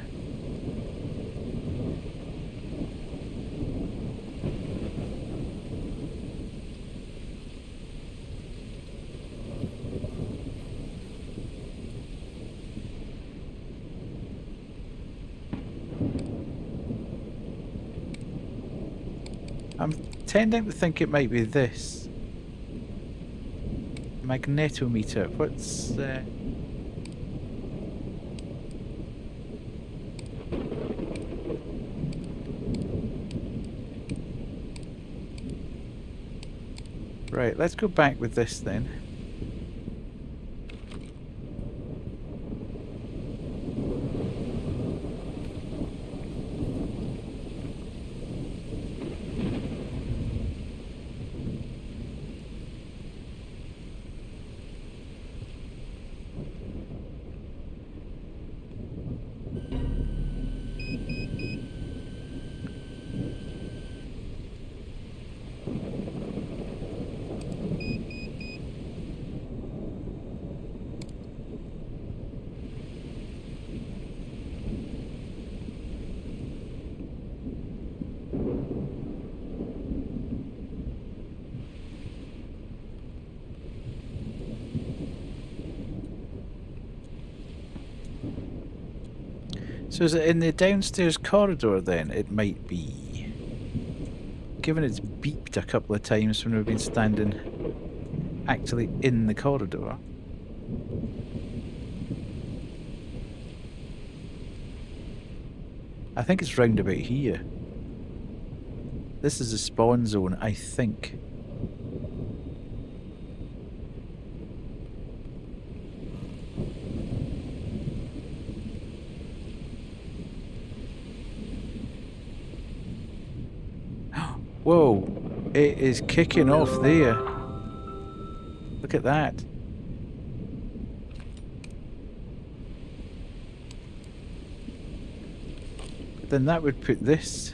I'm tending to think it might be this. Magnetometer. What's... Right, let's go back with this then. So is it in the downstairs corridor then? It might be. Given it's beeped a couple of times when we've been standing actually in the corridor. I think it's round about here. This is the spawn zone, I think. Whoa, it is kicking off there. Look at that. Then that would put this.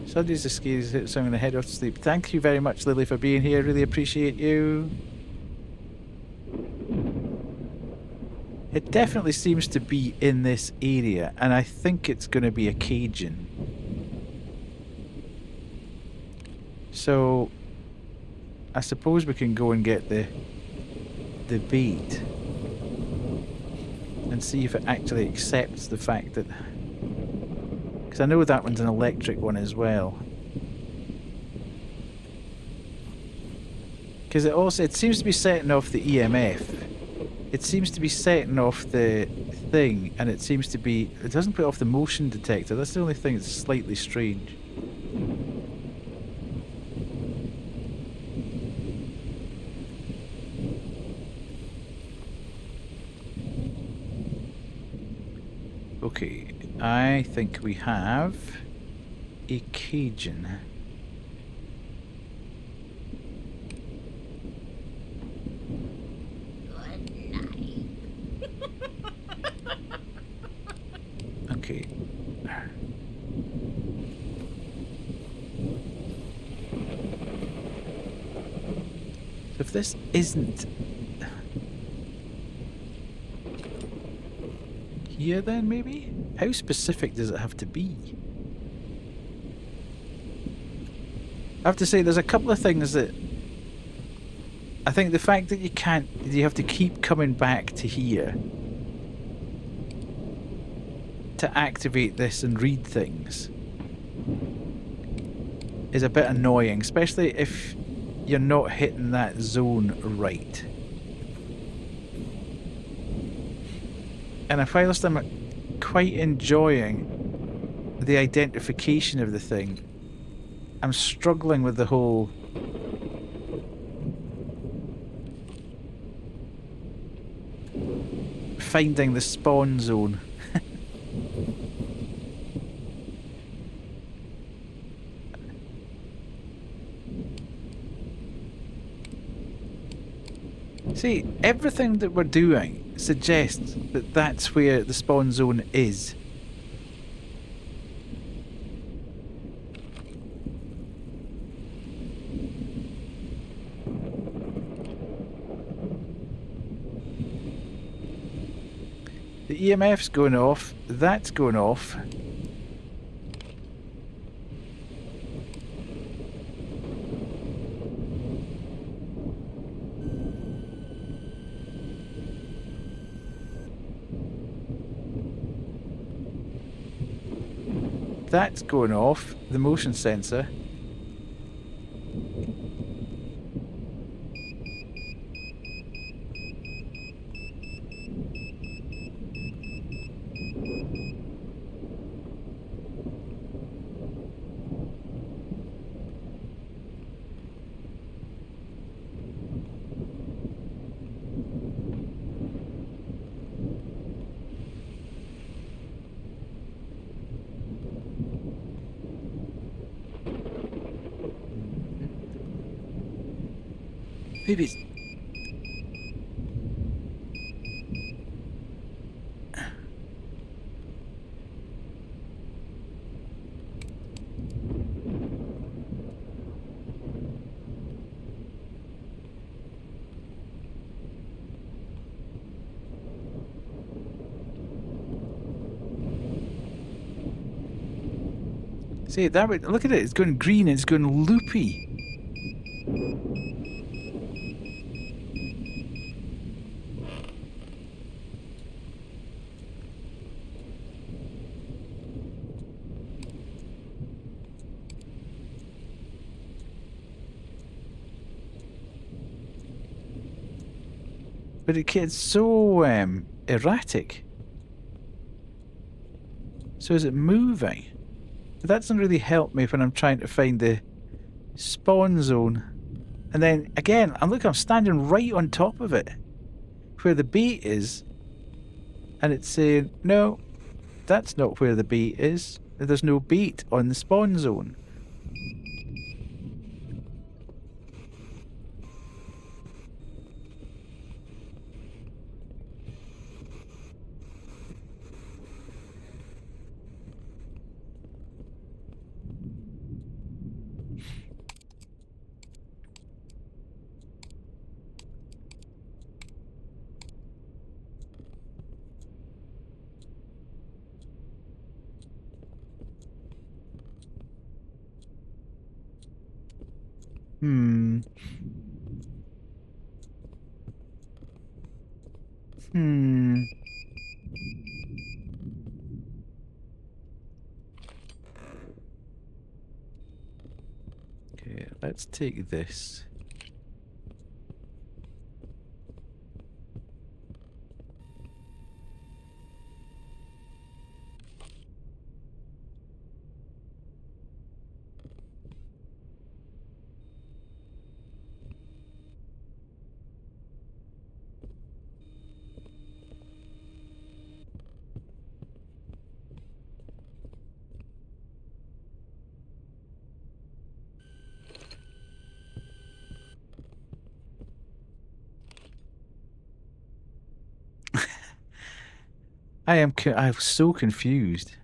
Sunday's a scary hit, so I'm going to head off to sleep. Thank you very much, Lily, for being here. Really appreciate you. It definitely seems to be in this area, and I think it's going to be a Cajun. So, I suppose we can go and get the bait and see if it actually accepts the fact that... Because I know that one's an electric one as well. Because it seems to be setting off the EMF. It seems to be setting off the thing, and it doesn't put off the motion detector. That's the only thing that's slightly strange. Okay, I think we have a Cajun. Okay. So if this isn't here, then maybe? How specific does it have to be? I have to say, there's a couple of things that I think the fact that you have to keep coming back to here to activate this and read things is a bit annoying, especially if you're not hitting that zone right. And I find I'm quite enjoying the identification of the thing. I'm struggling with the whole finding the spawn zone. See, everything that we're doing suggests that that's where the spawn zone is. The EMF's going off, that's going off. That's going off, the motion sensor. Maybe it's... See, that way, look at it, it's going green, it's going loopy. But it gets so erratic. So is it moving? But that doesn't really help me when I'm trying to find the spawn zone. And then again, I'm standing right on top of it, where the bait is, and it's saying, no, that's not where the bait is. There's no bait on the spawn zone. Hmm. Okay, let's take this. I'm so confused.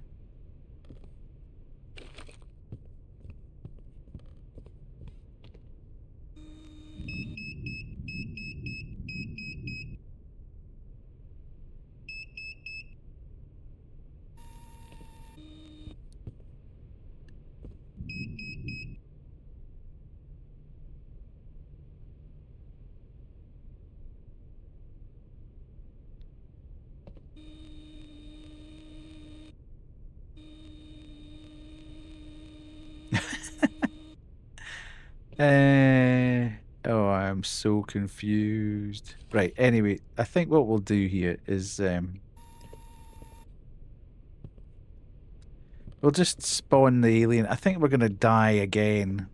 Oh, I'm so confused. Right, anyway, I think what we'll do here is we'll just spawn the alien. I think we're gonna die again.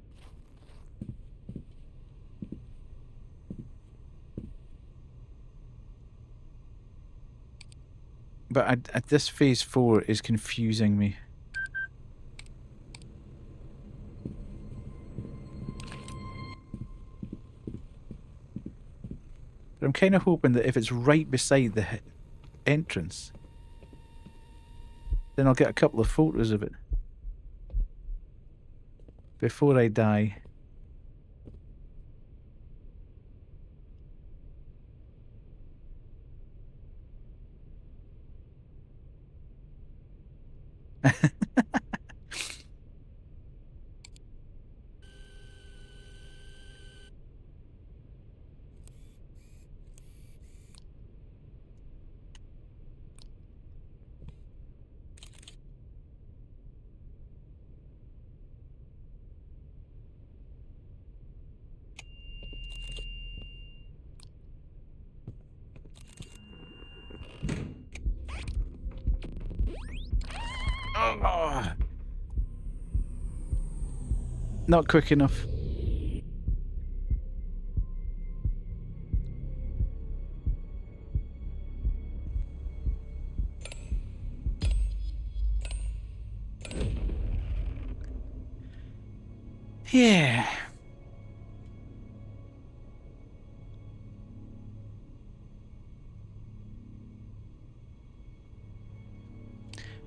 But this phase 4 is confusing me. But I'm kind of hoping that if it's right beside the entrance, then I'll get a couple of photos of it before I die. Oh, not quick enough. Yeah.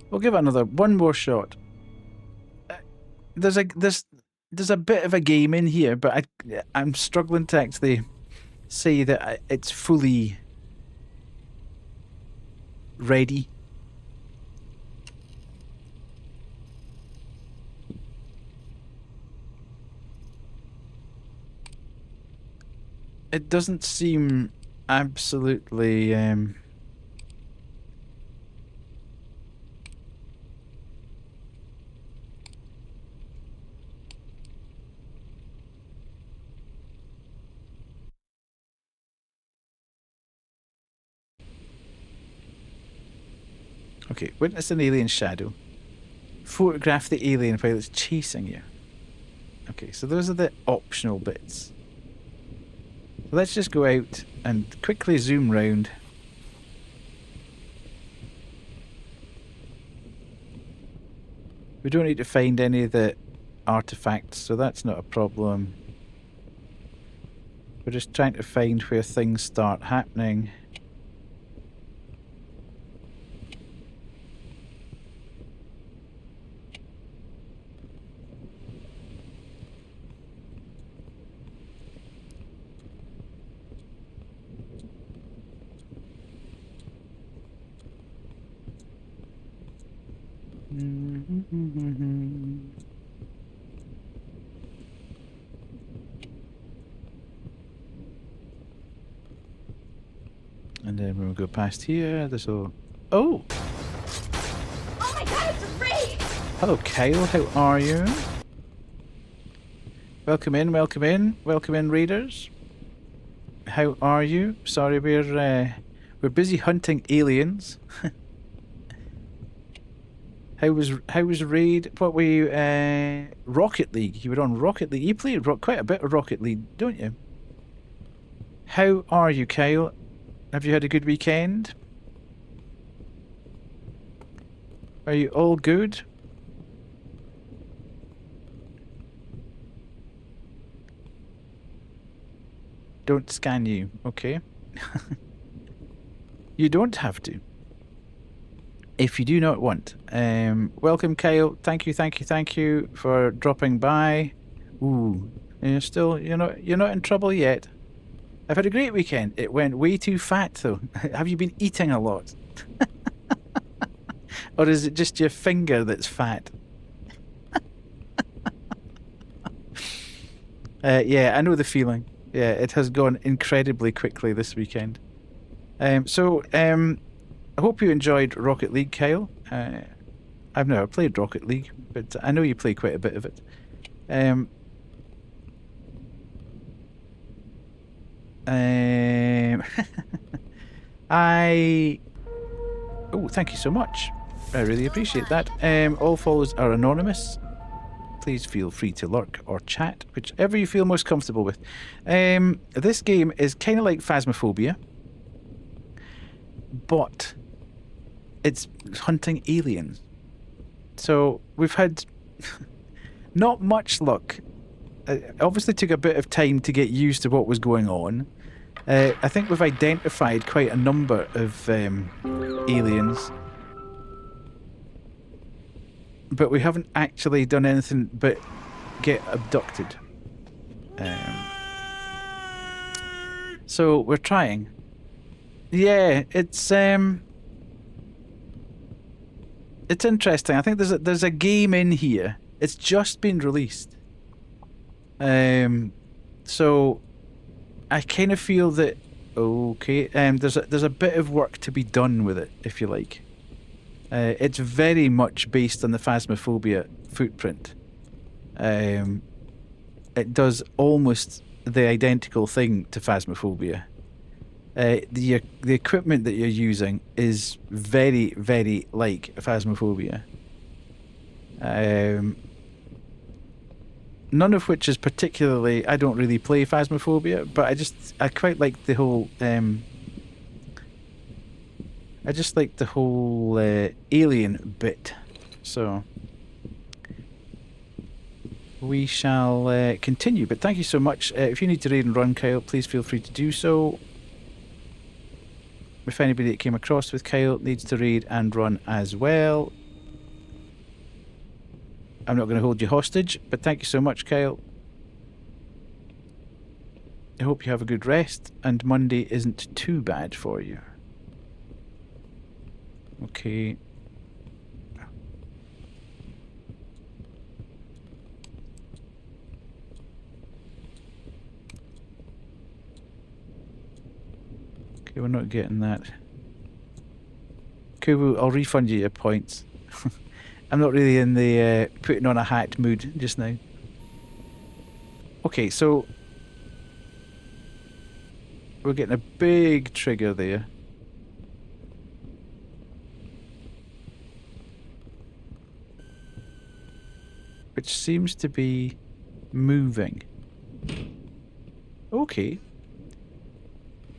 We'll give it one more shot. There's a bit of a game in here, but I'm struggling to actually say that it's fully ready. It doesn't seem absolutely Okay, witness an alien shadow. Photograph the alien while it's chasing you. Okay, so those are the optional bits. So let's just go out and quickly zoom round. We don't need to find any of the artifacts, so that's not a problem. We're just trying to find where things start happening. And then when we go past here, this will... Oh! Oh my god, it's a raid! Hello, Kyle. How are you? Welcome in, welcome in, welcome in, readers. How are you? Sorry, we're busy hunting aliens. How was raid? What were you? Rocket League. You were on Rocket League. You played quite a bit of Rocket League, don't you? How are you, Kyle? Have you had a good weekend? Are you all good? Don't scan you, okay? You don't have to. if you do not want. Welcome, Kyle. Thank you for dropping by. Ooh, you're not in trouble yet. I've had a great weekend. It went way too fat though. Have you been eating a lot? Or is it just your finger that's fat? Yeah, I know the feeling. Yeah, it has gone incredibly quickly this weekend. I hope you enjoyed Rocket League, Kyle. I've never played Rocket League, but I know you play quite a bit of it. Oh, thank you so much. I really appreciate that. All follows are anonymous. Please feel free to lurk or chat, whichever you feel most comfortable with. This game is kind of like Phasmophobia, but it's hunting aliens. So we've had not much luck. It obviously took a bit of time to get used to what was going on. I think we've identified quite a number of aliens, but we haven't actually done anything but get abducted. So we're trying. Yeah, it's interesting. I think there's a game in here. It's just been released. So I kind of feel that there's a bit of work to be done with it, if you like. It's very much based on the Phasmophobia footprint. It does almost the identical thing to Phasmophobia. The equipment that you're using is very, very like Phasmophobia. None of which is particularly... I don't really play Phasmophobia, but I quite like the whole... I just like the whole alien bit. So we shall continue. But thank you so much. If you need to raid and run, Kyle, please feel free to do so. If anybody that came across with Kyle needs to raid and run as well, I'm not going to hold you hostage, but thank you so much, Kyle. I hope you have a good rest and Monday isn't too bad for you. Okay. Okay, we're not getting that. Cool, I'll refund you your points. I'm not really in the putting on a hat mood just now. Okay, so we're getting a big trigger there. Which seems to be moving. Okay.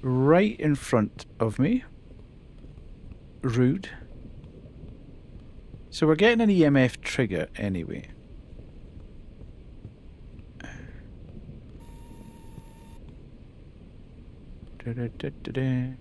Right in front of me. Rude. So we're getting an EMF trigger anyway. Da-da-da-da-da.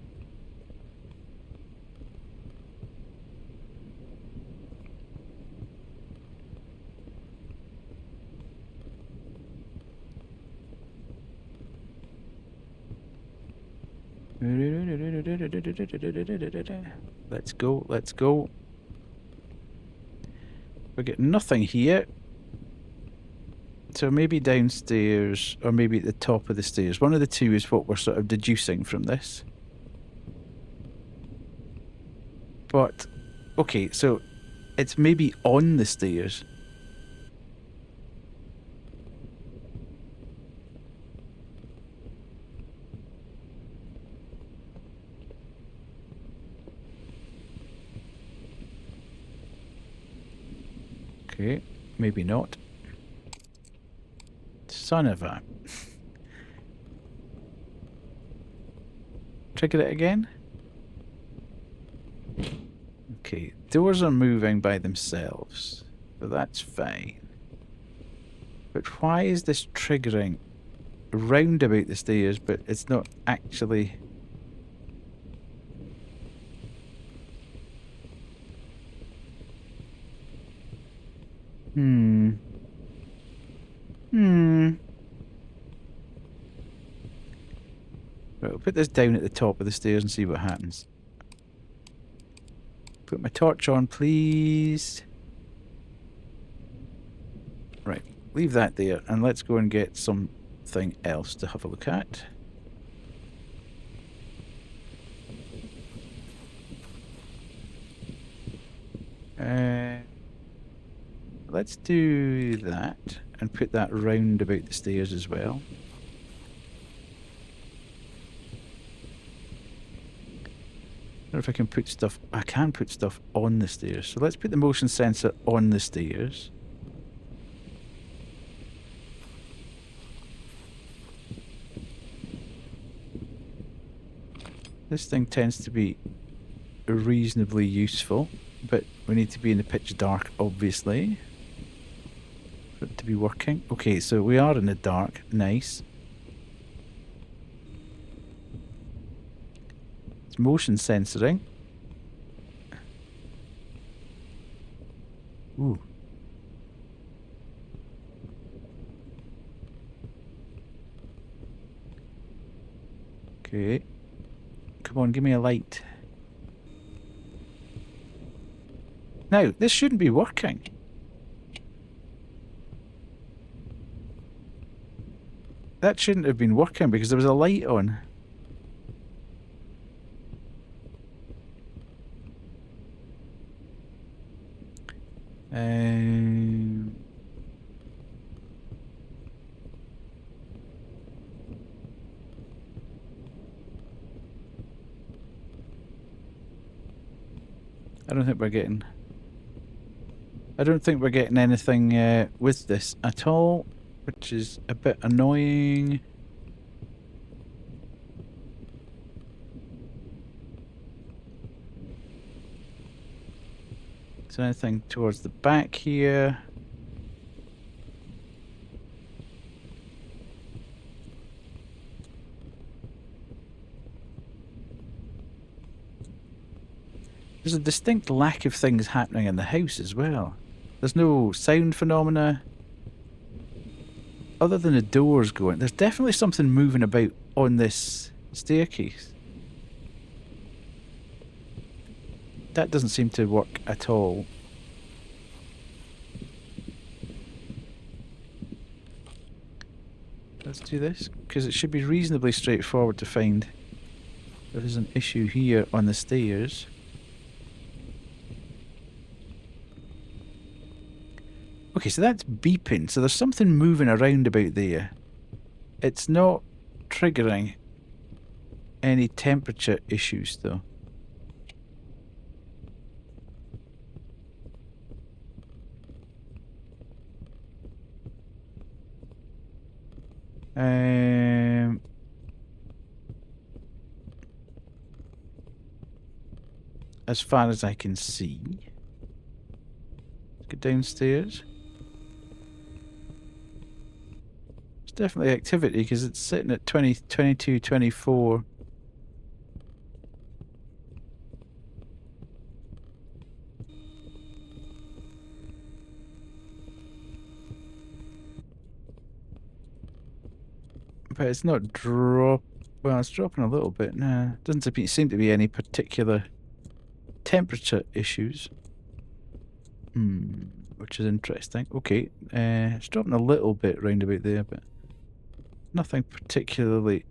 Let's go, let's go. We get nothing here. So maybe downstairs, or maybe at the top of the stairs. One of the two is what we're sort of deducing from this. But, okay, so it's maybe on the stairs. Okay, maybe not. Son of a... Trigger it again? Okay, doors are moving by themselves, but that's fine. But why is this triggering round about the stairs, but it's not actually... Hmm. Hmm. Right, I'll put this down at the top of the stairs and see what happens. Put my torch on, please. Right, leave that there and let's go and get something else to have a look at. Let's do that and put that round about the stairs as well. I don't know if I can put stuff... I can put stuff on the stairs. So let's put the motion sensor on the stairs. This thing tends to be reasonably useful, but we need to be in the pitch dark, obviously, for it to be working. Okay, so we are in the dark. Nice. It's motion censoring. Ooh. Okay. Come on, give me a light. Now, this shouldn't be working. That shouldn't have been working because there was a light on. I don't think we're getting... I don't think we're getting anything with this at all, which is a bit annoying. Is there anything towards the back here? There's a distinct lack of things happening in the house as well. There's no sound phenomena. Other than the doors going, there's definitely something moving about on this staircase. That doesn't seem to work at all. Let's do this, because it should be reasonably straightforward to find if there's an issue here on the stairs. Okay, so that's beeping, so there's something moving around about there. It's not triggering any temperature issues though. As far as I can see. Let's get downstairs. It's definitely activity because it's sitting at 20, 22, 24. But it's not well, it's dropping a little bit. Nah, doesn't seem to be any particular temperature issues. Which is interesting. Okay, it's dropping a little bit round about there, but nothing particularly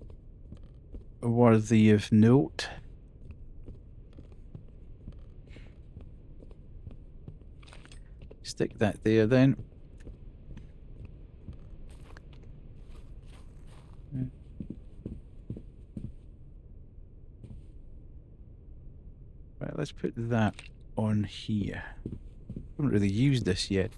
worthy of note. Stick that there then. Right, let's put that on here. Haven't really used this yet.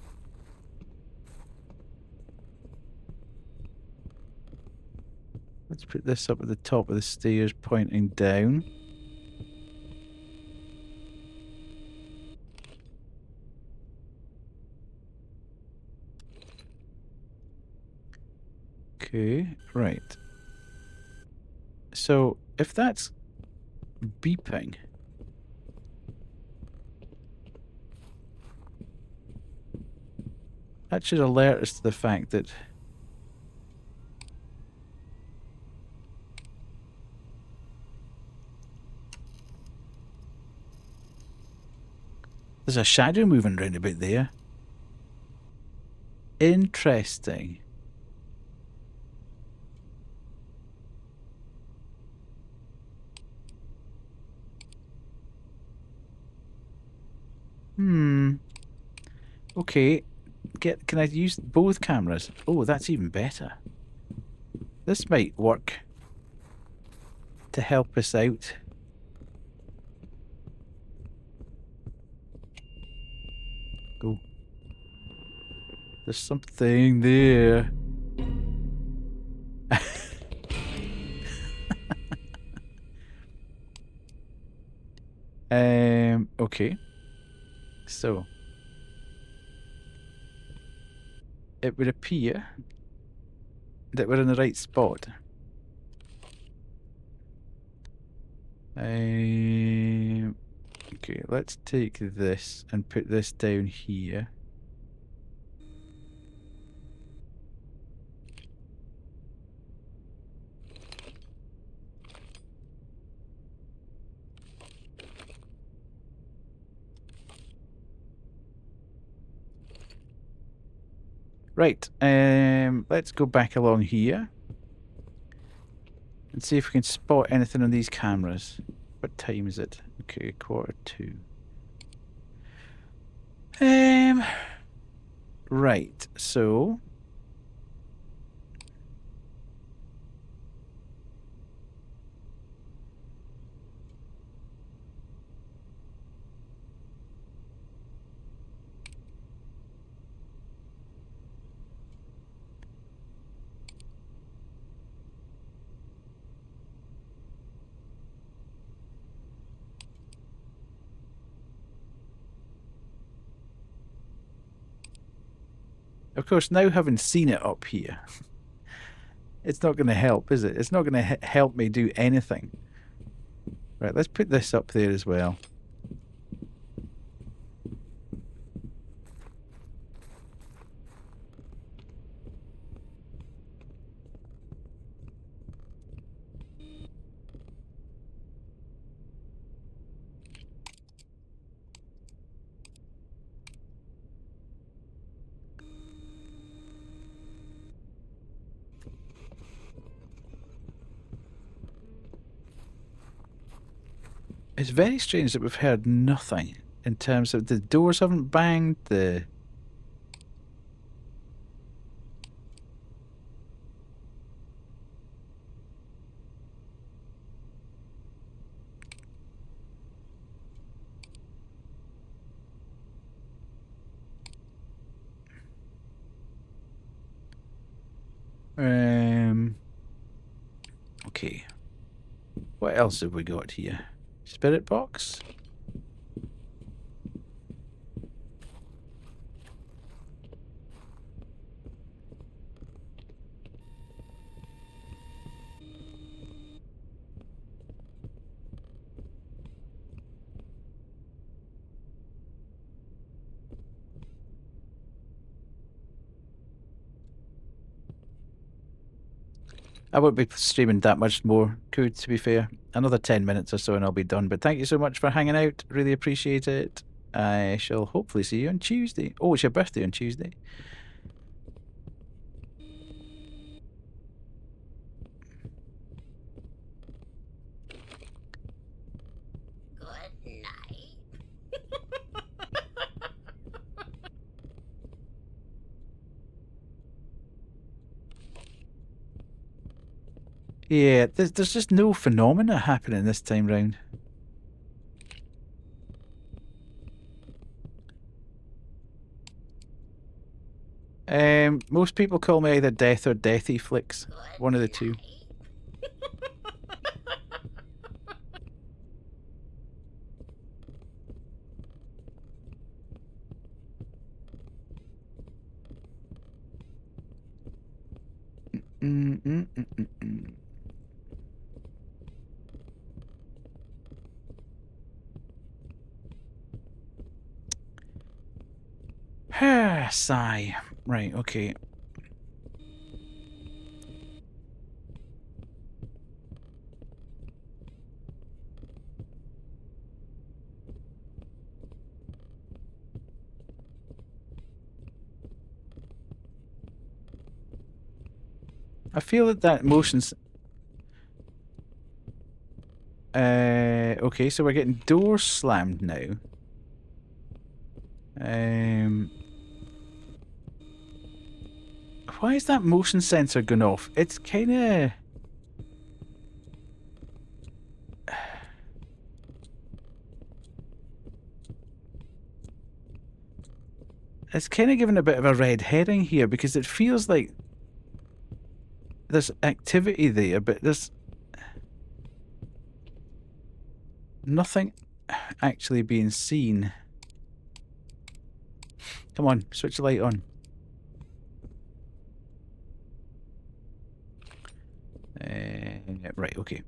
Let's put this up at the top of the stairs pointing down. Okay, right. So if that's beeping, That should alert us to the fact that there's a shadow moving round about there. Interesting. Okay. Can I use both cameras? Oh, that's even better. This might work to help us out. Go. There's something there. Okay. So it would appear that we're in the right spot. Okay, let's take this and put this down here. Right, let's go back along here and see if we can spot anything on these cameras. What time is it? Okay, 1:45. Right, so of course, now having seen it up here, it's not going to help, is it? It's not going to help me do anything. Right, let's put this up there as well. It's very strange that we've heard nothing in terms of the doors haven't banged, the... Okay. What else have we got here? Spirit box? I won't be streaming that much more, could, to be fair. Another 10 minutes or so and I'll be done. But thank you so much for hanging out. Really appreciate it. I shall hopefully see you on Tuesday. Oh, it's your birthday on Tuesday. Good night. Yeah, there's just no phenomena happening this time round. Most people call me either Death or Deathy Flicks. One of the two. Sigh. Right, okay. I feel that that motion's... okay, so we're getting doors slammed now. Why is that motion sensor going off? It's kind of... It's kind of giving a bit of a red herring here because it feels like there's activity there, but there's nothing actually being seen. Come on, switch the light on. Right, okay.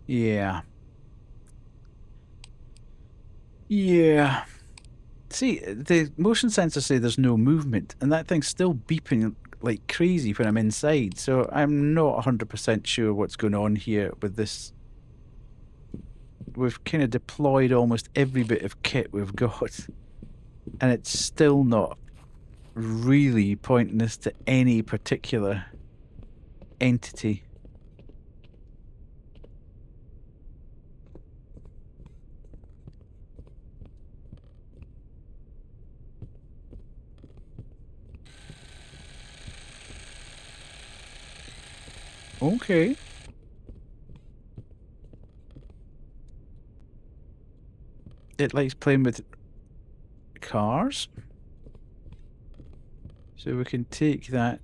Yeah. Yeah. See, the motion sensors say there's no movement, and that thing's still beeping like crazy when I'm inside, so I'm not 100% sure what's going on here with this. We've kind of deployed almost every bit of kit we've got, and it's still not really pointing us to any particular entity. Okay. It likes playing with cars. So we can take that.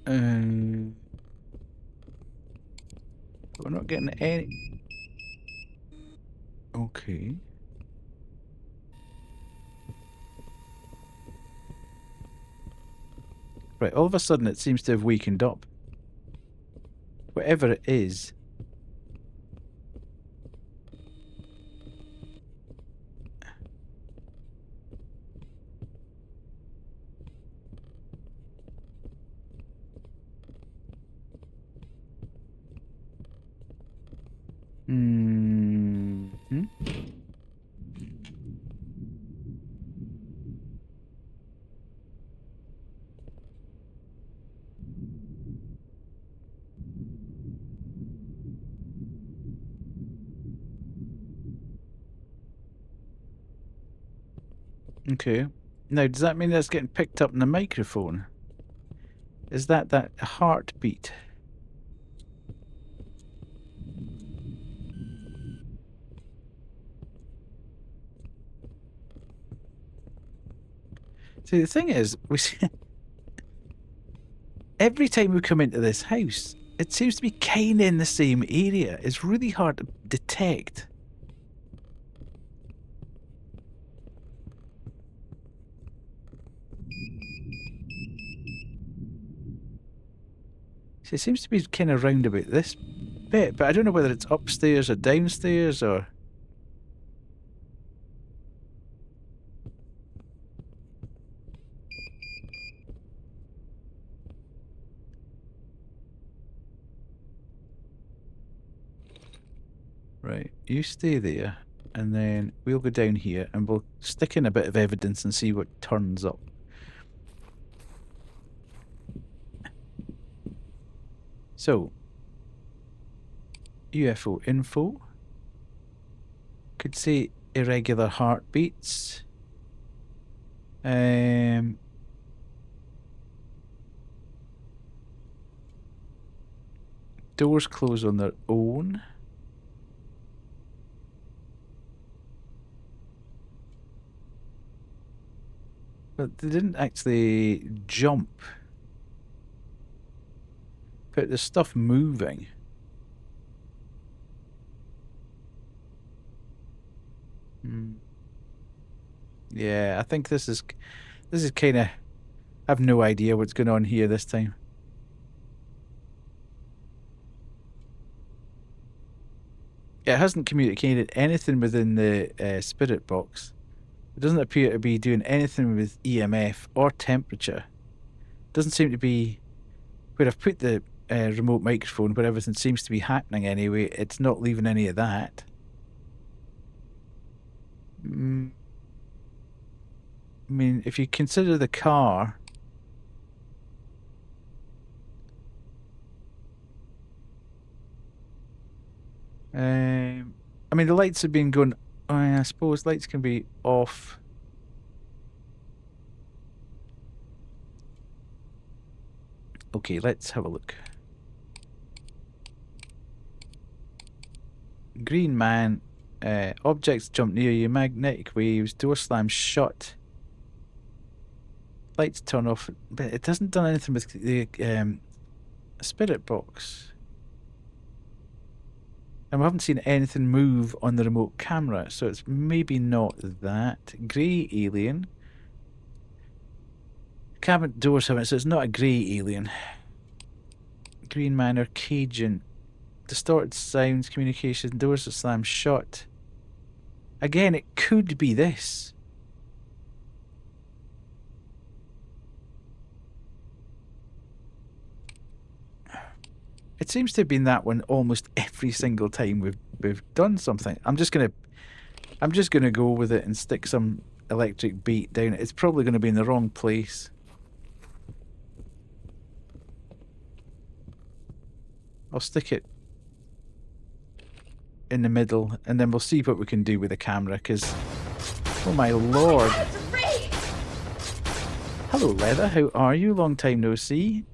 We're not getting any... Okay. Right, all of a sudden it seems to have weakened up. Whatever it is. Mm-hmm. Okay. Now, does that mean that's getting picked up in the microphone? Is that heartbeat? See, the thing is, we see every time we come into this house, it seems to be kind of in the same area. It's really hard to detect. See, it seems to be kind of round about this bit, but I don't know whether it's upstairs or downstairs or... Right, you stay there, and then we'll go down here and we'll stick in a bit of evidence and see what turns up. So, UFO info. Could say irregular heartbeats. Doors close on their own. But they didn't actually jump. But there's stuff moving. Yeah, I think this is kind of. I have no idea what's going on here this time. It hasn't communicated anything within the spirit box. It doesn't appear to be doing anything with EMF or temperature. It doesn't seem to be where I've put the remote microphone, where everything seems to be happening anyway. It's not leaving any of that. I mean, if you consider the car, I mean, the lights have been going. I suppose lights can be off. Okay, let's have a look. Green man, objects jump near you, magnetic waves, door slams shut. Lights turn off, but it hasn't done anything with the spirit box. And we haven't seen anything move on the remote camera, so it's maybe not that. Grey alien. Cabinet doors haven't, so it's not a grey alien. Green man or Cajun. Distorted sounds, communication, doors that slam shut. Again, it could be this. It seems to have been that one almost every single time we've done something. I'm just gonna go with it and stick some electric bait down it. It's probably gonna be in the wrong place. I'll stick it in the middle, and then we'll see what we can do with the camera, because oh my lord. It's Ray! Hello Leather, how are you? Long time no see.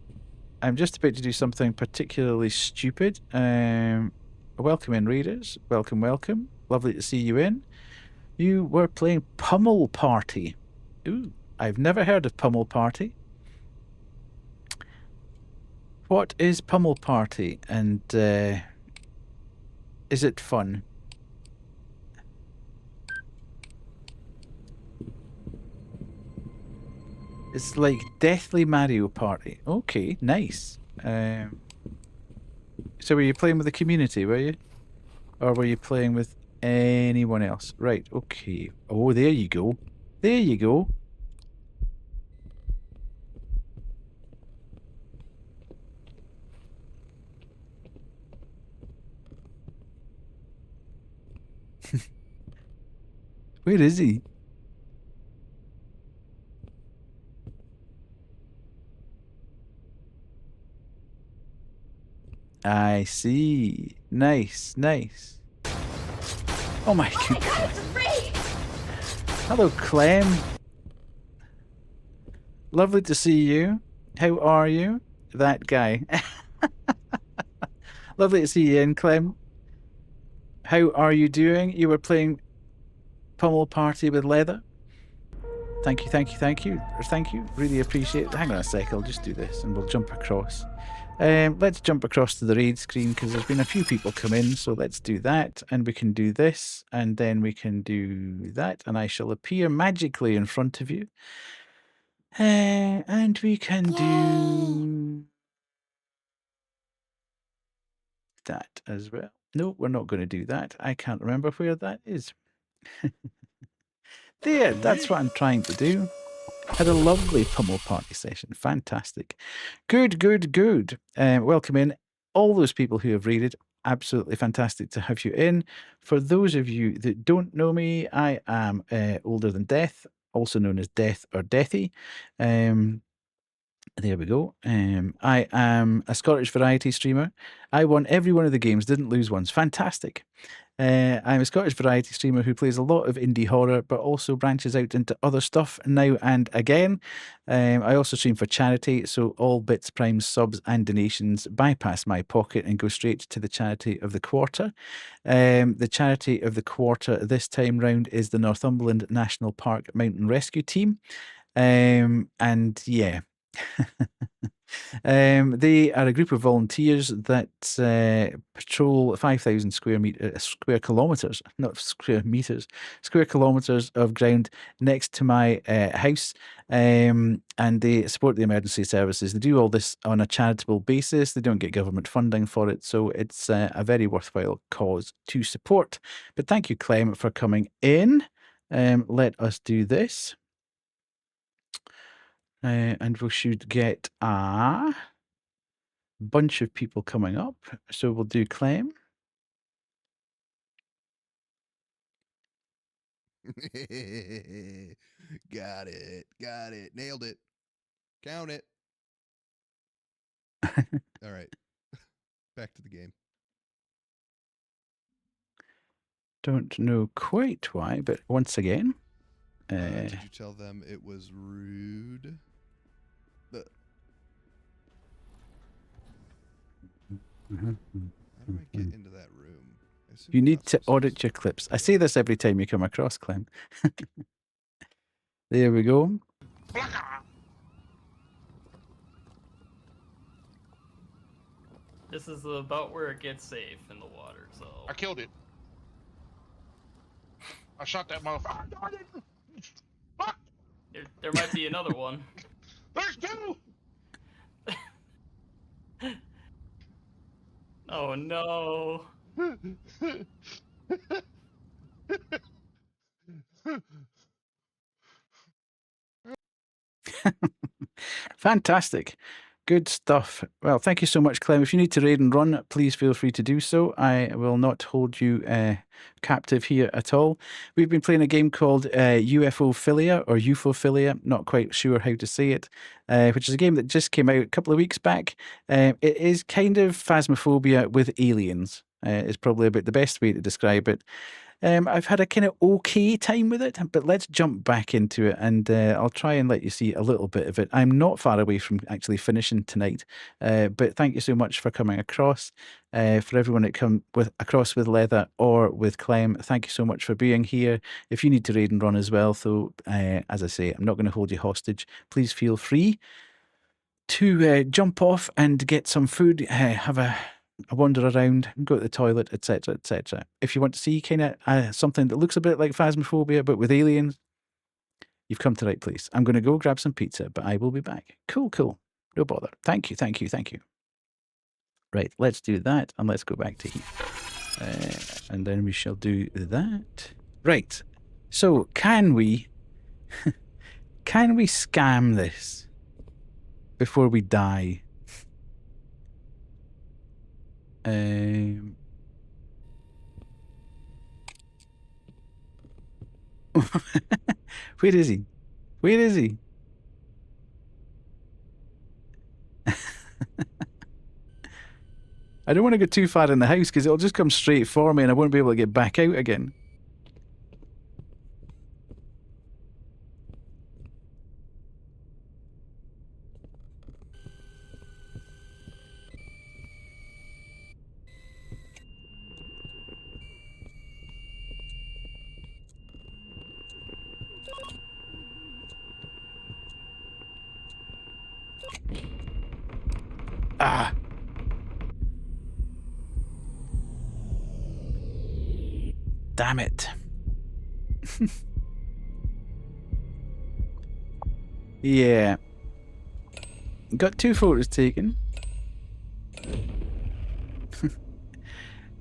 I'm just about to do something particularly stupid. Welcome in, readers. Welcome, welcome. Lovely to see you in. You were playing Pummel Party. Ooh, I've never heard of Pummel Party. What is Pummel Party, and is it fun? It's like Deathly Mario Party. Okay, nice. So were you playing with the community, were you? Or were you playing with anyone else? Right, okay. Oh, there you go. There you go. Where is he? I see. Nice, nice. Oh my good God. It's Ray! Hello, Clem. Lovely to see you. How are you? That guy. Lovely to see you in, Clem. How are you doing? You were playing Pummel Party with Leather. Thank you, thank you, thank you. Thank you. Really appreciate it. Hang on a sec, I'll just do this and we'll jump across. Let's jump across to the raid screen, because there's been a few people come in, so let's do that, and we can do this, and then we can do that, and I shall appear magically in front of you. And we can do that as well. No, we're not going to do that. I can't remember where that is. There, that's what I'm trying to do. Had a lovely Pummel Party session. Fantastic. Good, good, good. Welcome in all those people who have raided. Absolutely fantastic to have you in. For those of you that don't know me, I am Older Than Death, also known as Death or Deathy. There we go. I am a Scottish variety streamer. I won every one of the games, didn't lose once. Fantastic. I'm a Scottish variety streamer who plays a lot of indie horror, but also branches out into other stuff now and again. I also stream for charity, so all bits, primes, subs, and donations bypass my pocket and go straight to the charity of the quarter. The charity of the quarter this time round is the Northumberland National Park Mountain Rescue Team. And yeah. They are a group of volunteers that patrol 5,000 square kilometers, not square meters, square kilometers of ground next to my house, and they support the emergency services. They do all this on a charitable basis. They don't get government funding for it, so it's a very worthwhile cause to support. But thank you, Clem, for coming in. Let us do this. And we should get a bunch of people coming up. So we'll do Clem. Got it. Nailed it. Count it. All right. Back to the game. Don't know quite why, but once again. Did you tell them it was rude? How do I get into that room? You need to audit your clips. I say this every time you come across, Clem. There we go. This is about where it gets safe in the water, so... I killed it. I shot that motherfucker. Fuck! There might be another one. There's two! Oh no. Fantastic. Good stuff. Well, thank you so much, Clem. If you need to raid and run, please feel free to do so. I will not hold you captive here at all. We've been playing a game called UFOPHILIA or UFOPHILIA, not quite sure how to say it, which is a game that just came out a couple of weeks back. It is kind of Phasmophobia with aliens. Is probably about the best way to describe it. I've had a kind of okay time with it, but let's jump back into it and I'll try and let you see a little bit of it. I'm not far away from actually finishing tonight, but thank you so much for coming across. For everyone that come across with Leather or with Clem, thank you so much for being here. If you need to raid and run as well, so as I say, I'm not going to hold you hostage. Please feel free to jump off and get some food, have a wander around, go to the toilet, etc., etc. If you want to see kind of something that looks a bit like Phasmophobia but with aliens, you've come to the right place. I'm going to go grab some pizza, but I will be back. Cool. No bother. Thank you. Right, let's do that, and let's go back to here. And then we shall do that. Right, so can we scam this before we die? Where is he? I don't want to go too far in the house because it'll just come straight for me and I won't be able to get back out again. Ah. Damn it. Yeah. Got 2 photos taken.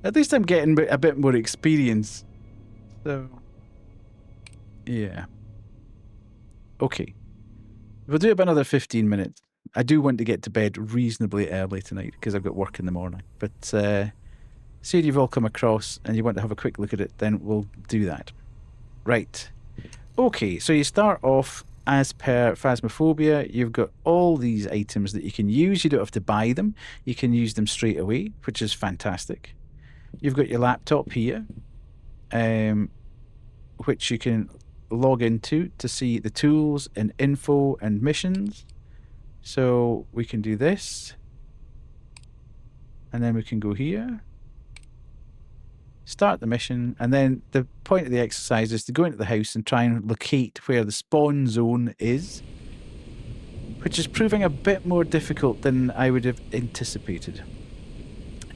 At least I'm getting a bit more experience. So, yeah. Okay. We'll do about another 15 minutes. I do want to get to bed reasonably early tonight because I've got work in the morning. But say you've all come across and you want to have a quick look at it, then we'll do that. Right. Okay, so you start off as per Phasmophobia. You've got all these items that you can use. You don't have to buy them. You can use them straight away, which is fantastic. You've got your laptop here, which you can log into to see the tools and info and missions. So we can do this, and then we can go here, start the mission, and then the point of the exercise is to go into the house and try and locate where the spawn zone is, which is proving a bit more difficult than I would have anticipated.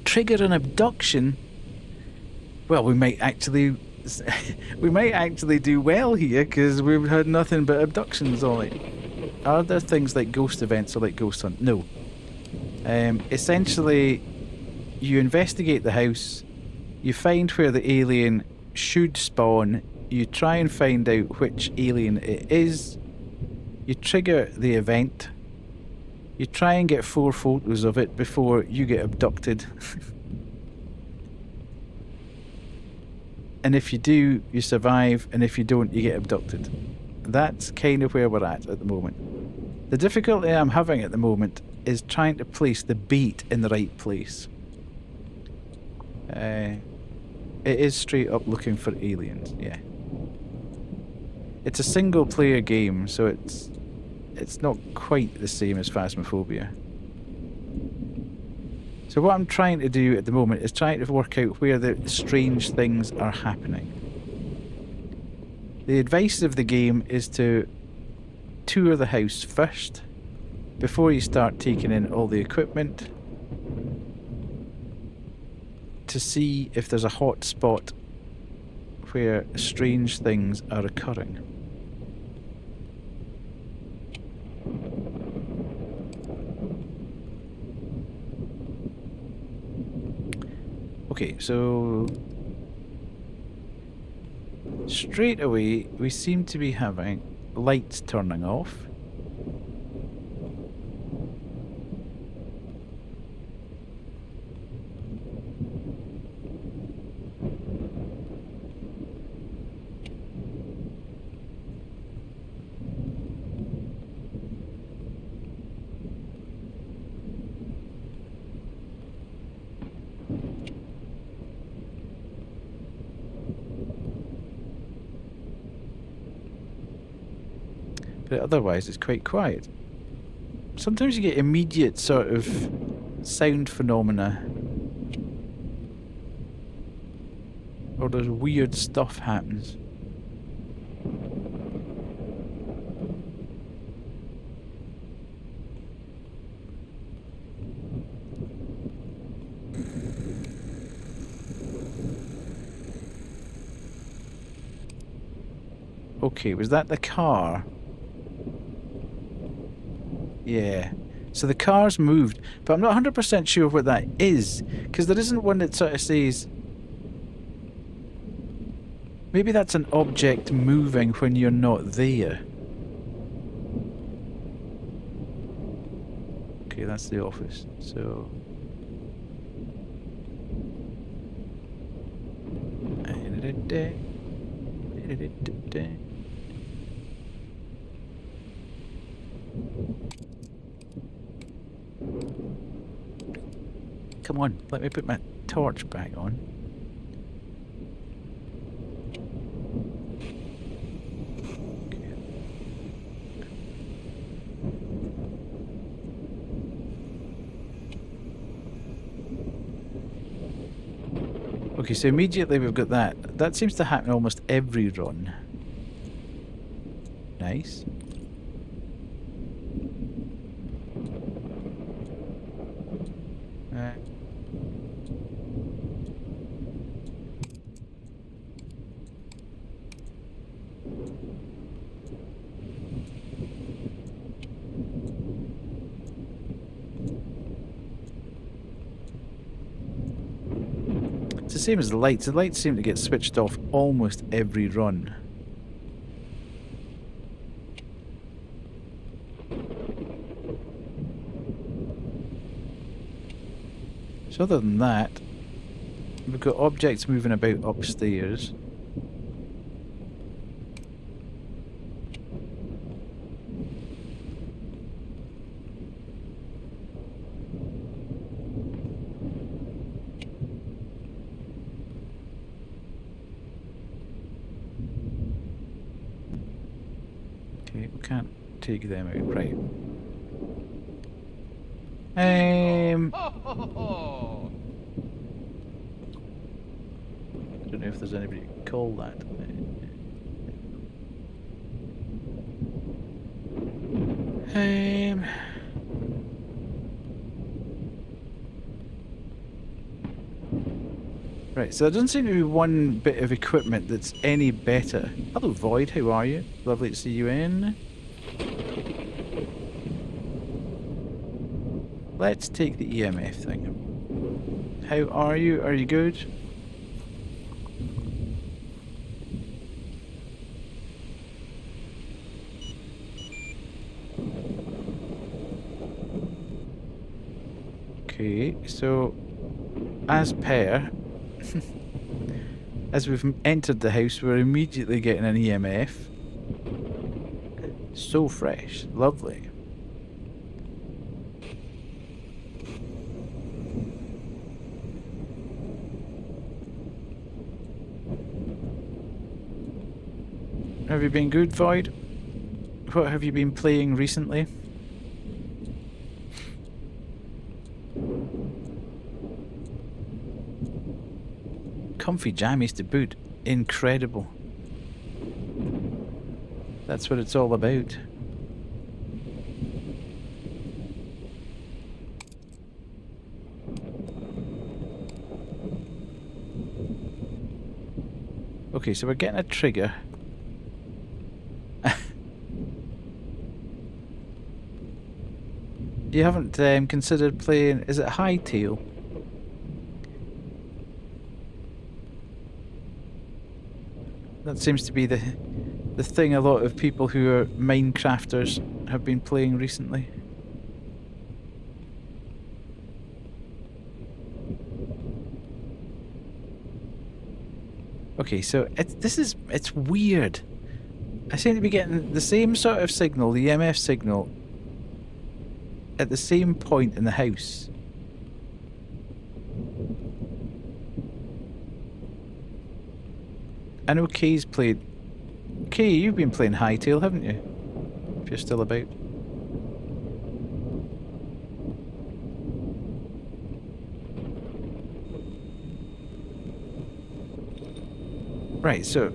Trigger an abduction? Well, we might actually do well here, because we've had nothing but abductions all night. Are there things like ghost events or like ghost hunt? No. Essentially, you investigate the house, you find where the alien should spawn, you try and find out which alien it is, you trigger the event, you try and get 4 photos of it before you get abducted. And if you do, you survive, and if you don't, you get abducted. That's kind of where we're at the moment. The difficulty I'm having at the moment is trying to place the bait in the right place. It is straight up looking for aliens, yeah. It's a single player game, so it's not quite the same as Phasmophobia. So what I'm trying to do at the moment is trying to work out where the strange things are happening. The advice of the game is to tour the house first, before you start taking in all the equipment, to see if there's a hot spot where strange things are occurring. Okay, so straight away we seem to be having lights turning off. But otherwise it's quite quiet. Sometimes you get immediate sort of sound phenomena, or there's weird stuff happens. Okay, was that the car? Yeah. So the car's moved, but I'm not 100% sure what that is, because there isn't one that sort of says... Maybe that's an object moving when you're not there. Okay, that's the office, so... Come on, let me put my torch back on. Okay, so immediately we've got that. That seems to happen almost every run. Nice. It's the same as the lights. The lights seem to get switched off almost every run. So other than that, we've got objects moving about upstairs. Okay, we can't take them out, right. I don't know if there's anybody to call that. Right, so there doesn't seem to be one bit of equipment that's any better. Hello, Void, how are you? Lovely to see you in. Let's take the EMF thing. How are you? Are you good? Okay, so as per, as we've entered the house, we're immediately getting an EMF. So fresh, lovely. Have you been good, Void? What have you been playing recently? Comfy jammies to boot. Incredible. That's what it's all about. Okay, so we're getting a trigger. You haven't considered playing... Is it Hightail? That seems to be the thing a lot of people who are Minecrafters have been playing recently. Okay, so it's weird. I seem to be getting the same sort of signal, the EMF signal, at the same point in the house. I know Kay's played... Kay, you've been playing Hightail, haven't you? If you're still about. Right, so...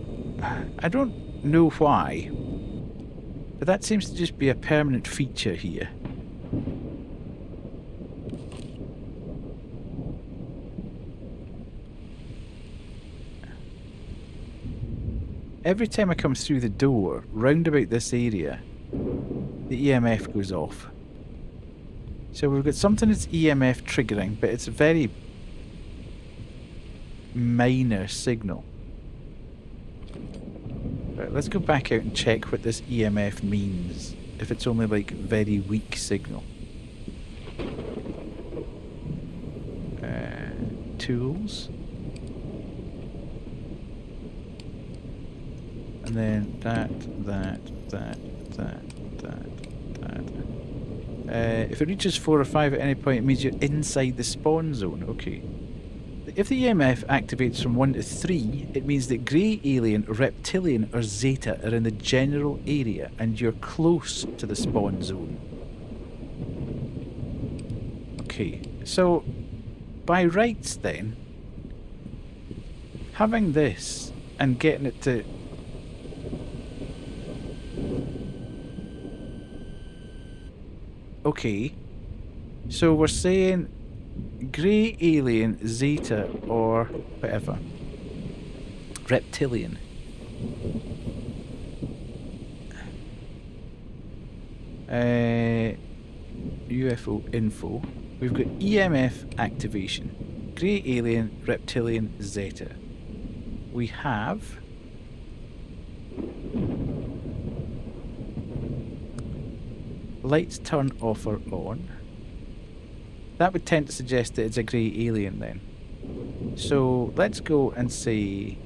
I don't know why, but that seems to just be a permanent feature here. Every time I come through the door, round about this area, the EMF goes off. So we've got something that's EMF triggering, but it's a very minor signal. Right, let's go back out and check what this EMF means, if it's only like very weak signal. Tools. And then that. If it reaches 4 or 5 at any point, it means you're inside the spawn zone. Okay. If the EMF activates from 1 to 3, it means that grey alien, reptilian, or zeta are in the general area and you're close to the spawn zone. Okay, so by rights then, having this and getting it to... Okay, so we're saying grey alien, zeta, or whatever. Reptilian. UFO info. We've got EMF activation. Grey alien, reptilian, zeta. We have... lights turn off or on. That would tend to suggest that it's a grey alien then. So let's go and see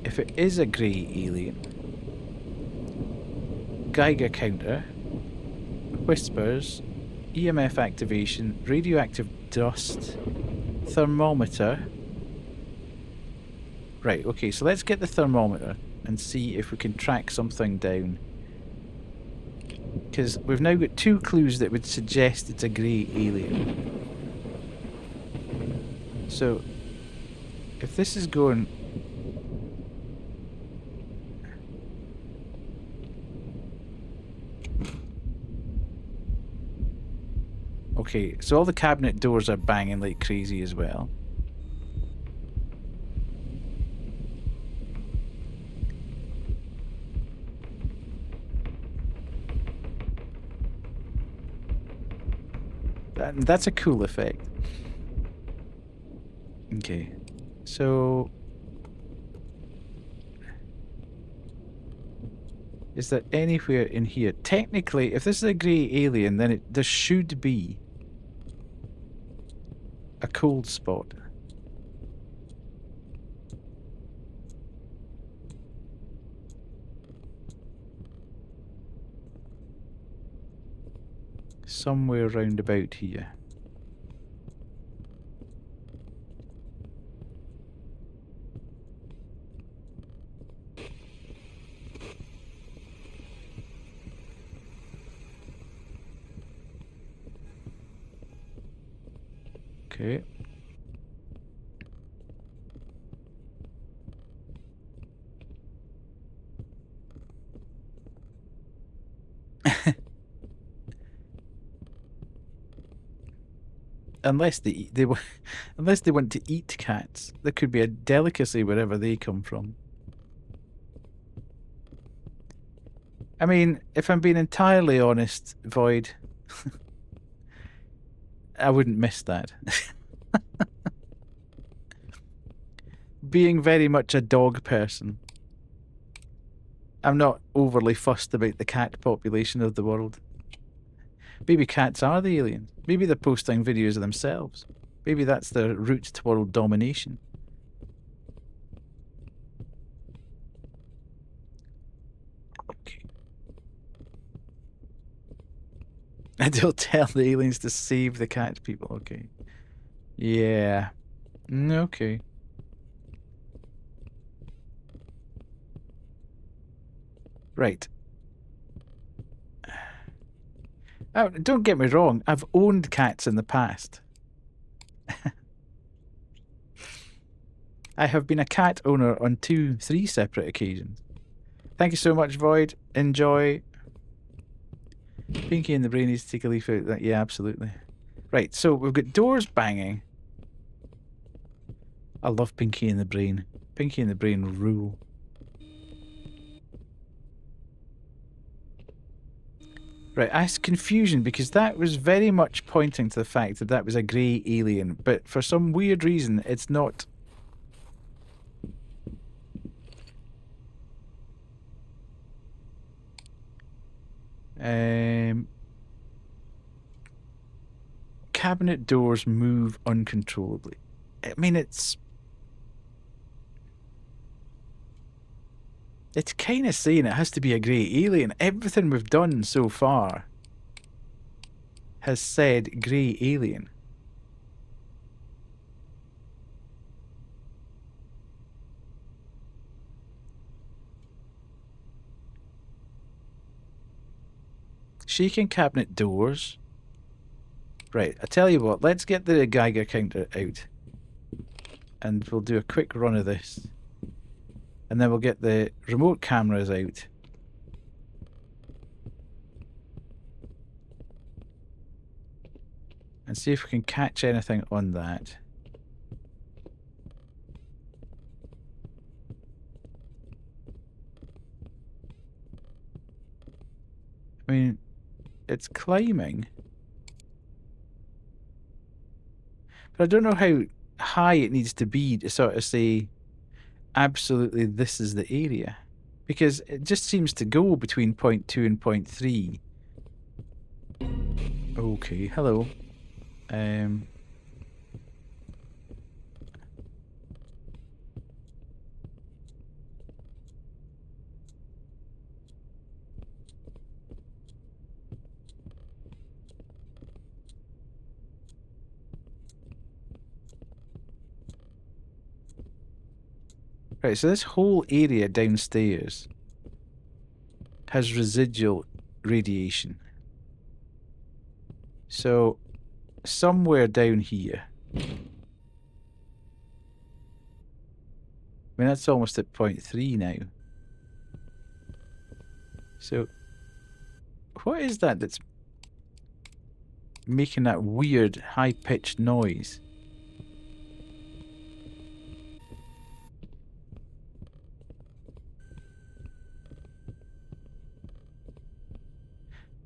if it is a grey alien. Geiger counter, whispers, EMF activation, radioactive dust, thermometer. Right, okay, so let's get the thermometer and see if we can track something down. Because we've now got 2 clues that would suggest it's a grey alien. So, if this is going... Okay, so all the cabinet doors are banging like crazy as well. That's a cool effect. Okay, so is there anywhere in here? Technically, if this is a grey alien, then there should be a cold spot. Somewhere round about here. Okay. Unless unless they want to eat cats, there could be a delicacy wherever they come from. I mean, if I'm being entirely honest, Void, I wouldn't miss that. Being very much a dog person, I'm not overly fussed about the cat population of the world. Maybe cats are the aliens. Maybe they're posting videos of themselves. Maybe that's their route to world domination. Okay. And they'll tell the aliens to save the cat people. Okay. Yeah. Okay. Right. Oh, don't get me wrong, I've owned cats in the past. I have been a cat owner on 3 separate occasions. Thank you so much, Void. Enjoy. Pinky and the Brain needs to take a leaf out of that. Yeah, absolutely. Right, so we've got doors banging. I love Pinky and the Brain. Pinky and the Brain rule. Right, I had confusion because that was very much pointing to the fact that that was a grey alien, but for some weird reason it's not. Cabinet doors move uncontrollably. I mean, it's kind of saying it has to be a grey alien. Everything we've done so far has said grey alien. Shaking cabinet doors. Right, I tell you what, let's get the Geiger counter out. And we'll do a quick run of this. And then we'll get the remote cameras out. And see if we can catch anything on that. I mean, it's climbing. But I don't know how high it needs to be to sort of say, absolutely, this is the area. Because it just seems to go between point 2 and point 3. Okay, hello. Right, so this whole area downstairs has residual radiation. So, somewhere down here. I mean, that's almost at point 3 now. So, what is that that's... making that weird high-pitched noise.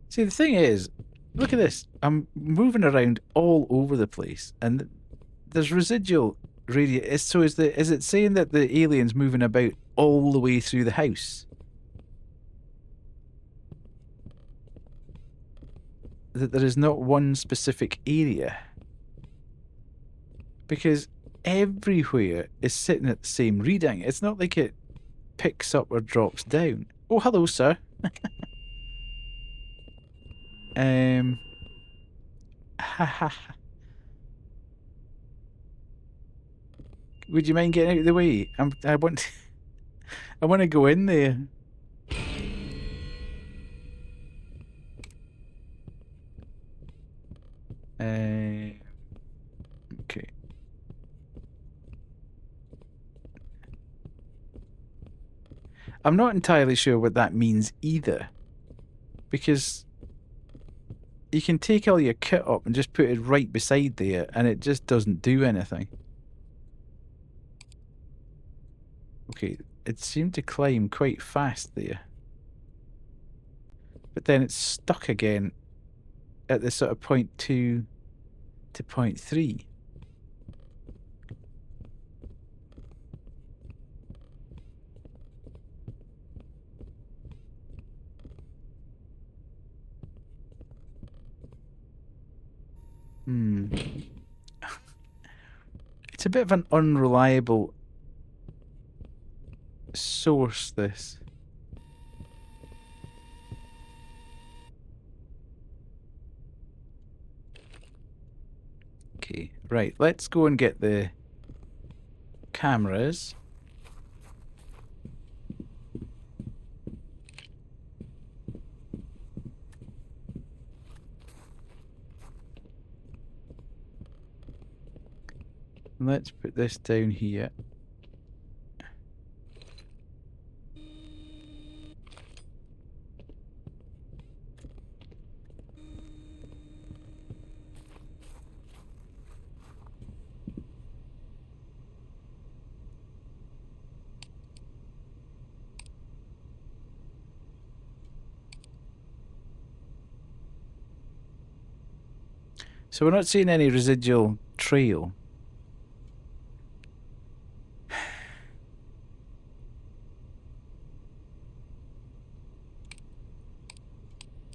See, the thing is, look at this. I'm moving around all over the place, and there's residual radio. So is it saying that the alien's moving about all the way through the house? That there is not one specific area? Because everywhere is sitting at the same reading. It's not like it picks up or drops down. Oh, hello, sir. Would you mind getting out of the way? I want to go in there. Okay. I'm not entirely sure what that means either, because you can take all your kit up and just put it right beside there, and it just doesn't do anything. Okay, it seemed to climb quite fast there. But then it's stuck again at the sort of point 2 to point 3. It's a bit of an unreliable source, this. Okay, right, let's go and get the cameras. Let's put this down here. So we're not seeing any residual trail.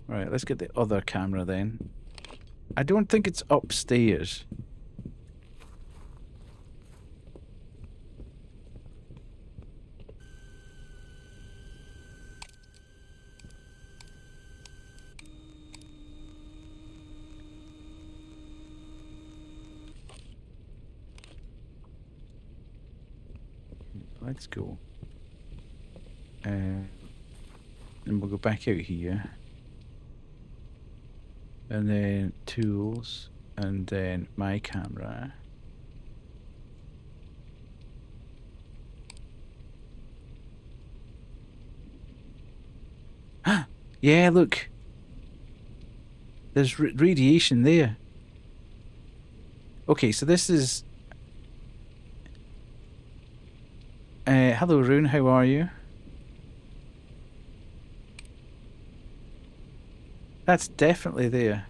Right, let's get the other camera then. I don't think it's upstairs. Let's go. And we'll go back out here. And then tools, and then my camera. Yeah, look. There's radiation there. Okay, so this is... hello, Rune, how are you? That's definitely there.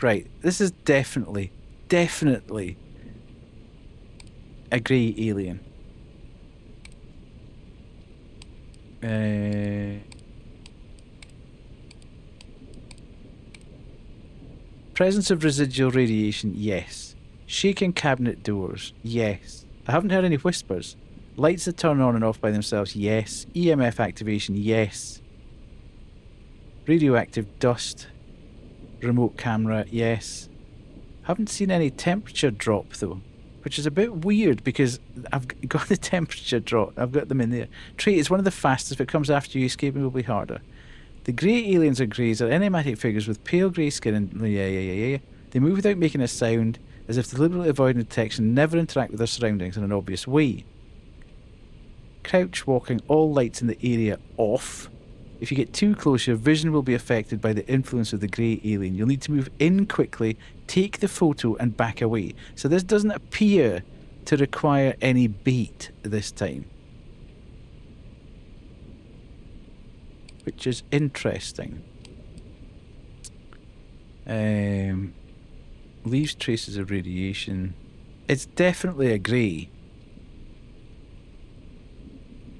Right, this is definitely a grey alien. Presence of residual radiation, yes. Shaking cabinet doors, yes. I haven't heard any whispers. Lights that turn on and off by themselves, yes. EMF activation, yes. Radioactive dust. Remote camera, yes. Haven't seen any temperature drop though, which is a bit weird because I've got the temperature drop. I've got them in there. Trait is one of the fastest. If it comes after you, escaping will be harder. The grey aliens or greys are enigmatic figures with pale grey skin and yeah. They move without making a sound, as if deliberately avoiding detection, never interact with their surroundings in an obvious way. Crouch walking, all lights in the area off. If you get too close, your vision will be affected by the influence of the grey alien. You'll need to move in quickly, take the photo, and back away. So this doesn't appear to require any bait this time, which is interesting. Leaves traces of radiation. It's definitely a grey.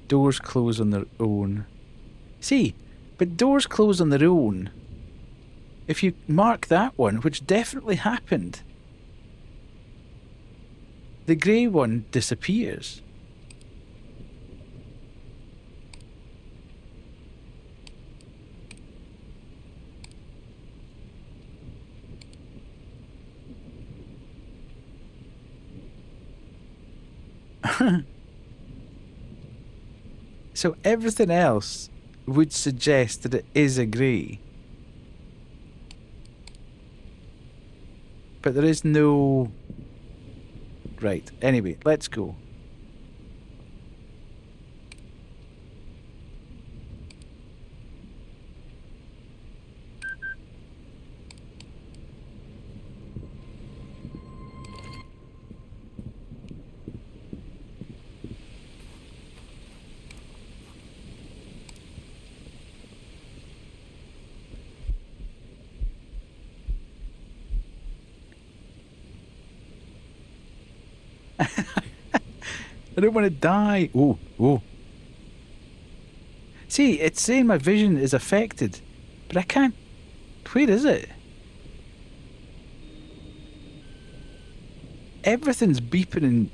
Doors close on their own. See, but doors close on their own. If you mark that one, which definitely happened, the grey one disappears. So everything else would suggest that it is a grey. But there is no... Right, anyway, let's go. I don't want to die. Oh, oh. See, it's saying my vision is affected, but I can't. Where is it? Everything's beeping and...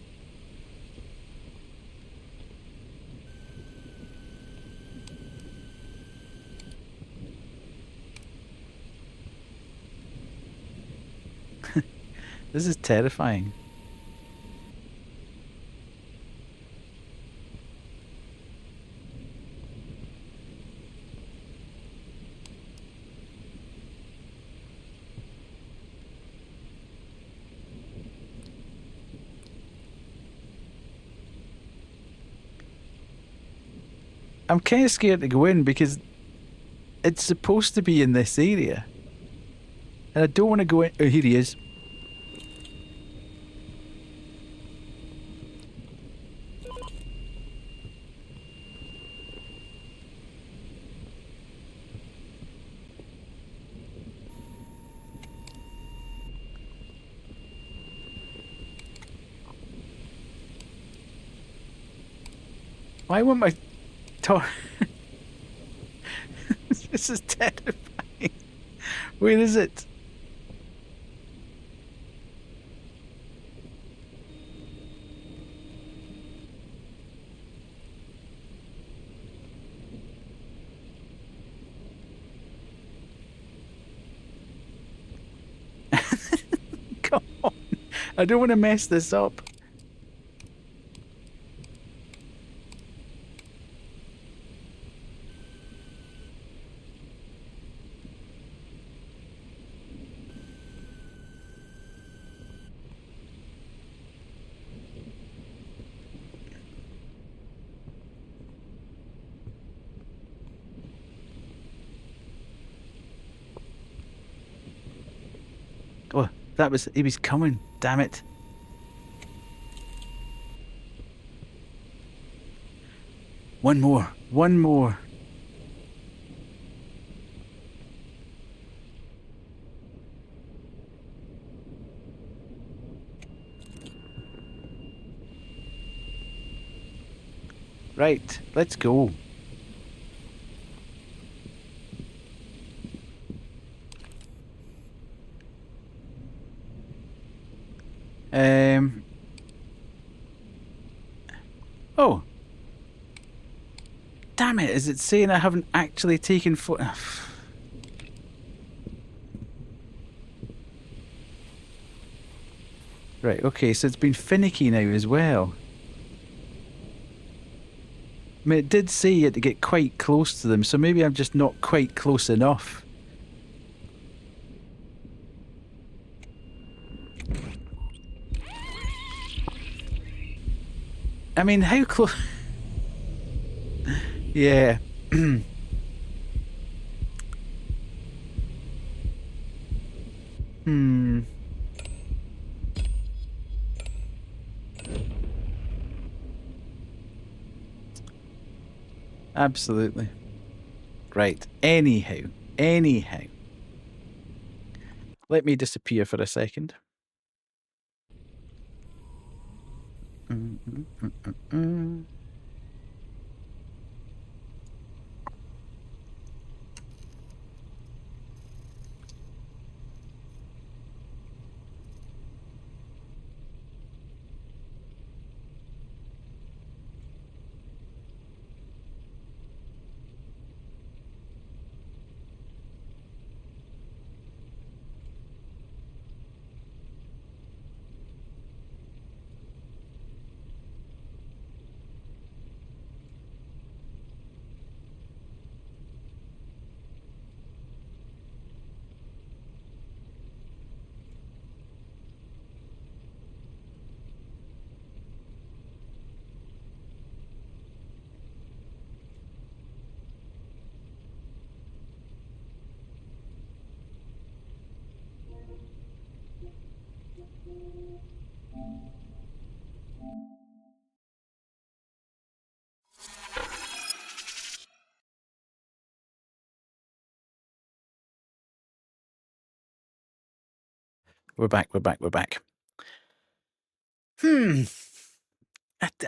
This is terrifying. I'm kind of scared to go in because it's supposed to be in this area. And I don't want to go in... Oh, here he is. Why won't my... This is terrifying. Where is it? Come on. I don't want to mess this up. Oh, that was... He was coming. Damn it. One more. One more. Right, let's go. Oh. Damn it, is it saying I haven't actually taken Right, okay, so it's been finicky now as well. I mean, it did say you had to get quite close to them, so maybe I'm just not quite close enough. I mean, how close... Yeah. Hmm. Absolutely. Right. Anyhow. Let me disappear for a second. We're back.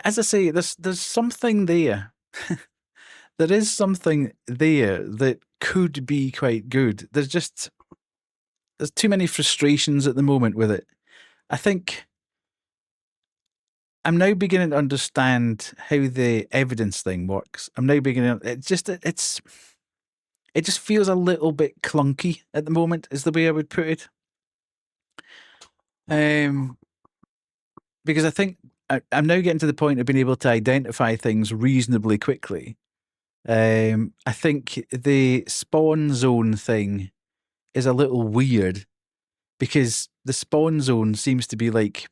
As I say, there's something there. There is something there that could be quite good. There's too many frustrations at the moment with it. I think I'm now beginning to understand how the evidence thing works. I'm now beginning. It just feels a little bit clunky at the moment. Is the way I would put it. Because I think I'm now getting to the point of being able to identify things reasonably quickly. I think the spawn zone thing is a little weird because the spawn zone seems to be like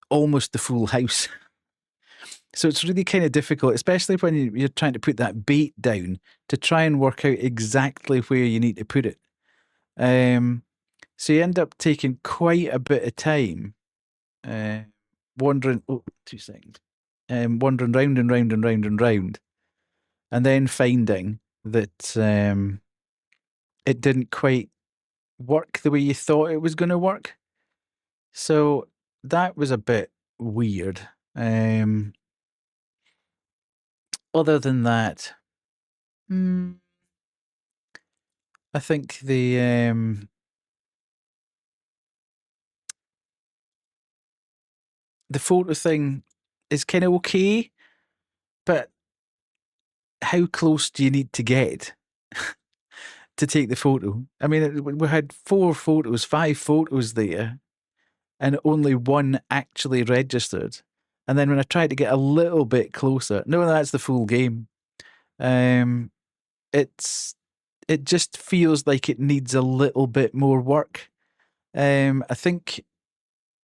almost the full house. So it's really kind of difficult, especially when you're trying to put that bait down to try and work out exactly where you need to put it. So you end up taking quite a bit of time wandering. Oh, 2 seconds. Wandering round and round and round and round, and then finding that it didn't quite work the way you thought it was going to work. So that was a bit weird. Other than that, I think the photo thing is kind of okay, but how close do you need to get to take the photo? I mean, we had 5 photos there, and only one actually registered. And then when I tried to get a little bit closer, no, that's the full game. It just feels like it needs a little bit more work. I think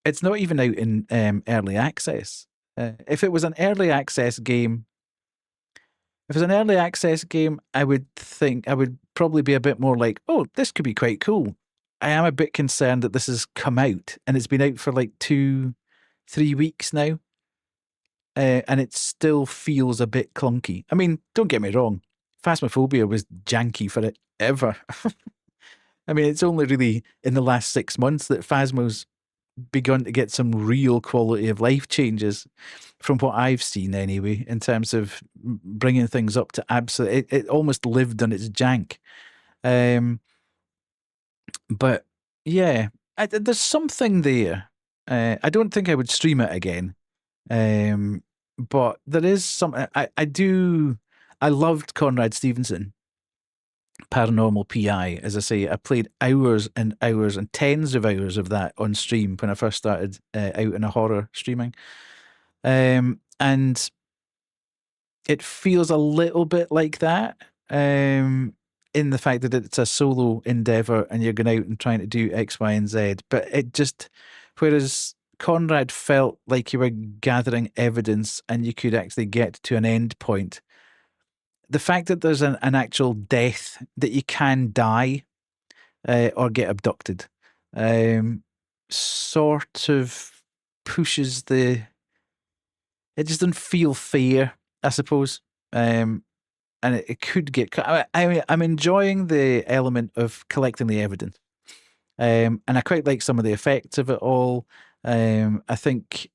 it's not even out in early access. If it was an early access game, I would think I would probably be a bit more like, oh, this could be quite cool. I am a bit concerned that this has come out and it's been out for like 2-3 weeks now. And it still feels a bit clunky. I mean, don't get me wrong, Phasmophobia was janky for it ever. I mean, it's only really in the last 6 months that Phasmo's begun to get some real quality of life changes, from what I've seen anyway, in terms of bringing things up to absolute. It almost lived on its jank. But yeah, there's something there. I don't think I would stream it again. But there is something. I loved Conrad Stevenson, Paranormal PI. As I say, I played hours and hours and tens of hours of that on stream when I first started out in a horror streaming. And it feels a little bit like that, in the fact that it's a solo endeavor and you're going out and trying to do X, Y, and Z. But it just, whereas Conrad felt like you were gathering evidence and you could actually get to an end point, the fact that there's an actual death, that you can die or get abducted, sort of pushes the. It just doesn't feel fair, I suppose. And it could get. I'm enjoying the element of collecting the evidence. And I quite like some of the effects of it all. I think,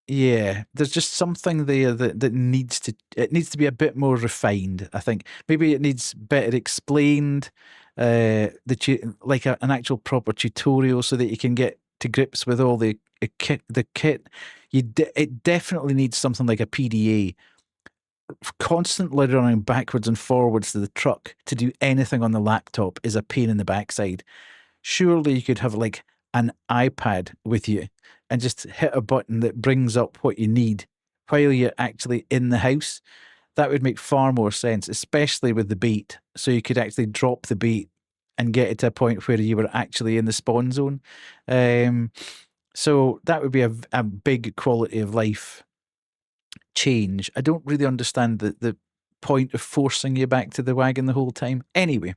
yeah, there's just something there that needs to be a bit more refined. I think maybe it needs better explained, like an actual proper tutorial, so that you can get to grips with all the kit. The kit, it definitely needs something like a PDA. Constantly running backwards and forwards to the truck to do anything on the laptop is a pain in the backside. Surely you could have like an iPad with you and just hit a button that brings up what you need while you're actually in the house. That would make far more sense, especially with the bait. So you could actually drop the bait and get it to a point where you were actually in the spawn zone. So that would be a big quality of life change. I don't really understand the point of forcing you back to the wagon the whole time. Anyway,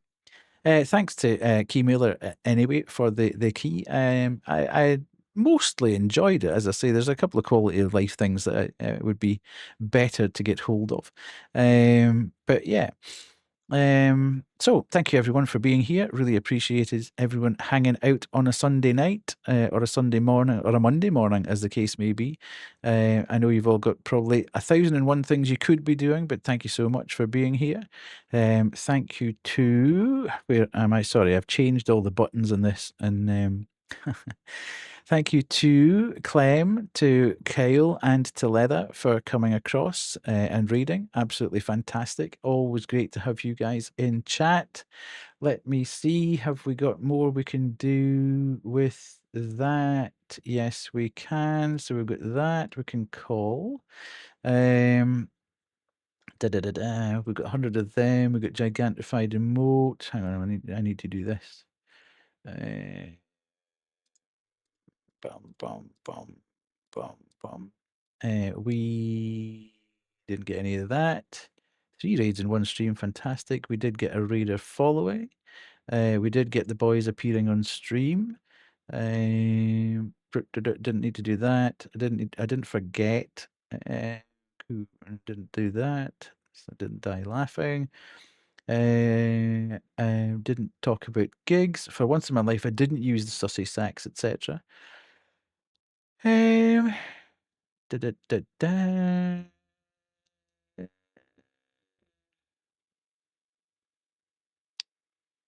thanks to Key Mailer anyway for the key. I mostly enjoyed it. As I say, there's a couple of quality of life things that would be better to get hold of. But yeah. So thank you everyone for being here. Really appreciated everyone hanging out on a Sunday night or a Sunday morning or a Monday morning, as the case may be. I know you've all got probably 1,001 things you could be doing, but thank you so much for being here. Thank you to, where am I? Sorry, I've changed all the buttons on this, and thank you to Clem, to Kyle, and to Leather for coming across and reading. Absolutely fantastic. Always great to have you guys in chat. Let me see. Have we got more we can do with that? Yes, we can. So we've got that we can call. We've got 100 of them. We've got gigantified emote. Hang on, I need to do this. Bum, bum, bum, bum, bum. We didn't get any of that. 3 raids in one stream, fantastic. We did get a raider following. We did get the boys appearing on stream. Didn't need to do that. I didn't forget. Who didn't do that? So I didn't die laughing. Didn't talk about gigs. For once in my life, I didn't use the sussy sacks, etc. Da, da, da, da.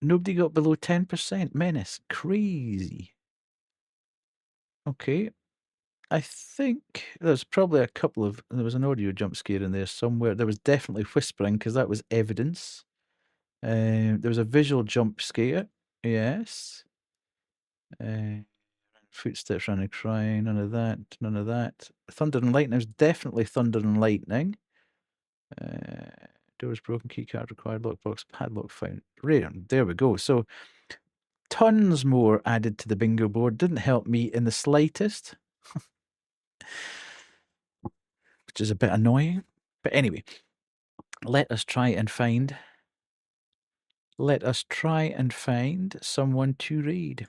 Nobody got below 10%. Menace. Crazy. Okay. I think there's probably a couple of. There was an audio jump scare in there somewhere. There was definitely whispering because that was evidence. There was a visual jump scare. Yes. Footsteps running, crying. None of that. None of that. Thunder and lightning. There's definitely thunder and lightning. Doors broken, key card required, lockbox, padlock found. Right, there we go. So tons more added to the bingo board. Didn't help me in the slightest, which is a bit annoying. But anyway, let us try and find someone to read.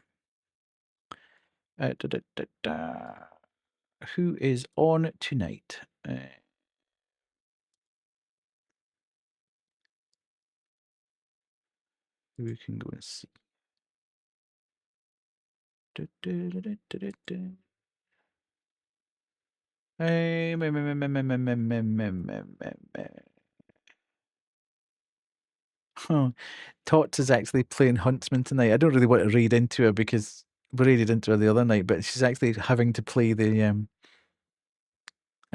Who is on tonight? We can go and see. Tots is actually playing Huntsman tonight. I don't really want to read into her because we read into her the other night, but she's actually having to play the. In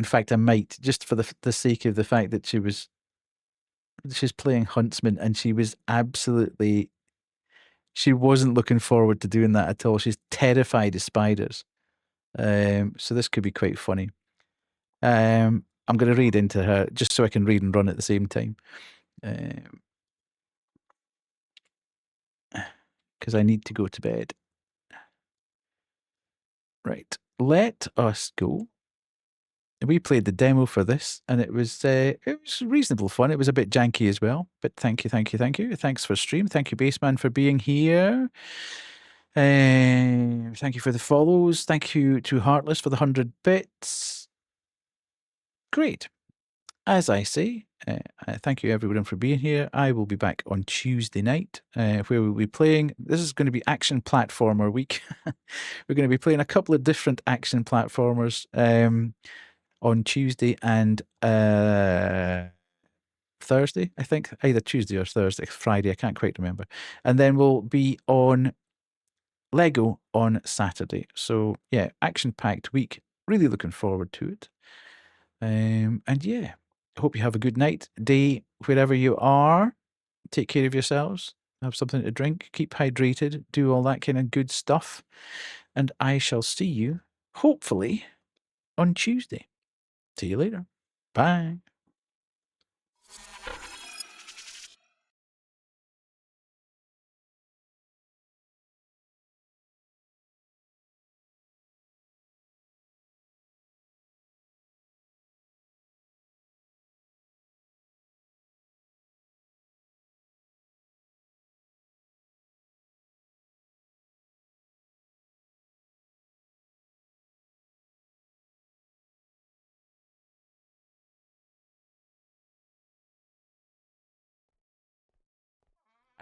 fact, I might, just for the sake of the fact that she's playing Huntsman, and she was absolutely. She wasn't looking forward to doing that at all. She's terrified of spiders. So this could be quite funny. I'm going to read into her just so I can read and run at the same time. Because I need to go to bed. Right. Let us go we played the demo for this, and it was reasonable fun. It was a bit janky as well, but thank you. Thanks for stream. Thank you, Baseman, for being here. Thank you for the follows. Thank you to Heartless for the 100 bits. Great. As I say, thank you everyone for being here. I will be back on Tuesday night, where we'll be playing. This is going to be action platformer week. We're going to be playing a couple of different action platformers on Tuesday and Thursday, I think. Either Tuesday or Thursday, Friday, I can't quite remember. And then we'll be on Lego on Saturday. So yeah, action-packed week. Really looking forward to it. And yeah, hope you have a good night, day, wherever you are. Take care of yourselves. Have something to drink. Keep hydrated. Do all that kind of good stuff. And I shall see you, hopefully, on Tuesday. See you later. Bye.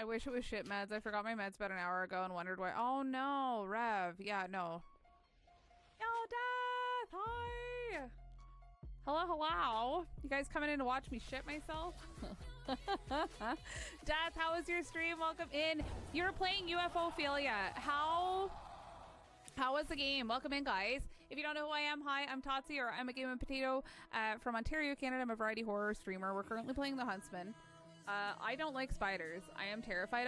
I wish it was shit meds. I forgot my meds about an hour ago and wondered why. Oh no, Rev. Yeah, no. Yo, Death! Hi! Hello, hello. You guys coming in to watch me shit myself? Death, how was your stream? Welcome in. You're playing UFOPHILIA. How was the game? Welcome in, guys. If you don't know who I am, hi, I'm Totsi, or I'm a Game and Potato from Ontario, Canada. I'm a variety horror streamer. We're currently playing The Huntsman. I don't like spiders. I am terrified of